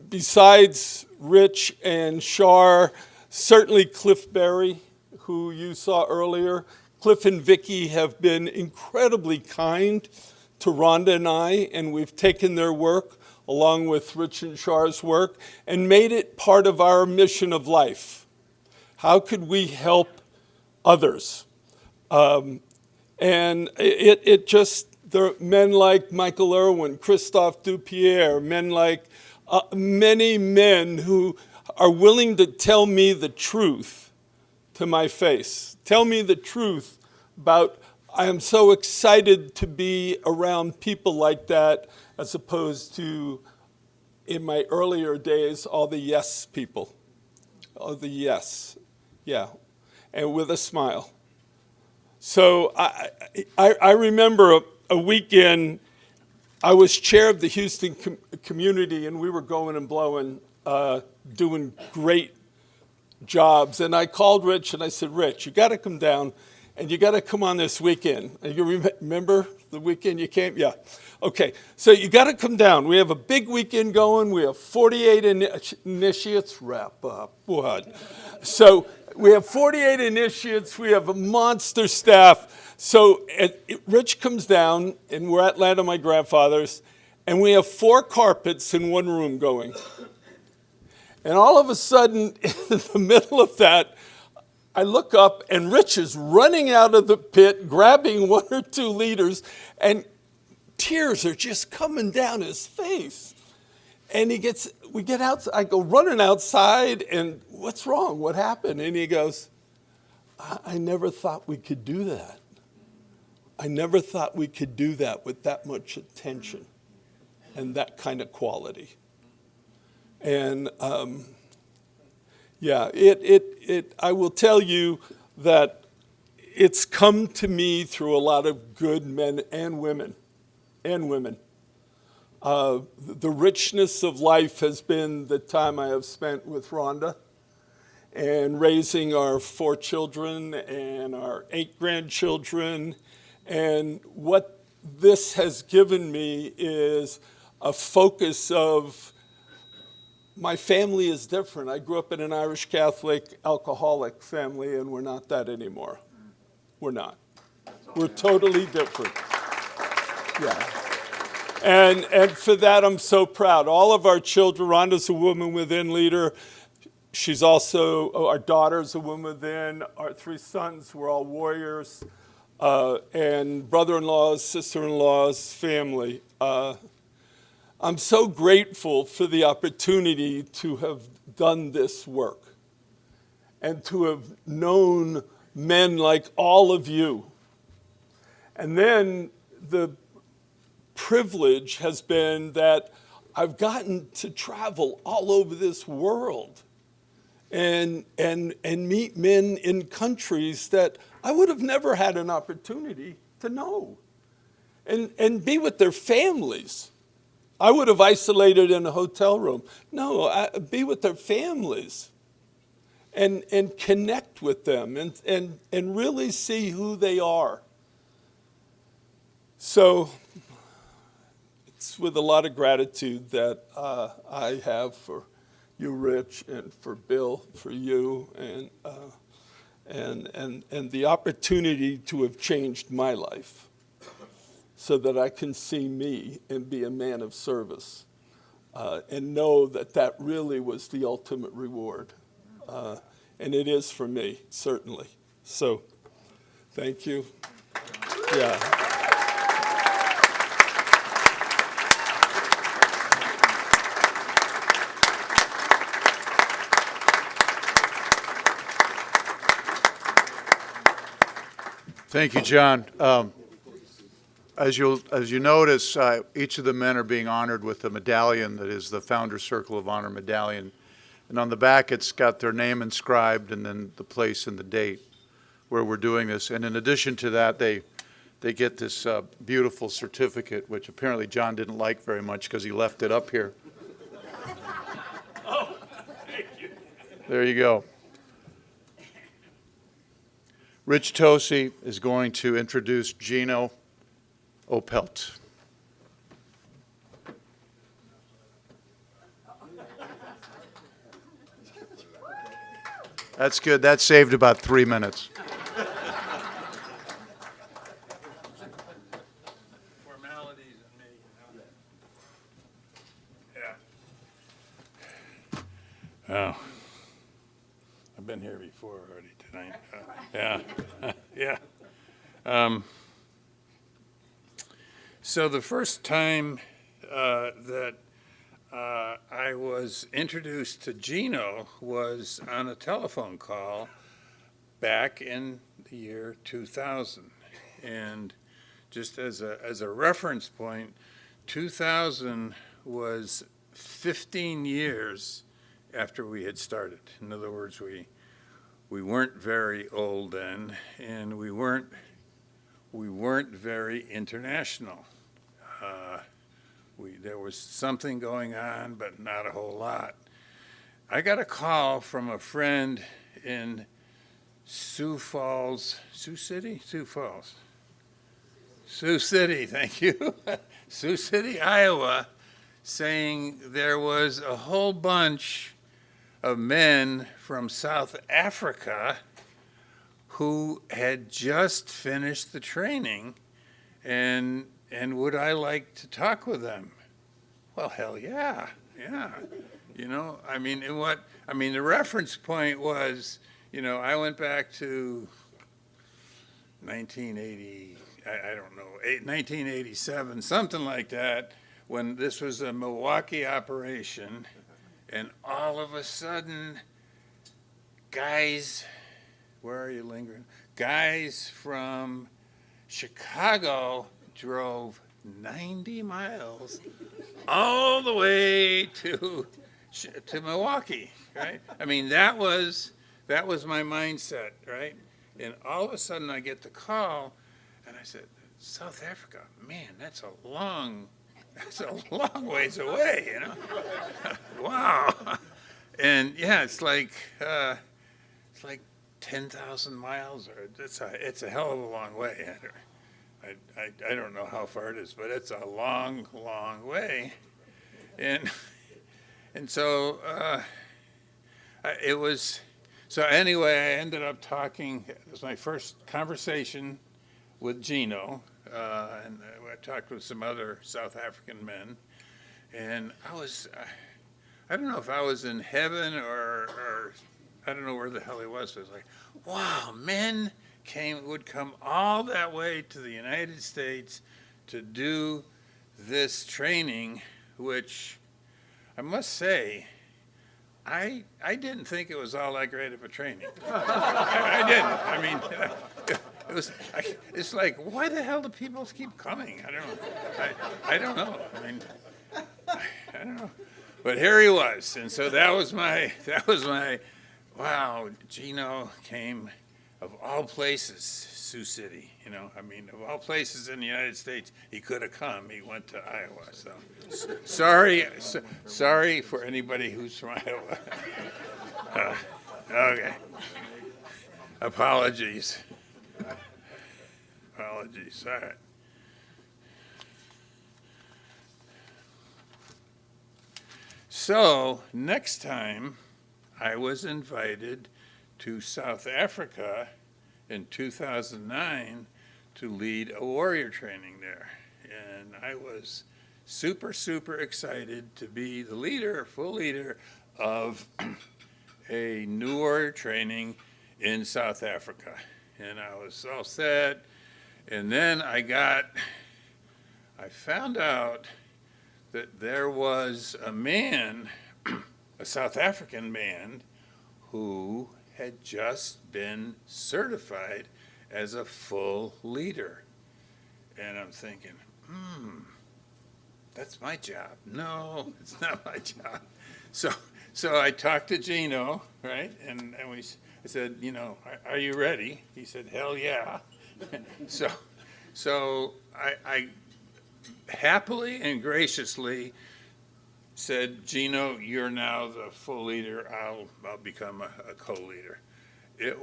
Besides Rich and Char, certainly Cliff Berry, who you saw earlier. Cliff and Vicky have been incredibly kind to Rhonda and I, and we've taken their work along with Rich and Char's work and made it part of our mission of life. How could we help others? And there are men like Michael Irwin, Christophe Dupierre, men like many men who are willing to tell me the truth to my face. Tell me the truth about, I am so excited to be around people like that, as opposed to, in my earlier days, all the yes people. All the yes, yeah, and with a smile. So I remember a weekend, I was chair of the Houston community, and we were going and blowing, doing great jobs. And I called Rich, and I said, Rich, you got to come down, and you got to come on this weekend. And you remember the weekend you came? Yeah. Okay, so you got to come down. We have a big weekend going. We have 48 initiates. Wrap up. What? So we have 48 initiates. We have a monster staff. So Rich comes down, and we're at land of my grandfather's, and we have 4 carpets in one room going. And all of a sudden, in the middle of that, I look up, and Rich is running out of the pit, grabbing 1 or 2 liters, and tears are just coming down his face. And we get out, I go running outside, and what's wrong? What happened? And he goes, I never thought we could do that. I never thought we could do that with that much attention and that kind of quality. And I will tell you that it's come to me through a lot of good men and women. The richness of life has been the time I have spent with Rhonda and raising our 4 children and our 8 grandchildren. And what this has given me is a focus of my family is different. I grew up in an Irish Catholic alcoholic family, and we're not that anymore. We're not. We're totally different. Yeah. And for that, I'm so proud. All of our children, Rhonda's a woman within leader. She's also, our daughter's a woman within. Our 3 sons were all warriors. And brother-in-laws, sister-in-laws, family. I'm so grateful for the opportunity to have done this work and to have known men like all of you. And then the privilege has been that I've gotten to travel all over this world and meet men in countries that I would have never had an opportunity to know and be with their families. I would have isolated in a hotel room. No, be with their families and connect with them and really see who they are. So it's with a lot of gratitude that I have for you, Rich, and for Bill, for you, and the opportunity to have changed my life so that I can see me and be a man of service and know that that really was the ultimate reward. And it is for me, certainly. So, thank you. Yeah. Thank you, John. As you notice, each of the men are being honored with a medallion that is the Founder's Circle of Honor medallion. And on the back, it's got their name inscribed and then the place and the date where we're doing this. And in addition to that, they get this beautiful certificate, which apparently John didn't like very much because he left it up here. Oh, thank you. There you go. Rich Tosi is going to introduce Eugene Oppelt. That's good. That saved about 3 minutes. Formalities and me, Yeah. Oh, I've been here before already tonight. Yeah. So the first time that I was introduced to Gino was on a telephone call back in the year 2000. And just as a reference point, 2000 was 15 years after we had started. In other words, we weren't very old then, and we weren't very international. There was something going on, but not a whole lot. I got a call from a friend in Sioux City, thank you. Sioux City, Iowa, saying there was a whole bunch of men from South Africa who had just finished the training, and would I like to talk with them? Well, hell yeah. The reference point was, I went back to 1987, something like that, when this was a Milwaukee operation, and all of a sudden, guys, where are you lingering? Guys from Chicago drove 90 miles all the way to Milwaukee, right? That was my mindset, right? And all of a sudden I get the call, and I said, South Africa, man, that's a long That's a long ways away, you know. Wow. And yeah, it's like 10,000 miles, or it's a hell of a long way. I don't know how far it is, but it's a long, long way. And so it was. So anyway, I ended up talking. It was my first conversation with Gino, and I talked with some other South African men, and I don't know if I was in heaven or I don't know where the hell he was. It was like, wow, men would come all that way to the United States to do this training, which I must say, I didn't think it was all that great of a training. I didn't. I mean, it's like, why the hell do people keep coming? I don't know. I mean, I don't know. But here he was, and so that was my, wow, Gino came, of all places, Sioux City, you know, I mean, of all places in the United States, he could have come, he went to Iowa, so, sorry for anybody who's from Iowa. Okay, apologies, all right. So next time, I was invited to South Africa in 2009 to lead a warrior training there. And I was super, super excited to be the leader, full leader of a new warrior training in South Africa. And I was all set. And then I found out that there was a man, a South African man, who had just been certified as a full leader. And I'm thinking, that's my job. No, it's not my job. So I talked to Gino, right? And I said, you know, are you ready? He said, hell yeah. So I happily and graciously said, Gino, you're now the full leader. I'll become a co-leader. I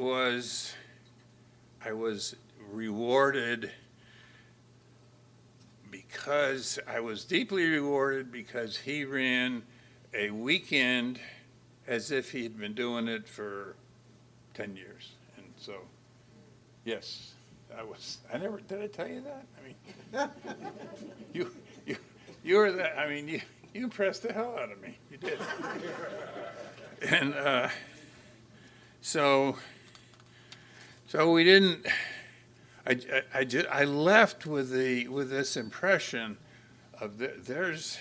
was rewarded because I was deeply rewarded because he ran a weekend as if he had been doing it for 10 years. And so, yes, did I tell you that? I mean, you were that, I mean, you impressed the hell out of me. You did. And so we didn't. I left with this impression of there's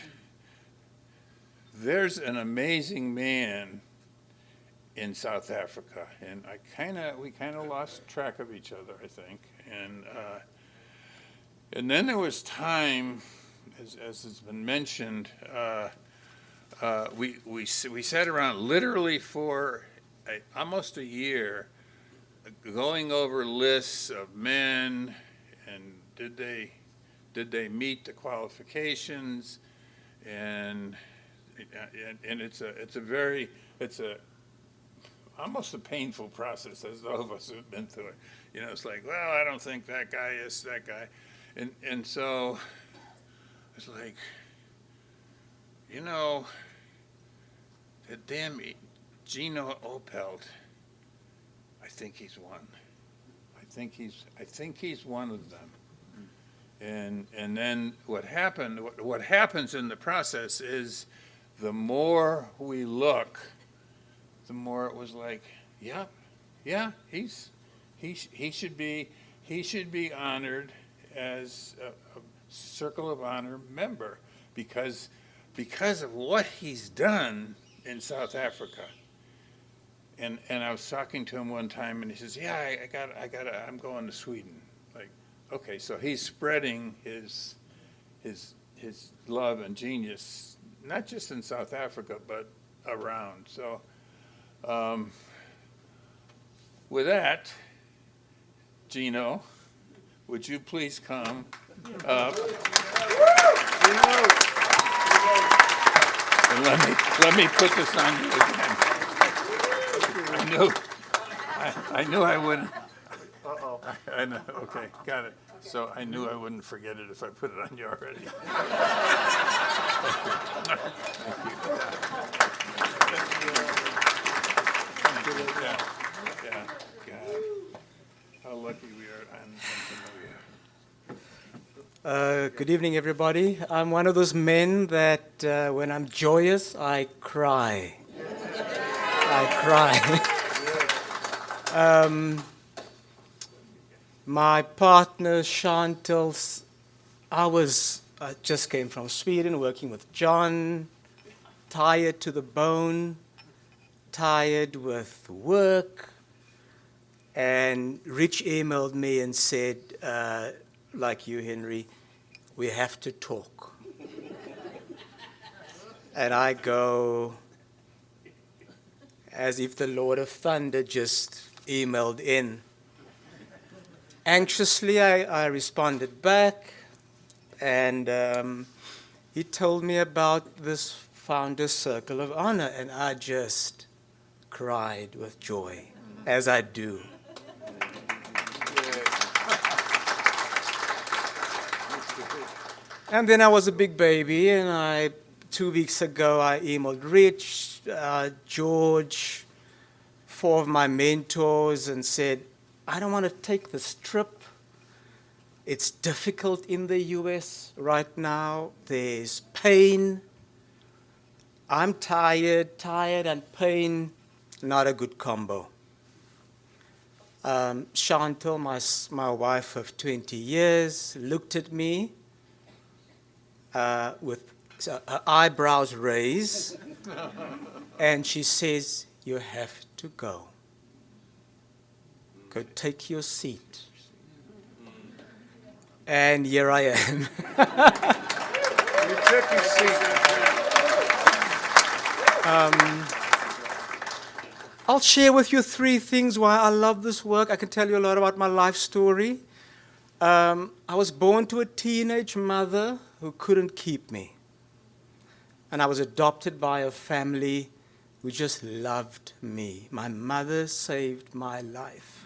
an amazing man in South Africa, and we kind of lost track of each other, I think, and then there was time, as has been mentioned, we sat around literally for almost a year, going over lists of men and did they meet the qualifications, and it's almost a painful process, as those of us who've been through it. You know, it's like, well, I don't think that guy is that guy, and so it's like, you know, that damn Gene Oppelt, I think he's one. I think he's one of them. And then what happens in the process is the more we look, the more it was like, yeah, he should be honored as a Circle of Honor member because of what he's done in South Africa. And I was talking to him one time, and he says, "Yeah, I'm going to Sweden." Like, okay, so he's spreading his love and genius, not just in South Africa, but around. So, with that, Gino, would you please come up? And let me put this on you again. I knew I wouldn't. Uh-oh. I know, okay, got it. So I knew I wouldn't forget it if I put it on you already. How lucky we are and to know you. Good evening, everybody. I'm one of those men that when I'm joyous, I cry. I cry. My partner, Chantal, I just came from Sweden working with John, tired to the bone, tired with work. And Rich emailed me and said, like you, Henry, we have to talk. And I go, as if the Lord of Thunder just emailed in. Anxiously, I responded back, and he told me about this Founders Circle of Honor, and I just cried with joy, as I do. And then I was a big baby, and 2 weeks ago I emailed Rich, George, 4 of my mentors, and said, I don't want to take this trip. It's difficult in the US right now. There's pain. I'm tired and pain, not a good combo. Chantal, my wife of 20 years, looked at me with her eyebrows raised, and she says, you have to go. Go take your seat. And here I am. You took your seat. I'll share with you 3 things why I love this work. I can tell you a lot about my life story. I was born to a teenage mother who couldn't keep me. And I was adopted by a family who just loved me. My mother saved my life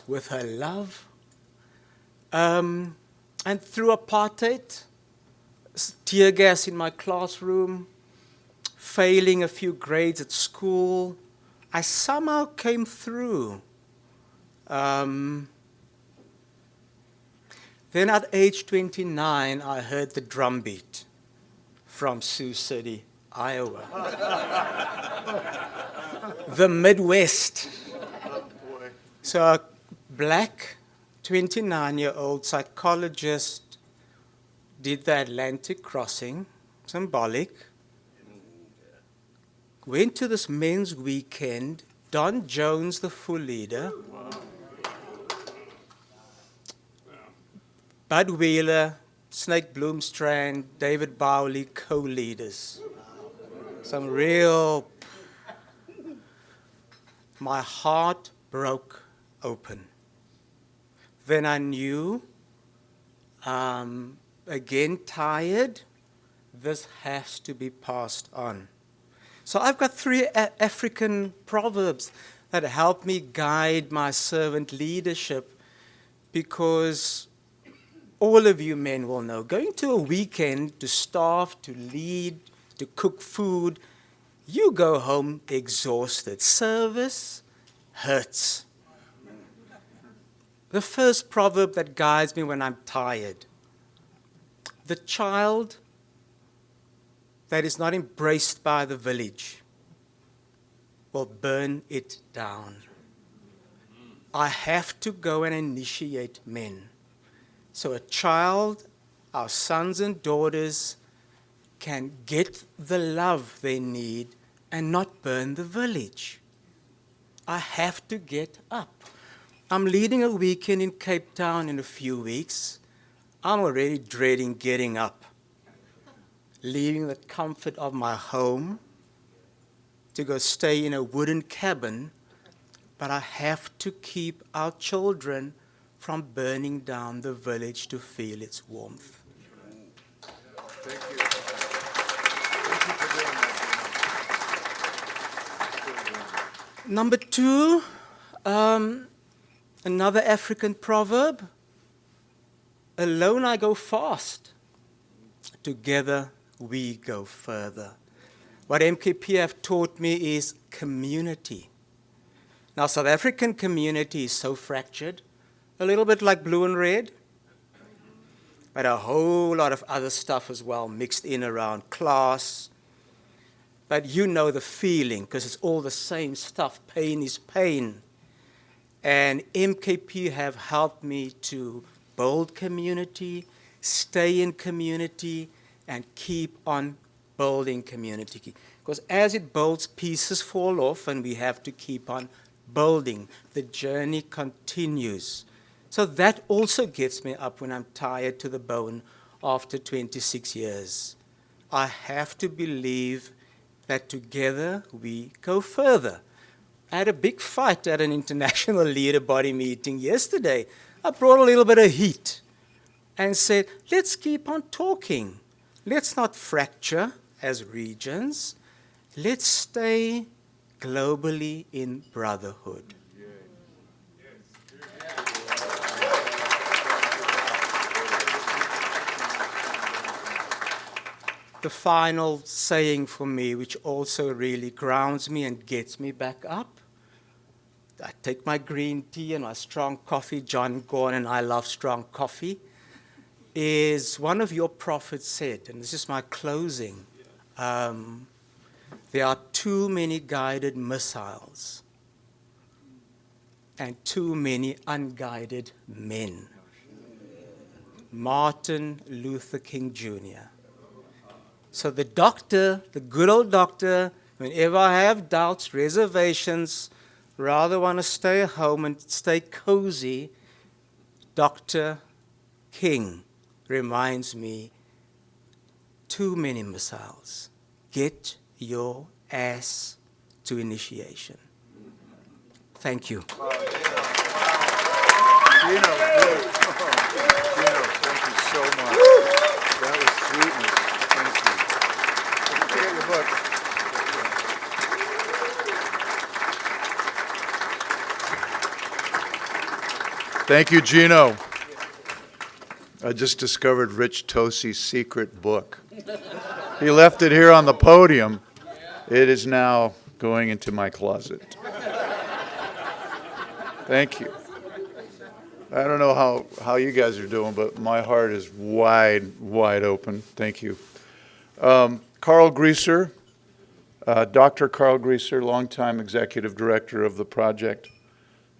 with her love. And through apartheid, tear gas in my classroom, failing a few grades at school, I somehow came through. Then at age 29, I heard the drumbeat from Sioux City, Iowa. The Midwest. So a black 29-year-old psychologist did the Atlantic crossing, symbolic, went to this men's weekend, Don Jones, the full leader, Bud Wheeler, Snake Bloomstrand, David Bowley, co-leaders. Some real, my heart broke open. Then I knew, again tired, this has to be passed on. So I've got 3 African proverbs that help me guide my servant leadership, because all of you men will know, going to a weekend to staff, to lead, to cook food, you go home exhausted. Service hurts. The first proverb that guides me when I'm tired: the child that is not embraced by the village will burn it down. I have to go and initiate men. So a child, our sons and daughters, can get the love they need and not burn the village. I have to get up. I'm leading a weekend in Cape Town in a few weeks. I'm already dreading getting up, leaving the comfort of my home to go stay in a wooden cabin, but I have to keep our children from burning down the village to feel its warmth. Thank you. Thank you for doing that. Number two, another African proverb. Alone I go fast. Together we go further. What MKP have taught me is community. Now, South African community is so fractured, a little bit like blue and red, but a whole lot of other stuff as well mixed in around class. But you know the feeling, because it's all the same stuff. Pain is pain. And MKP have helped me to build community, stay in community, and keep on building community. Because as it builds, pieces fall off, and we have to keep on building. The journey continues. So that also gets me up when I'm tired to the bone after 26 years. I have to believe that together we go further. I had a big fight at an international leader body meeting yesterday. I brought a little bit of heat and said, let's keep on talking. Let's not fracture as regions. Let's stay globally in brotherhood. The final saying for me, which also really grounds me and gets me back up, I take my green tea and my strong coffee, John Gaughan and I love strong coffee, is one of your prophets said, and this is my closing, there are too many guided missiles and too many unguided men. Martin Luther King Jr. So the doctor, the good old doctor, whenever I have doubts, reservations, rather want to stay at home and stay cozy, Dr. King reminds me, too many missiles. Get your ass to initiation. Thank you. Gino, thank you so much. That was sweetness. Thank you. Don't forget your book. Thank you, Gino. I just discovered Rich Tosi's secret book. He left it here on the podium. It is now going into my closet. Thank you. I don't know how you guys are doing, but my heart is wide open. Thank you. Carl Griesser, Dr. Carl Griesser, longtime executive director of the project,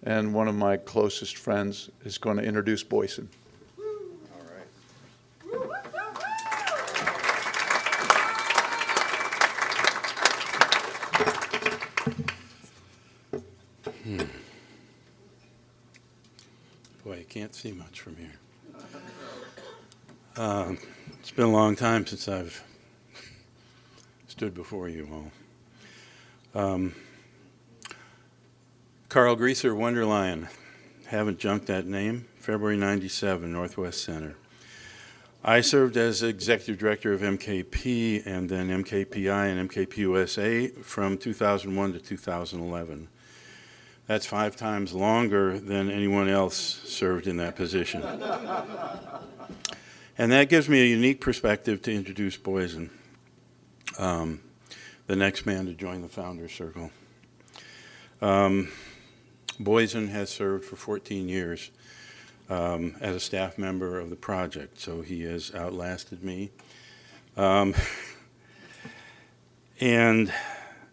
and one of my closest friends, is going to introduce Boysen. Boy, I can't see much from here. It's been a long time since I've stood before you all. Carl Griesser, Wonderlion. Haven't junked that name. February 97, Northwest Center. I served as executive director of MKP and then MKPI and MKP USA from 2001 to 2011. That's 5 times longer than anyone else served in that position. And that gives me a unique perspective to introduce Boysen, the next man to join the Founders Circle. Boysen has served for 14 years as a staff member of the project, so he has outlasted me. And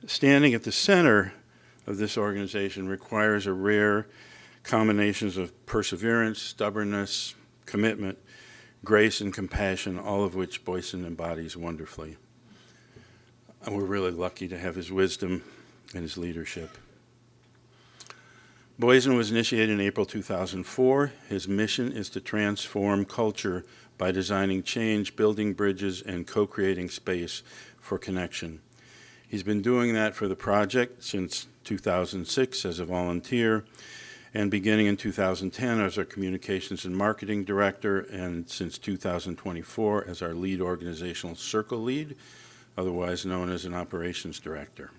standing at the center of this organization requires a rare combinations of perseverance, stubbornness, commitment, grace, and compassion, all of which Boysen embodies wonderfully. And we're really lucky to have his wisdom and his leadership. Boysen was initiated in April 2004. His mission is to transform culture by designing change, building bridges, and co-creating space for connection. He's been doing that for the project since 2006 as a volunteer, and beginning in 2010 as our Communications and Marketing Director, and since 2024 as our lead organizational circle lead, otherwise known as an Operations Director.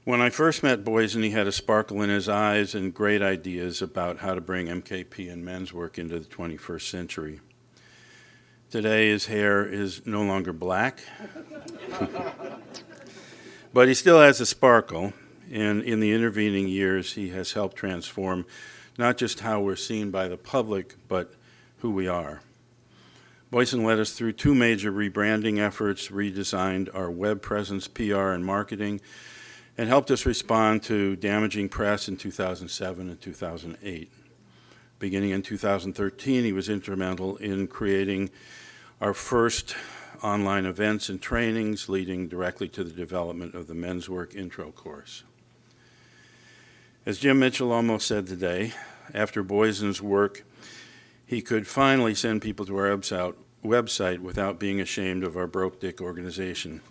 When I first met Boysen, he had a sparkle in his eyes and great ideas about how to bring MKP and men's work into the 21st century. Today, his hair is no longer black, but he still has a sparkle, and in the intervening years, he has helped transform not just how we're seen by the public, but who we are. Boysen led us through two major rebranding efforts, redesigned our web presence, PR, and marketing, and helped us respond to damaging press in 2007 and 2008. Beginning in 2013, he was instrumental in creating our first online events and trainings, leading directly to the development of the Men's Work Intro course. As Jim Mitchell almost said today, after Boysen's work, he could finally send people to our website without being ashamed of our broke dick organization.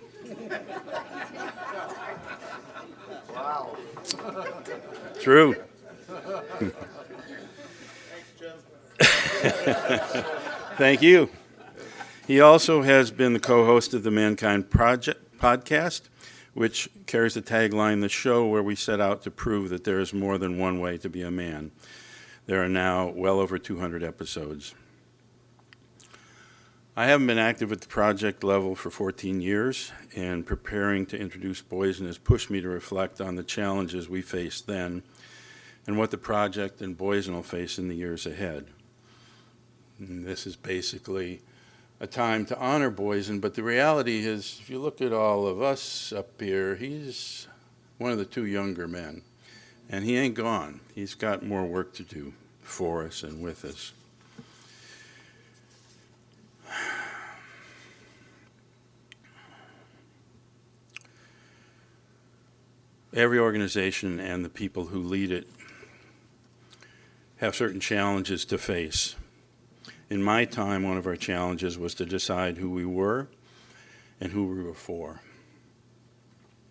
Wow. True. Thank you. He also has been the co-host of the ManKind podcast, which carries the tagline, "The show where we set out to prove that there is more than one way to be a man." There are now well over 200 episodes. I haven't been active at the project level for 14 years, and preparing to introduce Boysen has pushed me to reflect on the challenges we faced then and what the project and Boysen will face in the years ahead. And this is basically a time to honor Boysen, but the reality is, if you look at all of us up here, he's one of the two younger men, and he ain't gone. He's got more work to do for us and with us. Every organization and the people who lead it have certain challenges to face. In my time, one of our challenges was to decide who we were and who we were for.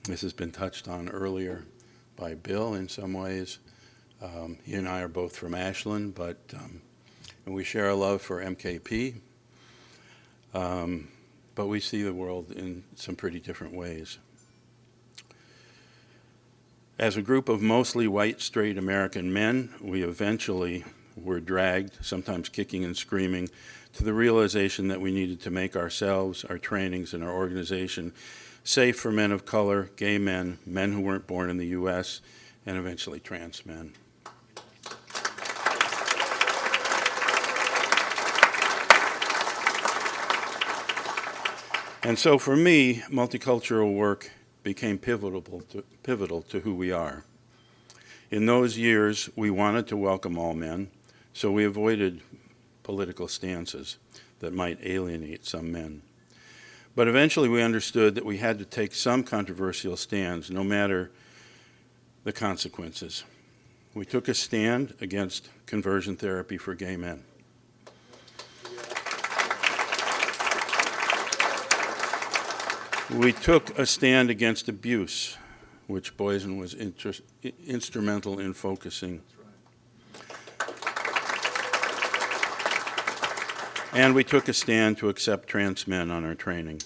This has been touched on earlier by Bill in some ways. He and I are both from Ashland, but and we share a love for MKP, but we see the world in some pretty different ways. As a group of mostly white, straight American men, we eventually were dragged, sometimes kicking and screaming, to the realization that we needed to make ourselves, our trainings, and our organization safe for men of color, gay men, men who weren't born in the U.S., and eventually trans men. And so for me, multicultural work became pivotal to who we are. In those years, we wanted to welcome all men, so we avoided political stances that might alienate some men. But eventually we understood that we had to take some controversial stands, no matter the consequences. We took a stand against conversion therapy for gay men. We took a stand against abuse, which Boysen was instrumental in focusing. And we took a stand to accept trans men on our training.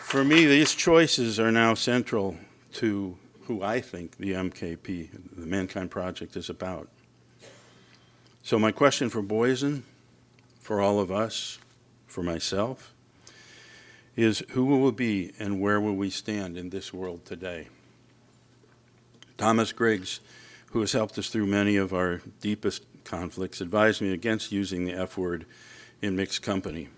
For me, these choices are now central to who I think the MKP, the ManKind Project, is about. So my question for Boysen, for all of us, for myself, is who will we be and where will we stand in this world today? Thomas Griggs, who has helped us through many of our deepest conflicts, advised me against using the F word in mixed company.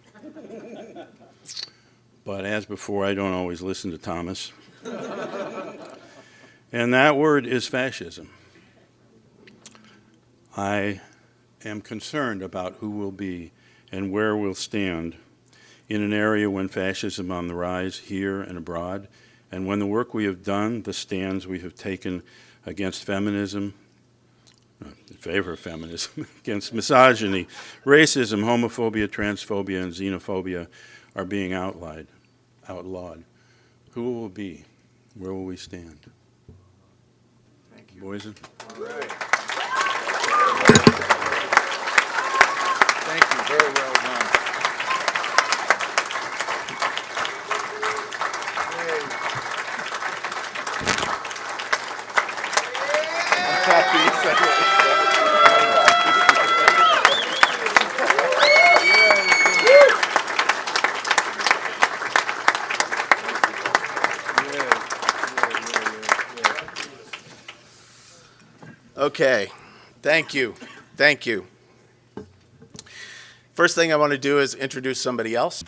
But as before, I don't always listen to Thomas. And that word is fascism. I am concerned about who will be and where we'll stand in an area when fascism on the rise here and abroad, and when the work we have done, the stands we have taken against feminism, in favor of feminism, against misogyny, racism, homophobia, transphobia, and xenophobia are being outlawed. Who will be Where will we stand? Thank you. Boysen? All right. Thank you. Very well done. I'm happy you said that. Okay, thank you. Thank you. First thing I want to do is introduce somebody else.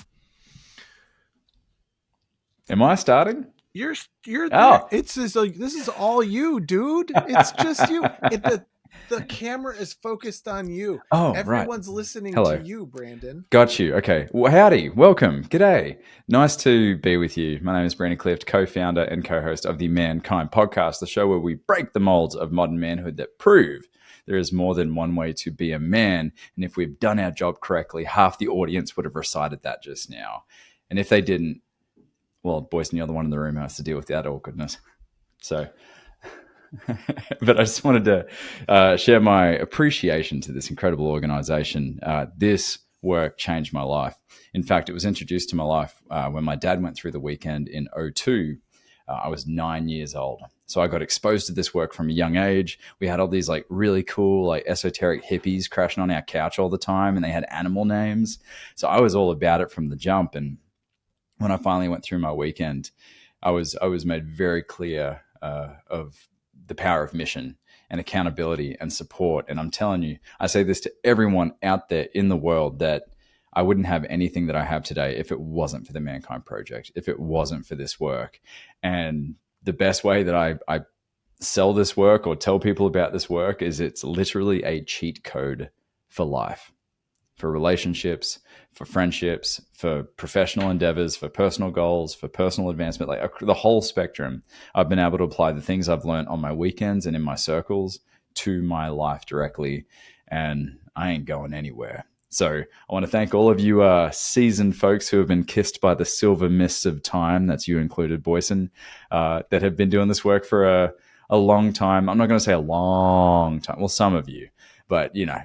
Am I starting? You're there. Oh. This is all you, dude. It's just you. The camera is focused on you. Oh, right. Everyone's listening Hello. to you, Brandon. Got you. Okay. Well, howdy. Welcome. G'day. Nice to be with you. My name is Broniec, co-founder and co-host of the ManKind podcast, the show where we break the molds of modern manhood that prove there is more than one way to be a man. And if we've done our job correctly, half the audience would have recited that just now. And if they didn't, well, Boysen, you're the one in the room who has to deal with that awkwardness. So, but I just wanted to share my appreciation to this incredible organization. This work changed my life. In fact, it was introduced to my life when my dad went through the weekend in 2002. I was 9 years old. So I got exposed to this work from a young age. We had all these like really cool, like esoteric hippies crashing on our couch all the time, and they had animal names. So I was all about it from the jump. And when I finally went through my weekend, I was made very clear of the power of mission and accountability and support. And I'm telling you, I say this to everyone out there in the world, that I wouldn't have anything that I have today if it wasn't for the ManKind Project, if it wasn't for this work. And the best way that I sell this work or tell people about this work is it's literally a cheat code for life, for relationships, for friendships, for professional endeavors, for personal goals, for personal advancement, like the whole spectrum. I've been able to apply the things I've learned on my weekends and in my circles to my life directly, and I ain't going anywhere. So I want to thank all of you seasoned folks who have been kissed by the silver mists of time, that's you included, Boysen, that have been doing this work for a long time. I'm not going to say a long time. Well, some of you, but you know,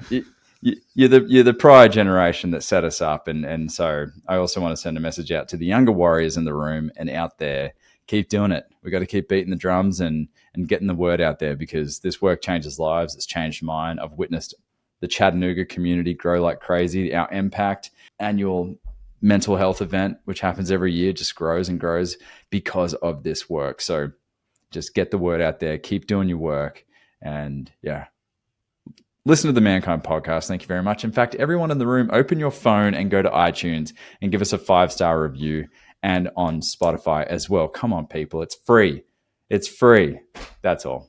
you're the prior generation that set us up. And so I also want to send a message out to the younger warriors in the room and out there. Keep doing it. We got to keep beating the drums and getting the word out there, because this work changes lives. It's changed mine. I've witnessed the Chattanooga community grow like crazy. Our Impact annual mental health event, which happens every year, just grows and grows because of this work. So just get the word out there, keep doing your work, and yeah, listen to the ManKind podcast. Thank you very much. In fact, everyone in the room, open your phone and go to iTunes and give us a 5-star review, and on Spotify as well. Come on, people. It's free. It's free. That's all.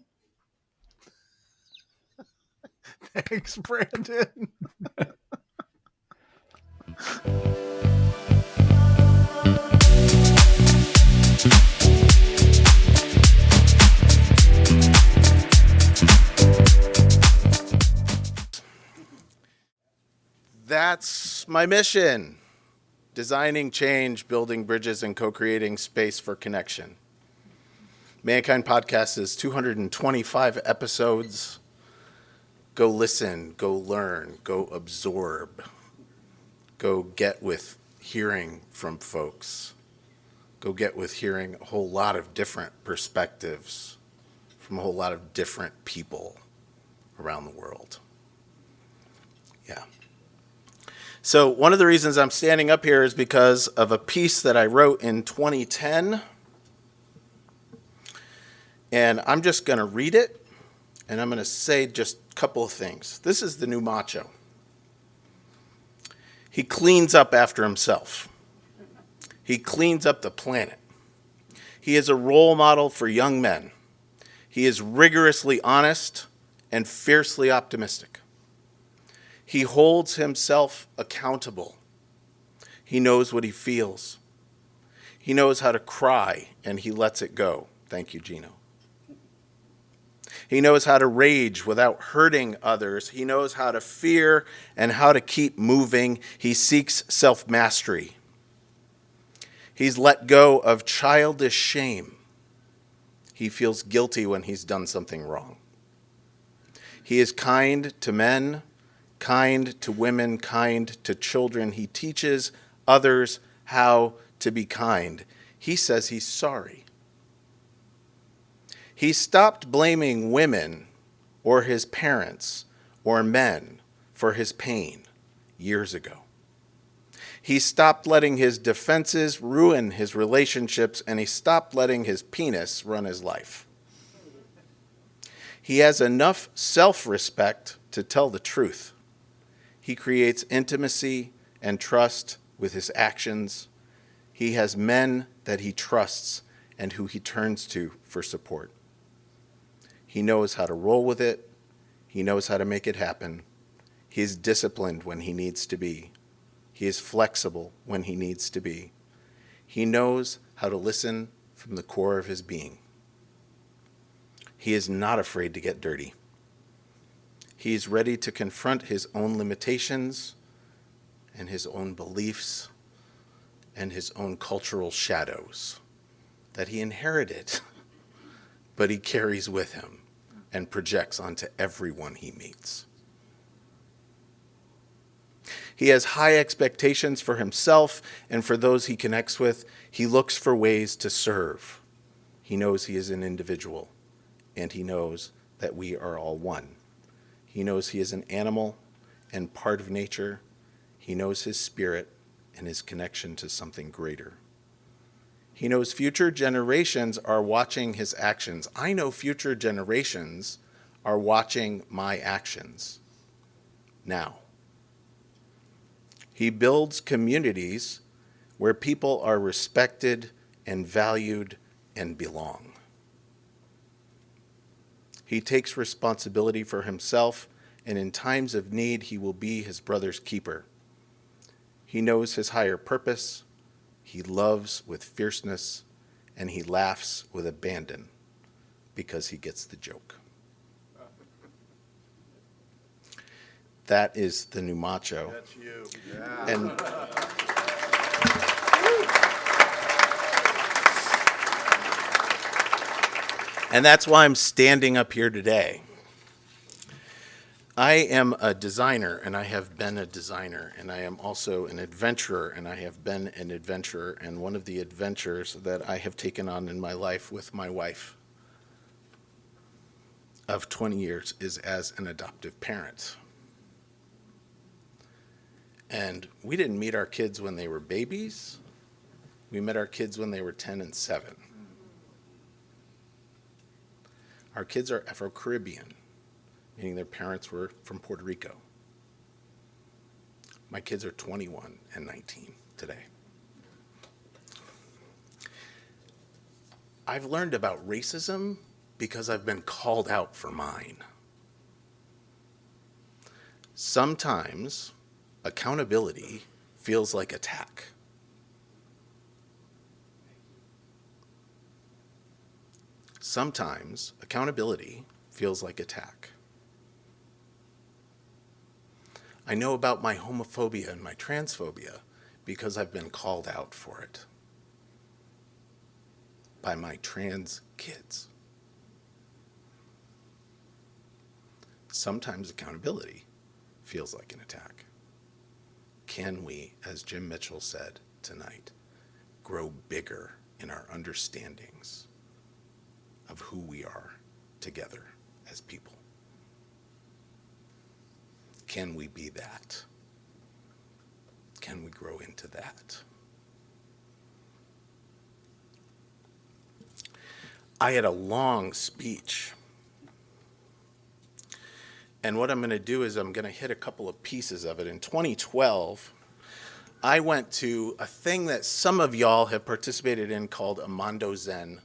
Thanks, Brandon. That's my mission. Designing change, building bridges, and co-creating space for connection. ManKind Podcast is 225 episodes. Go listen, go learn, go absorb. Go get with hearing from folks. Go get with hearing a whole lot of different perspectives from a whole lot of different people around the world. Yeah. So one of the reasons I'm standing up here is because of a piece that I wrote in 2010. And I'm just going to read it, and I'm going to say just a couple of things. This is the new macho. He cleans up after himself. He cleans up the planet. He is a role model for young men. He is rigorously honest and fiercely optimistic. He holds himself accountable. He knows what he feels. He knows how to cry, and he lets it go. Thank you, Gino. He knows how to rage without hurting others. He knows how to fear and how to keep moving. He seeks self-mastery. He's let go of childish shame. He feels guilty when he's done something wrong. He is kind to men, kind to women, kind to children. He teaches others how to be kind. He says he's sorry. He stopped blaming women or his parents or men for his pain years ago. He stopped letting his defenses ruin his relationships, and he stopped letting his penis run his life. He has enough self-respect to tell the truth. He creates intimacy and trust with his actions. He has men that he trusts and who he turns to for support. He knows how to roll with it. He knows how to make it happen. He is disciplined when he needs to be. He is flexible when he needs to be. He knows how to listen from the core of his being. He is not afraid to get dirty. He is ready to confront his own limitations and his own beliefs and his own cultural shadows that he inherited, but he carries with him and projects onto everyone he meets. He has high expectations for himself and for those he connects with. He looks for ways to serve. He knows he is an individual, and he knows that we are all one. He knows he is an animal and part of nature. He knows his spirit and his connection to something greater. He knows future generations are watching his actions. I know future generations are watching my actions now. He builds communities where people are respected and valued and belong. He takes responsibility for himself, and in times of need, he will be his brother's keeper. He knows his higher purpose. He loves with fierceness, and he laughs with abandon because he gets the joke. That is the new macho. That's you. And that's why I'm standing up here today. I am a designer, and I have been a designer, and I am also an adventurer, and I have been an adventurer, and one of the adventures that I have taken on in my life with my wife of 20 years is as an adoptive parent. And we didn't meet our kids when they were babies. We met our kids when they were 10 and 7. Our kids are Afro-Caribbean, meaning their parents were from Puerto Rico. My kids are 21 and 19 today. I've learned about racism because I've been called out for mine. Sometimes accountability feels like attack. Sometimes accountability feels like attack. I know about my homophobia and my transphobia because I've been called out for it by my trans kids. Sometimes accountability feels like an attack. Can we, as Jim Mitchell said tonight, grow bigger in our understandings of who we are together as people? Can we be that? Can we grow into that? I had a long speech. And what I'm going to do is I'm going to hit a couple of pieces of it. In 2012, I went to a thing that some of y'all have participated in called a Mondo Zen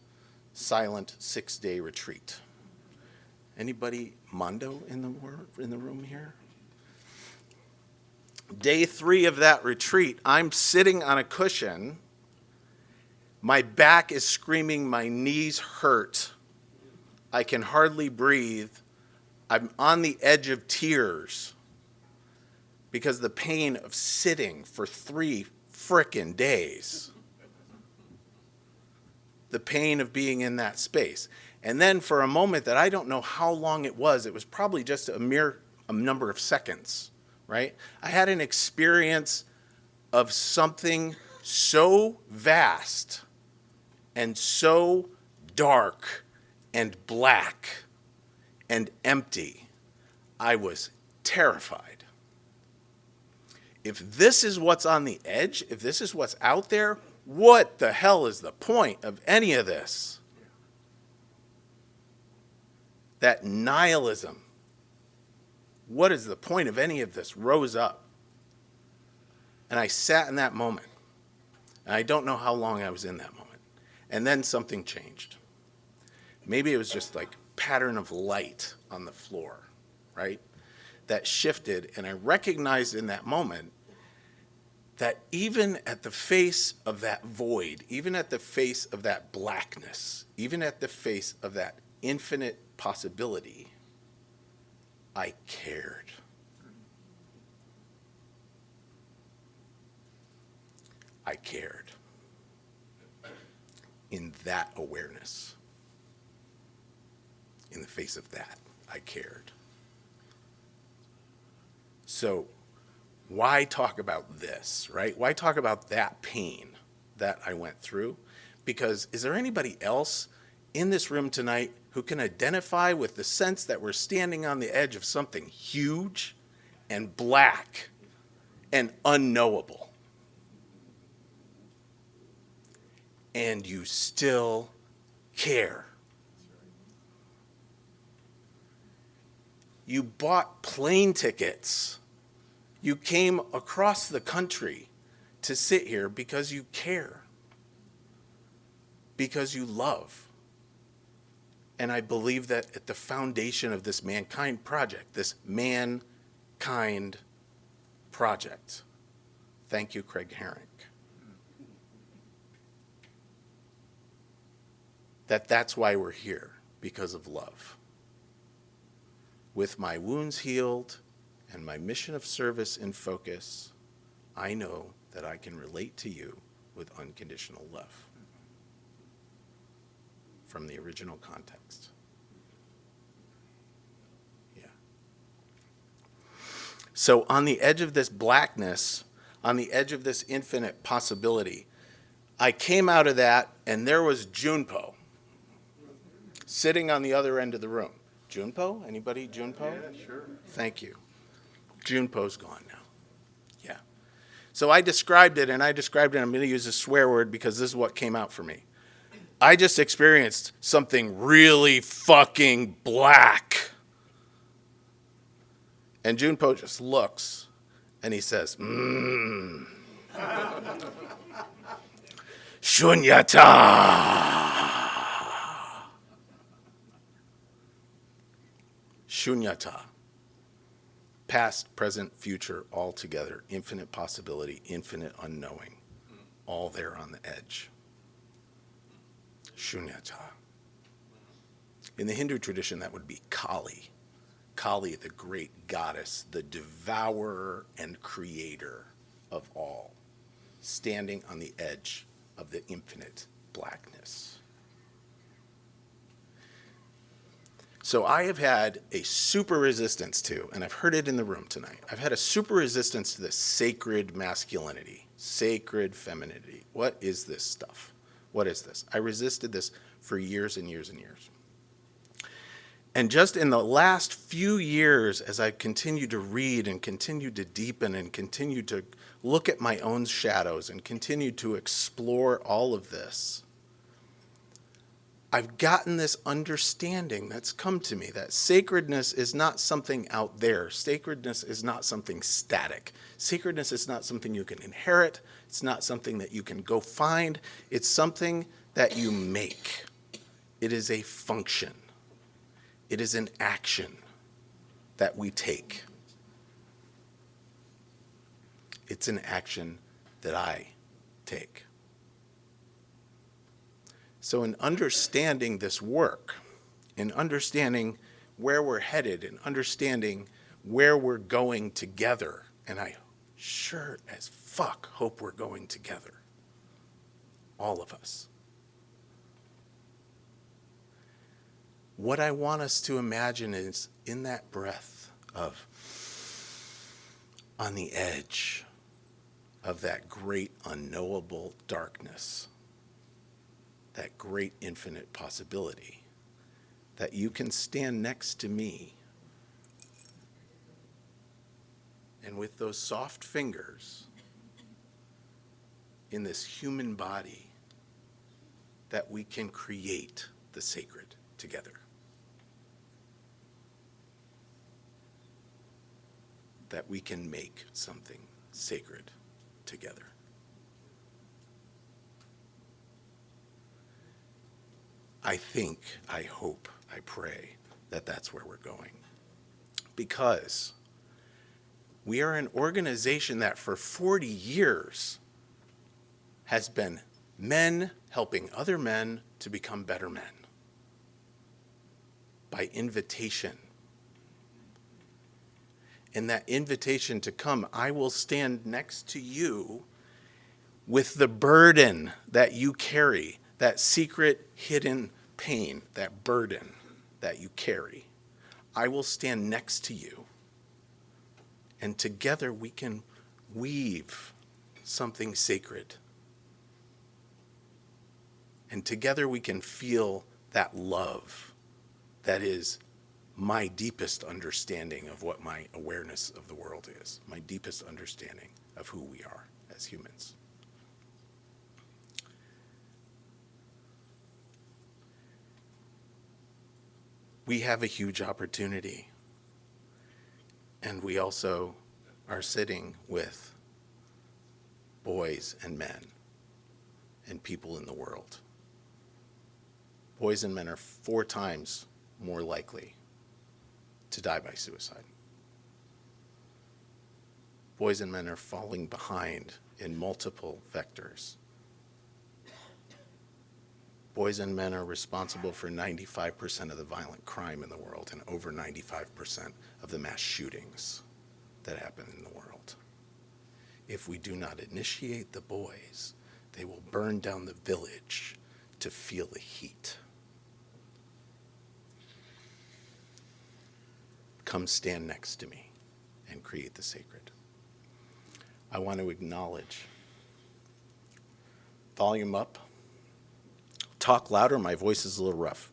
silent 6-day retreat. Anybody Mondo in the room here? Day 3 of that retreat, I'm sitting on a cushion. My back is screaming, my knees hurt. I can hardly breathe. I'm on the edge of tears because the pain of sitting for 3 frickin' days. the pain of being in that space. And then for a moment that I don't know how long it was probably just a mere number of seconds, right? I had an experience of something so vast and so dark and black and empty, I was terrified. If this is what's on the edge, if this is what's out there, what the hell is the point of any of this? That nihilism, what is the point of any of this, rose up. And I sat in that moment. And I don't know how long I was in that moment. And then something changed. Maybe it was just like pattern of light on the floor, right? That shifted, and I recognized in that moment that even at the face of that void, even at the face of that blackness, even at the face of that infinite possibility, I cared. I cared in that awareness. In the face of that, I cared. So why talk about this, right? Why talk about that pain that I went through? Because is there anybody else in this room tonight who can identify with the sense that we're standing on the edge of something huge and black and unknowable? And you still care. You bought plane tickets. You came across the country to sit here because you care, because you love. And I believe that at the foundation of this ManKind project, thank you, Craig Herring, that's why we're here, because of love. With my wounds healed and my mission of service in focus, I know that I can relate to you with unconditional love from the original context. Yeah. So on the edge of this blackness, on the edge of this infinite possibility, I came out of that and there was Junpo sitting on the other end of the room. Junpo? Anybody Junpo? Yeah, sure. Thank you. Junpo's gone now. Yeah. So I described it, and I'm going to use a swear word because this is what came out for me. I just experienced something really fucking black. And Junpo just looks, and he says, Shunyata. Shunyata. Past, present, future, all together. Infinite possibility, infinite unknowing. All there on the edge. Shunyata. In the Hindu tradition, that would be Kali. Kali, the great goddess, the devourer and creator of all, standing on the edge of the infinite blackness. So I have had a super resistance to, and I've heard it in the room tonight, I've had a super resistance to this sacred masculinity, sacred femininity. What is this stuff? What is this? I resisted this for years and years and years. And just in the last few years, as I've continued to read and continued to deepen and continued to look at my own shadows and continued to explore all of this, I've gotten this understanding that's come to me that sacredness is not something out there. Sacredness is not something static. Sacredness is not something you can inherit. It's not something that you can go find. It's something that you make. It is a function. It is an action that we take. It's an action that I take. So in understanding this work, in understanding where we're headed, in understanding where we're going together, and I sure as fuck hope we're going together, all of us, What I want us to imagine is in that breath of, on the edge of that great unknowable darkness, that great infinite possibility, that you can stand next to me, and with those soft fingers in this human body, that we can create the sacred together. That we can make something sacred together. I think, I hope, I pray that that's where we're going. Because we are an organization that for 40 years has been men helping other men to become better men by invitation. And that invitation to come, I will stand next to you with the burden that you carry, that secret hidden pain, that burden that you carry. I will stand next to you, and together we can weave something sacred. And together we can feel that love that is my deepest understanding of what my awareness of the world is, my deepest understanding of who we are as humans. We have a huge opportunity, and we also are sitting with boys and men and people in the world. Boys and men are 4 times more likely to die by suicide. Boys and men are falling behind in multiple vectors. Boys and men are responsible for 95% of the violent crime in the world and over 95% of the mass shootings that happen in the world. If we do not initiate the boys, they will burn down the village to feel the heat. Come stand next to me and create the sacred. I want to acknowledge. Volume up. Talk louder, my voice is a little rough.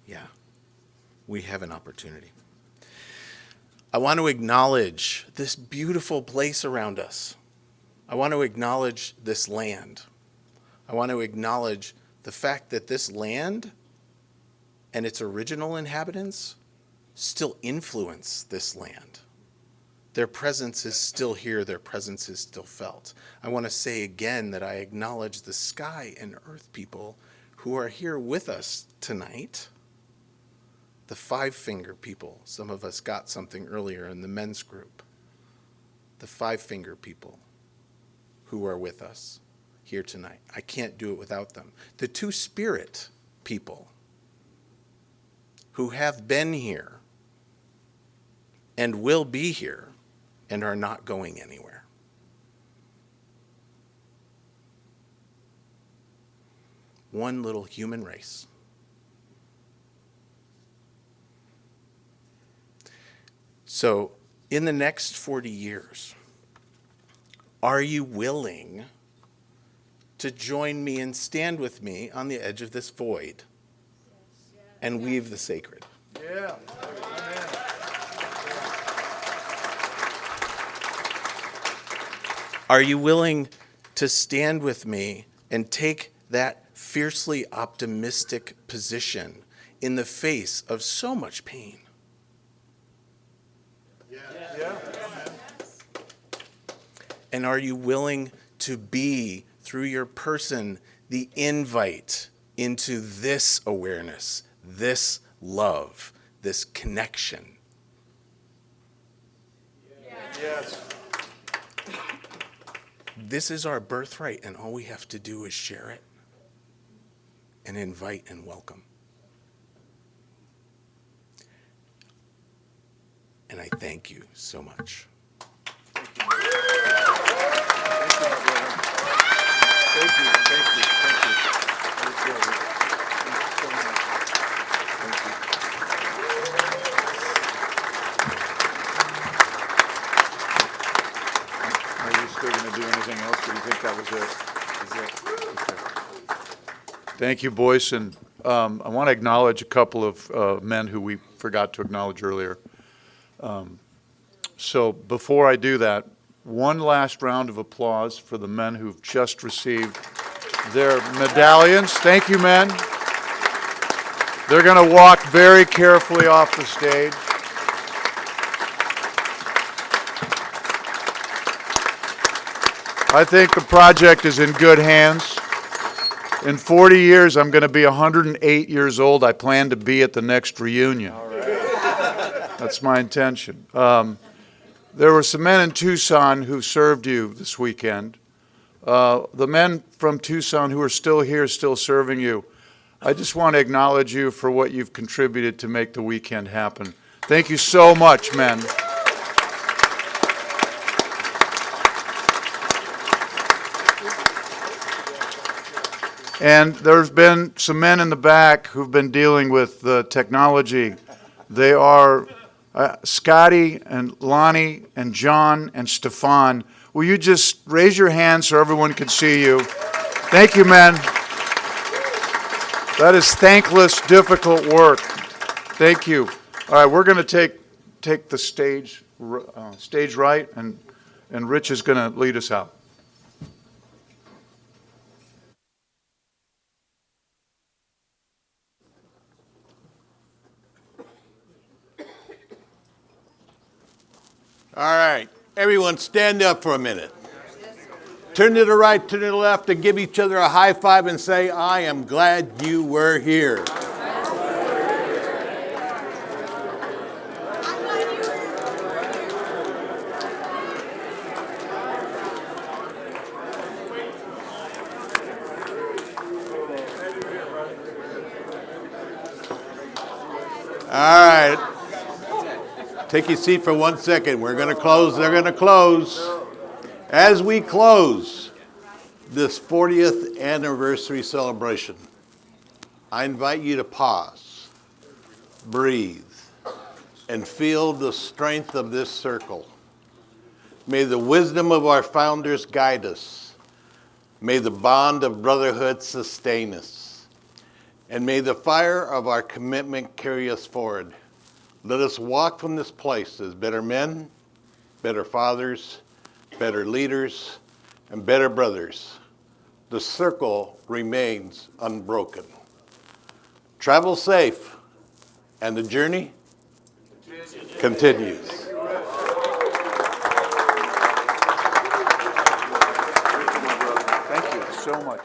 Yeah, we have an opportunity. I want to acknowledge this beautiful place around us. I want to acknowledge this land. I want to acknowledge the fact that this land and its original inhabitants still influence this land. Their presence is still here. Their presence is still felt. I want to say again that I acknowledge the sky and earth people who are here with us tonight. The 5-finger people. Some of us got something earlier in the men's group. The 5-finger people who are with us here tonight. I can't do it without them. The 2-spirit people who have been here and will be here and are not going anywhere. One little human race. So, in the next 40 years, are you willing to join me and stand with me on the edge of this void and weave the sacred? Yeah. Are you willing to stand with me and take that fiercely optimistic position in the face of so much pain? Yeah. And are you willing to be, through your person, the invite into this awareness, this love, this connection? Yes. This is our birthright, and all we have to do is share it and invite and welcome. And I thank you so much. Thank you. Thank you. Thank you, Boysen. I want to acknowledge a couple of men who we forgot to acknowledge earlier. So before I do that, one last round of applause for the men who've just received their medallions. Thank you, men. They're going to walk very carefully off the stage. I think the project is in good hands. In 40 years, I'm going to be 108 years old. I plan to be at the next reunion. That's my intention. There were some men in Tucson who served you this weekend. The men from Tucson who are still here, still serving you, I just want to acknowledge you for what you've contributed to make the weekend happen. Thank you so much, men. And there's been some men in the back who've been dealing with the technology. They are Scotty and Lonnie and John and Stefan. Will you just raise your hands so everyone can see you? Thank you, men. That is thankless, difficult work. Thank you. All right, we're going to take the stage right, and Rich is going to lead us out. All right, everyone stand up for a minute. Turn to the right, turn to the left, and give each other a high five and say, I am glad you were here. All right. Take your seat for 1 second. We're going to close. They're going to close. As we close this 40th anniversary celebration, I invite you to pause, breathe, and feel the strength of this circle. May the wisdom of our founders guide us. May the bond of brotherhood sustain us. And may the fire of our commitment carry us forward. Let us walk from this place as better men, better fathers, better leaders, and better brothers. The circle remains unbroken. Travel safe, and the journey continues. Thank you so much.